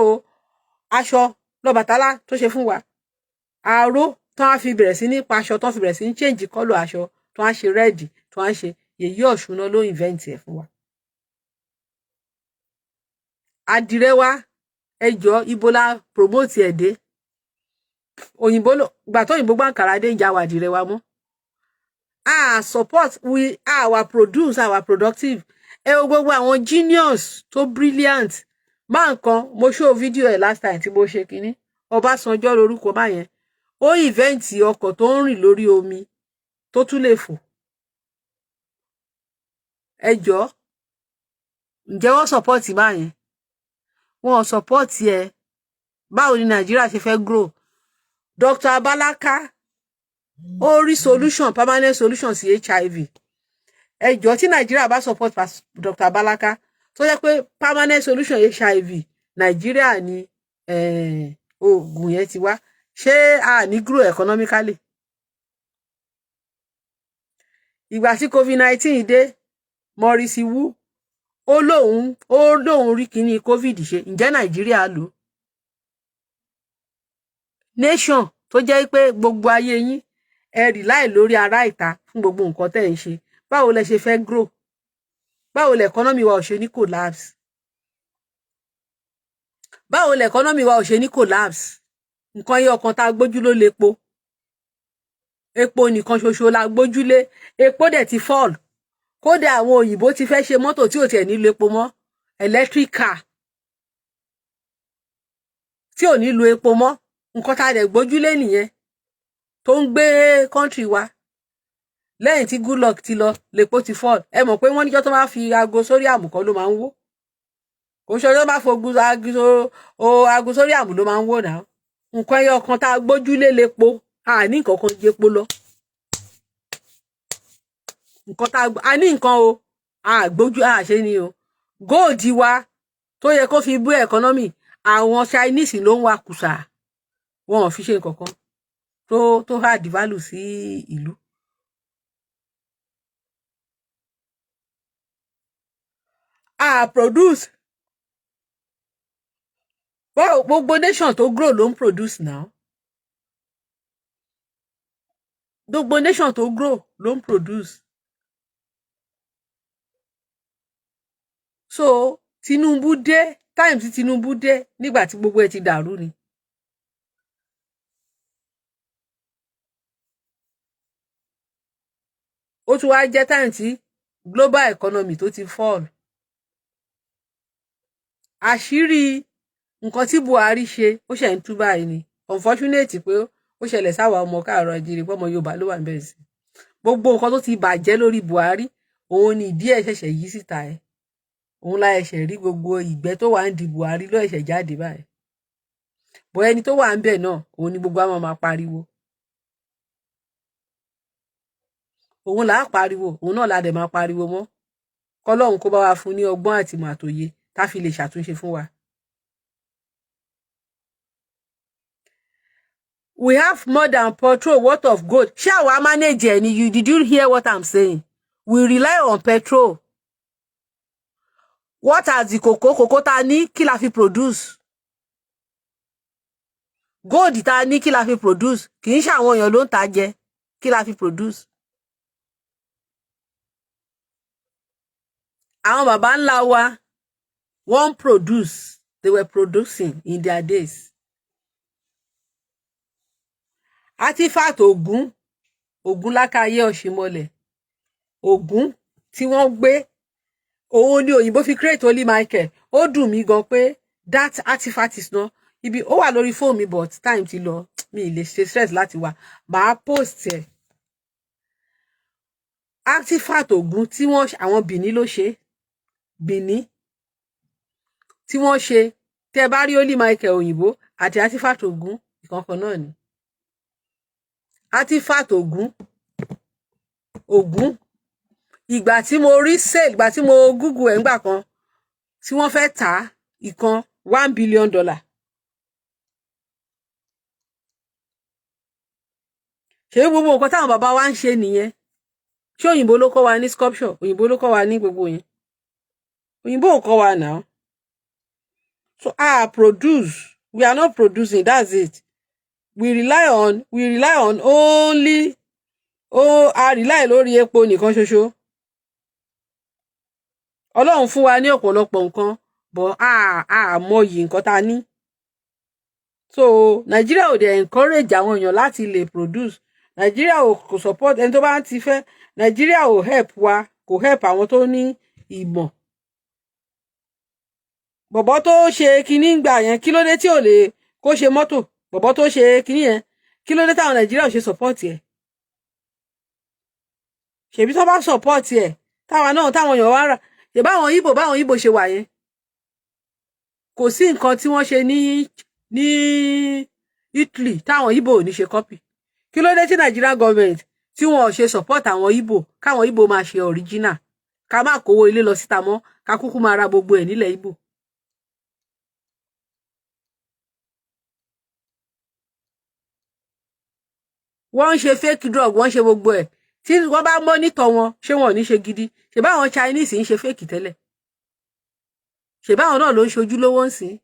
S1: aṣọ lọ́bàtálá tó ṣe fún wa, aró tán á fi bẹ̀rẹ̀ sí ní pa aṣọ, tán fi bẹ̀rẹ̀ sí ní change colour aṣọ, tán á ṣe red, tán á ṣe, Yèyé Ọ̀ṣun náà ló invent ẹ̀ fún wa. Àdìrẹ wa ẹjọ́ ibo la promote ẹ̀ dé. Òyìnbó ló gbà tó òyìnbó gbàǹkàrà dé ìjà wa àdìrẹ wa mọ́. Support we our produce our productive. Ẹ wo gbogbo àwọn genius tó brilliant. Máa nǹkan mo show video ẹ̀ last time tí mo ṣe kínní. Ọbásanjọ́ lórúkọ máa yẹn. Ó invent ọkọ̀ tó ń rìn lórí omi tó tún lè fò. Ẹjọ́ ǹjẹ́ wọ́n support máa yẹn? Wọ́n support ẹ. Báwo ni Nàìjíríà ṣe fẹ́ grow? Dr. Abalaka ó rí solution, permanent solution sí HIV. Ẹjọ́ tí Nàìjíríà bá support Dr. Abalaka tó jẹ́ pé permanent solution HIV Nàìjíríà ni oògùn yẹn ti wá, ṣé a ní grow economically? Ìgbà tí COVID-19 dé, Morris Iwu ó lóun rí kíní COVID ṣe, ǹjẹ́ Nàìjíríà lò? Nation tó jẹ́ pé gbogbo ayé yín ẹ rely lórí ará ìta fún gbogbo nǹkan tẹ́ ń ṣe, báwo lẹ ṣe fẹ́ grow? Báwo lẹ economy wa ò ṣe ní collapse? Báwo lẹ economy wa ò ṣe ní collapse? Nǹkan yẹ ọkàn tá a gbójú ló lepo. Epo nìkan ṣoṣo la gbójúlé, epo dẹ̀ ti fall. Kódà àwọn òyìnbó ti fẹ́ ṣe mọ́tò tí ò tiẹ̀ ní lo epo mọ́, electric car tí ò ní lo epo mọ́. Nǹkan tá a dẹ̀ gbójúlé nìyẹn tó ń gbé country wa. Lẹ́yìn tí Goodluck ti lọ, lepo ti fall. Ẹ mọ̀ pé wọ́n níjọ́ tó máa fi aago sórí àmùkọ́ ló máa ń wó. Kò ṣe ọjọ́ bá fogun aago sórí àmù ló máa ń wó náà. Nǹkan ẹyọ kan tá a gbójúlé lepo, a ní nǹkan kan ju epo lọ. Nǹkan tá a ní nǹkan o, a gbójú a ṣe ni o. Gold wa tó yẹ kó fi bú economy, àwọn Chinese ló ń wa kùsà. Wọn ò fi ṣe nǹkan kan tó add value sí ìlú. Produce. Well, gbogbo nation tó grow ló ń produce now. Gbogbo nation tó grow ló ń produce. so Tinubu dé time tí Tinubu dé nígbà tí gbogbo ẹ̀ ti dàrú ni. Ó tún wá jẹ́ time tí global economy tó ti fall. Àṣírí nǹkan tí Buhari ṣe ó ṣe ń tú báyìí ni. Unfortunate pé ó ṣẹlẹ̀ sáwa ọmọ káàárọ̀ oòjíire pé ọmọ Yorùbá ló wà níbẹ̀ sí. Gbogbo nǹkan tó ti bàjẹ́ lórí Buhari òun ni ìdí ẹ̀ ṣẹ̀ṣẹ̀ yí síta ẹ̀. Òun la ẹ̀ṣẹ̀ rí gbogbo ìgbẹ́ tó wà ń di Buhari ló ẹ̀ṣẹ̀ jáde báyìí. Bọ̀ ẹni tó wà ń bẹ̀ náà òun ni gbogbo àwọn máa pariwo. Òun là á pariwo, òun náà la dẹ̀ máa pariwo mọ́. Kọ́lọ́hun kó bá wa fún ní ọgbọ́n àti ìmọ̀ àtòye tá fi lè ṣàtúnṣe fún wa. We have more than petrol worth of gold. Ṣé àwa manage ẹ̀ ni? Did you hear what I'm saying? We rely on petrol. What has the cocoa ta ní kí la fi produce? Gold ta ní kí la fi produce? Kì í ṣe àwọn èèyàn ló ń ta jẹ. Kí la fi produce? Àwọn bàbá ńlá wa wọ́n produce. They were producing in their days. Artifact Ògún lákàyè Ọ̀ṣìmọlẹ̀. Ògún tí wọ́n gbé òun ni òyìnbó fi create Holy Michael. Ó dùn mí gan pé that artifact is not ibi ó wà lórí fóònù mi but time ti lọ mi lè ṣe stress láti wà màá post ẹ̀. Artifact Ògún tí wọ́n àwọn Bìní ló ṣe Bìní tí wọ́n ṣe tẹ́ bá rí Holy Michael òyìnbó àti artifact Ògún ìkankan náà ni. Artifact Ògún ìgbà tí mo rí sale ìgbà tí mo google ẹ̀ ńgbà kan tí wọ́n fẹ́ tà ìkan $1 billion. Ṣé gbogbo nǹkan táwọn bàbá wa ń ṣe nìyẹn? Ṣé òyìnbó ló kọ́ wa ní sculpture? Òyìnbó ló kọ́ wa ní gbogbo yẹn? Òyìnbó ò kọ́ wa now. So produce. We are not producing, that's it. We rely on only a rely lórí epo nìkan ṣoṣo. Ọlọ́run fún wa ní ọ̀pọ̀lọpọ̀ nǹkan but mọyì nǹkan tá ní. So Nigeria ò dẹ̀ encourage àwọn èèyàn láti lè produce. Nigeria ò support ẹni tó bá ti fẹ́. Nigeria ò help wa kò help àwọn tó ní ìmọ̀. Bọ̀bọ́ tó ṣe kinní gbà yẹn kí ló dé tí ò lè kó ṣe mọ́tò? Bọ̀bọ́ tó ṣe kinní yẹn kí ló dé táwọn Nigeria ò ṣe support ẹ̀? Ṣèbí tó bá support ẹ̀ táwọn èèyàn wá rà ṣe báwọn Ìgbò ṣe wà yẹn. Kò sí nǹkan tí wọ́n ṣe ní Italy táwọn Ìgbò ò ní ṣe copy. Kí ló dé tí Nigerian government tí wọn ò ṣe support àwọn Ìgbò káwọn Ìgbò máa ṣe original ká má kówó ilé lọ síta mọ́ ká kúkú máa ra gbogbo ẹ̀ nílẹ̀ Ìgbò. Wọ́n ń ṣe fake drug wọ́n ń ṣe gbogbo ẹ̀ tí wọ́n bá monitor wọn ṣé wọn ò ní ṣe gidi ṣe báwọn Chinese ń ṣe fake tẹ́lẹ̀ ṣe báwọn náà ló ń ṣojú lówó ń sìn.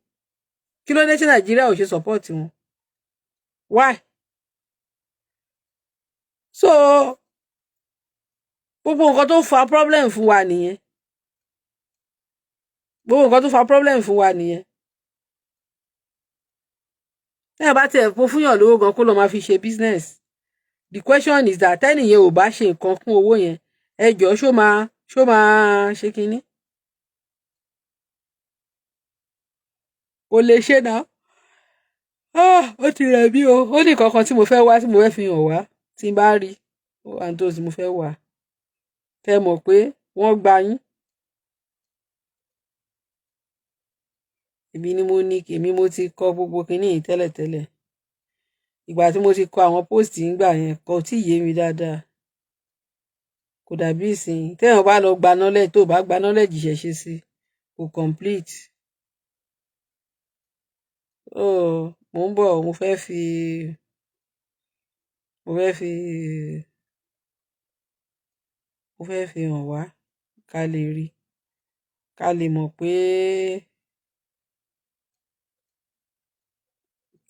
S1: Kí ló dé tí Nàìjíríà ò ṣe support wọn? Why? So gbogbo nǹkan tó fa problem fún wa nìyẹn. Gbogbo nǹkan tó fa problem fún wa nìyẹn. Ẹ bá tiẹ̀ po fúnyàn lówó gan kó lọ máa fi ṣe business. The question is that tẹ́nìyẹn ò bá ṣe nǹkan kún owó yẹn ẹ jọ̀ọ́ ṣó máa ṣe kinní? Kò lè ṣe náà. Ó ti rẹ̀ mí o. Ó ní kankan tí mo fẹ́ wá tí mo fẹ́ fi hàn wá tí n bá rí àǹtó tí mo fẹ́ wà. Tẹ́ mọ̀ pé wọ́n gba yín. Èmi mo ti kọ gbogbo kinní yìí tẹ́lẹ̀tẹ́lẹ̀. Ìgbà tí mo ti kọ àwọn post ńgbà yẹn kò tí yé mi dáadáa. Kò dàbí ìsìn téèyàn bá lọ gba knowledge tó bá gba knowledge ṣẹ̀ṣẹ̀ sí kò complete. Mo ń bọ̀ mo fẹ́ fi hàn wá ká lè rí ká lè mọ̀ pé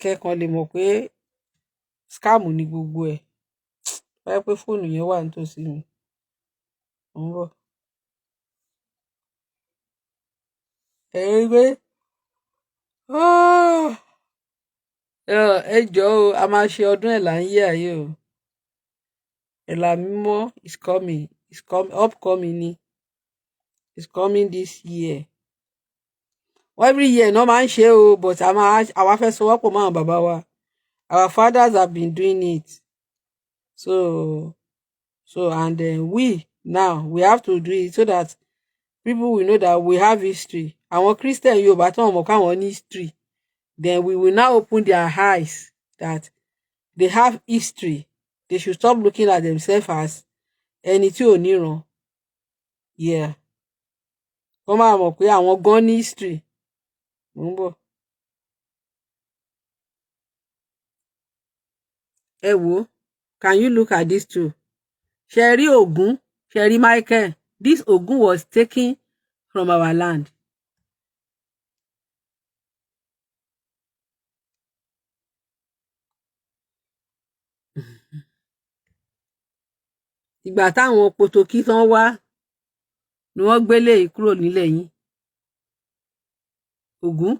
S1: kẹ́kan lè mọ̀ pé scam ni gbogbo ẹ̀. Báyọ̀ pé fóònù yẹn wà nítòsí mi. Mo ń bọ̀. rí pé ẹ jọ̀ọ́ o, a máa ṣe ọdún ẹ̀là ń yé ayé o. Ẹ̀là mímọ́ is coming, upcoming ni, is coming this year. Every year no máa ń ṣe o, but àwa fẹ́ sowọ́pọ̀ mọ́ àwọn bàbá wa. Our fathers have been doing it. So and we now we have to do it so that people will know that we have history. Àwọn Christian Yorùbá tí wọ́n mọ̀ káwọn ní history, then we will now open their eyes that they have history. They should stop looking at themselves as ẹni tí ò níran. Yeah. Wọ́n máa mọ̀ pé àwọn gan ní history. Mo ń bọ̀. Ẹ wò, can you look at this too? Ṣé rí Ògún, ṣé rí Michael? This Ògún was taken from our land. Ìgbà táwọn Potokí tán wá ni wọ́n gbélé kúrò nílẹ̀ yín. Ògún.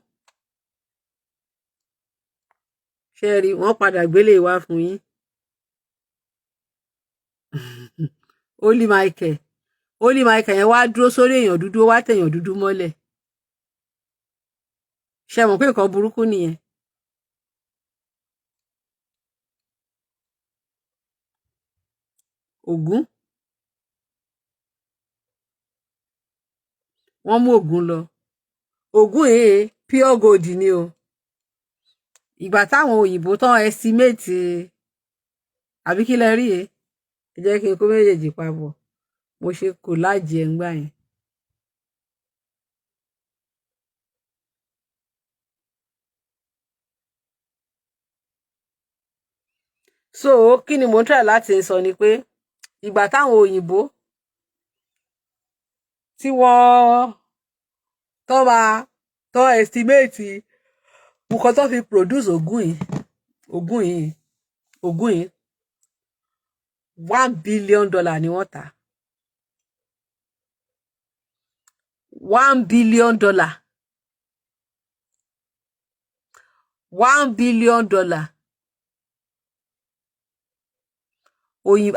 S1: Ṣé rí, wọ́n padà gbélé wá fún yín. Holy Michael yẹn wá dúró sórí èèyàn dúdú, ó wá tẹ̀yàn dúdú mọ́lẹ̀. Ṣé mọ̀ pé nǹkan burúkú nìyẹn? Ògún. Wọ́n mú Ògún lọ. Ògún pure gold ni o. Ìgbà táwọn òyìnbó tán estimate àbí kí lẹ rí ẹ jẹ́ kí n kó méjèèjì papọ̀. Mo ṣe kò láàjì ẹ̀ ń gbà yẹn. So kí ni mo ń try láti sọ ni pé ìgbà táwọn òyìnbó tí wọ́n tán estimate nǹkan tó fi produce Ògún yìí $1 billion ni wọ́n tà. $1 billion. $1 billion.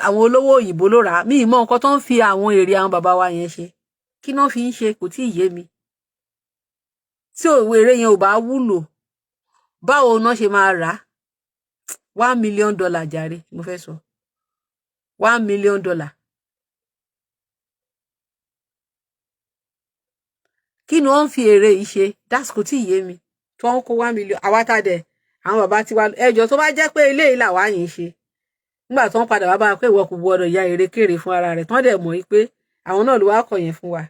S1: Àwọn olówó òyìnbó ló rà á. Mi ì mọ nǹkan tó ń fi àwọn èrè àwọn bàbá wa yẹn ṣe. Kí náà fi ń ṣe kò tí ì yé mi. Tí èrè yẹn ò bá wúlò, báwo náà ṣe máa rà á? $1 million jàre, mo fẹ́ sọ. $1 million. Kí ni wọ́n ń fi èrè yìí ṣe? That's kò tí ì yé mi. Tí wọ́n kó 1 million, àwa tá dẹ̀, àwọn bàbá tiwa, ẹjọ́ tó bá jẹ́ pé eléyìí làwa yìí ṣe. Nígbà tí wọ́n padà wá bá pé ìwọ kò gbọdọ̀ ya èrè kéré fún ara rẹ̀, tán dẹ̀ mọ̀ pé àwọn náà ló wá kọ̀ yẹn fún wa.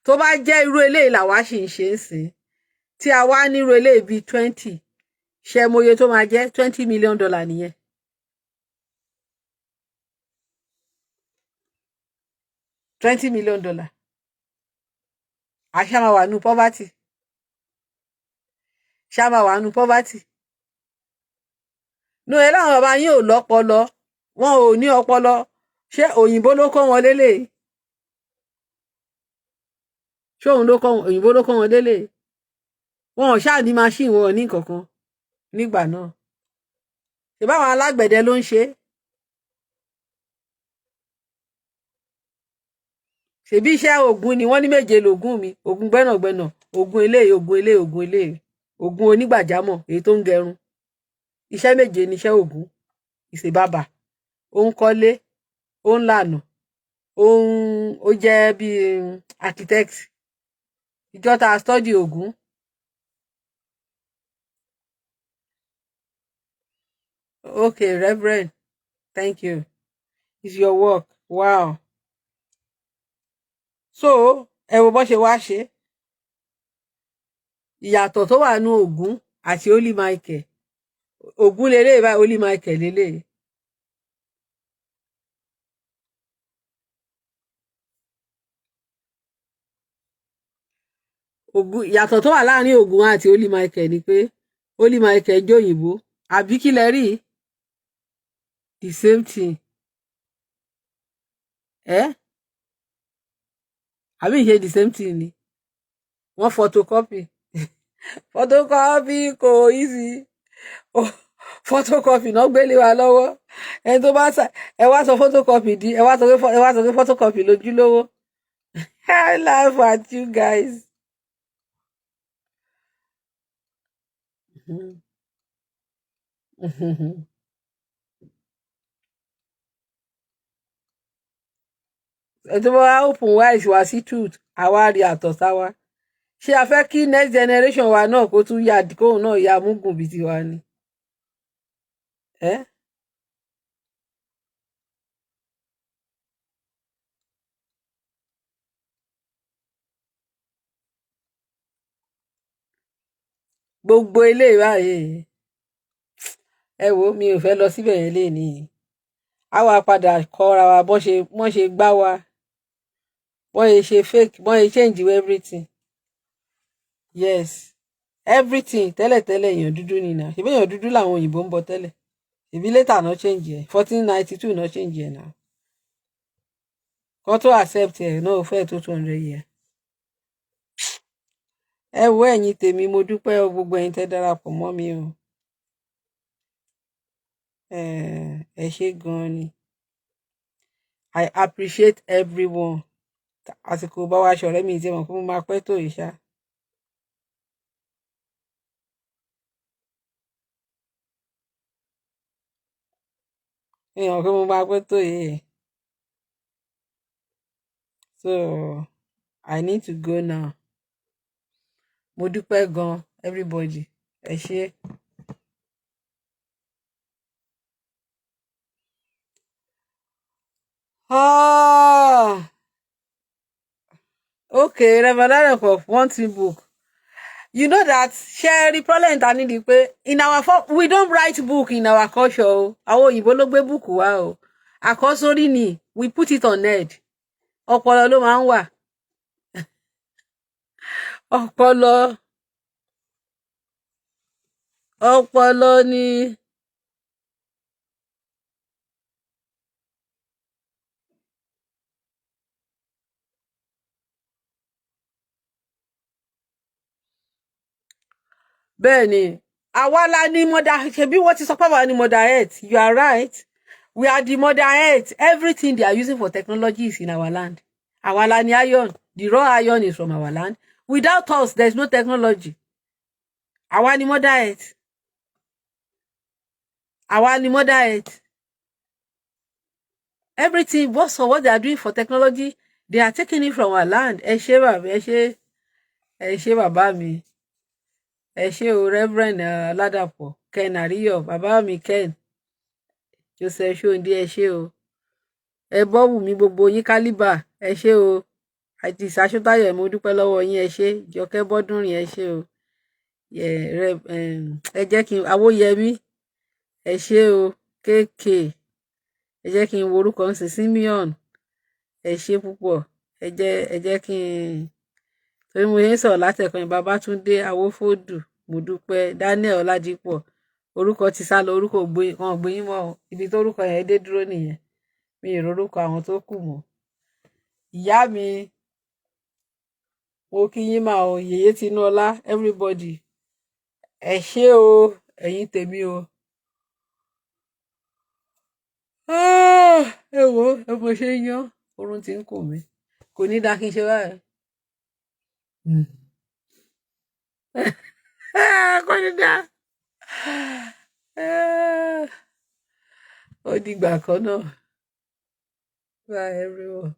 S1: Tó bá jẹ́ irú eléyìí làwa sì ń ṣe ń sìn, tí a wá nírú eléyìí bíi 20, ṣe mọye tó máa jẹ́ $20 million nìyẹn. $20 million. Àṣà máa wà nù poverty. Ṣá máa wà nù poverty. No, ẹ láwọn bàbá yín ò lọ́pọlọ, wọn ò ní ọpọlọ. Ṣé òyìnbó ló kọ́ wọn lélẹ̀? Ṣé òyìnbó ló kọ́ wọn lélẹ̀? Wọn ò ṣáà ní machine, wọn ò ní kankan nígbà náà. Ṣé báwọn alágbẹ̀dẹ ló ń ṣe? Ṣèbí iṣẹ́ Ògún ni wọ́n ní méje lògún mi, Ògún gbẹ́nàgbẹ́nà, Ògún eléyìí, Ògún eléyìí, Ògún eléyìí, Ògún onígbàjámọ̀, èyí tó ń gẹrun. Iṣẹ́ méje ni iṣẹ́ Ògún. Ìṣe bàbà, ó ń kọ́lé, ó ń lànà, ó jẹ́ bí architect. Ìjọ tá a study Ògún. Okay, Reverend, thank you. It's your work. Wow. So ẹ wo bó ṣe wá ṣe. Ìyàtọ̀ tó wà nínú Ògún àti Holy Michael. Ògún lélẹ̀ báyìí, Holy Michael lélẹ̀. Ògún, ìyàtọ̀ tó wà láàrin Ògún àti Holy Michael ni pé Holy Michael jẹ́ òyìnbó. Àbí kí lẹ rí? The same thing. Àbí ìṣe the same thing ni. wọ́n photocopy photocopy kò easy photocopy náà gbélé wa lọ́wọ́ ẹni tó bá ẹ wá sọ photocopy di ẹ wá sọ pé photocopy lójúlówó. I laugh at you guys. ẹ tó bá open wise wá sí truth àwa rí àtọ̀ sáwa ṣé a fẹ́ kí next generation wa náà kó tún yá kóun náà ya múgùn bíi tiwa ni. gbogbo ilé báyìí ẹ wo mi ò fẹ́ lọ síbẹ̀ yẹn léni a wá padà kọ́ra wa bọ́n ṣe gbá wa bọ́n ṣe fake bọ́n ṣe change everything yes everything tẹ́lẹ̀tẹ́lẹ̀ èèyàn dúdú ni náà ṣebí èèyàn dúdú làwọn òyìnbó ń bọ tẹ́lẹ̀ ṣebí later náà change ẹ̀ 1492 náà change ẹ̀ náà kan tó accept ẹ̀ náà fẹ́ tó 200 years. ẹ wo ẹ̀yin tèmi mo dúpẹ́ o gbogbo ẹ̀yin tẹ́ darapọ̀ mọ́ mi o ẹ ṣé gan ni I appreciate everyone àsìkò bá wa ṣọ̀rẹ́ mi ìtì mọ̀ pé mo máa pẹ́ tó ìṣá. èèyàn pé mo máa pẹ́ tó yìí so I need to go now. mo dúpẹ́ gan everybody ẹ ṣé. Okay, Reverend of one thing book. You know that Sherry problem ta ni di pé in our we don't write book in our culture o. Àwọn òyìnbó ló gbé book wá o. Àkọ́sórí ni we put it on head. Ọpọlọ ló máa ń wà. Ọpọlọ ni. bẹ́ẹ̀ ni àwa la ní mother ṣebí wọ́n ti sọ pé àwa ní mother earth you are right we are the mother earth everything they are using for technology is in our land àwa la ní iron the raw iron is from our land without us there is no technology àwa ní mother earth àwa ní mother earth everything what they are doing for technology they are taking it from our land ẹ ṣé bàbá ẹ ṣé bàbá mi. ẹ ṣé o Reverend Aládàpọ̀ Ken Àríyọ̀ bàbá mi Ken Joseph Ṣóǹdé ẹ ṣé o ẹ bọ́wù mi gbogbo yín kálíbà ẹ ṣé o àti ìsàṣótáyọ̀ mo dúpẹ́ lọ́wọ́ yín ẹ ṣé Jọkẹ́ Bọ́dúnrin ẹ ṣé o ẹ jẹ́ kí n Awóyẹmí ẹ ṣé o kéèké ẹ jẹ́ kí n wo orúkọ ń sìn Simeon ẹ ṣé púpọ̀ ẹ jẹ́ kí n torí mo yẹn sọ̀rọ̀ látẹ̀kọ́ yẹn Babátúndé Awófódù mo dúpẹ́ Daniel Ọládípọ̀ orúkọ ti sá lọ orúkọ kan ògbóyin mọ́ ibi tó orúkọ yẹn dé dúró nìyẹn mi ì rorúkọ àwọn tó kù mọ́ ìyá mi mo kí yín máa o Yèyé Tinúọlá everybody ẹ ṣé o ẹ̀yin tèmi o ẹ wo ẹ mo ṣe ń yán oorun ti ń kùn mí kò ní dá kí n ṣe báyìí. kò ní dá ó dìgbà kan náà bye everyone.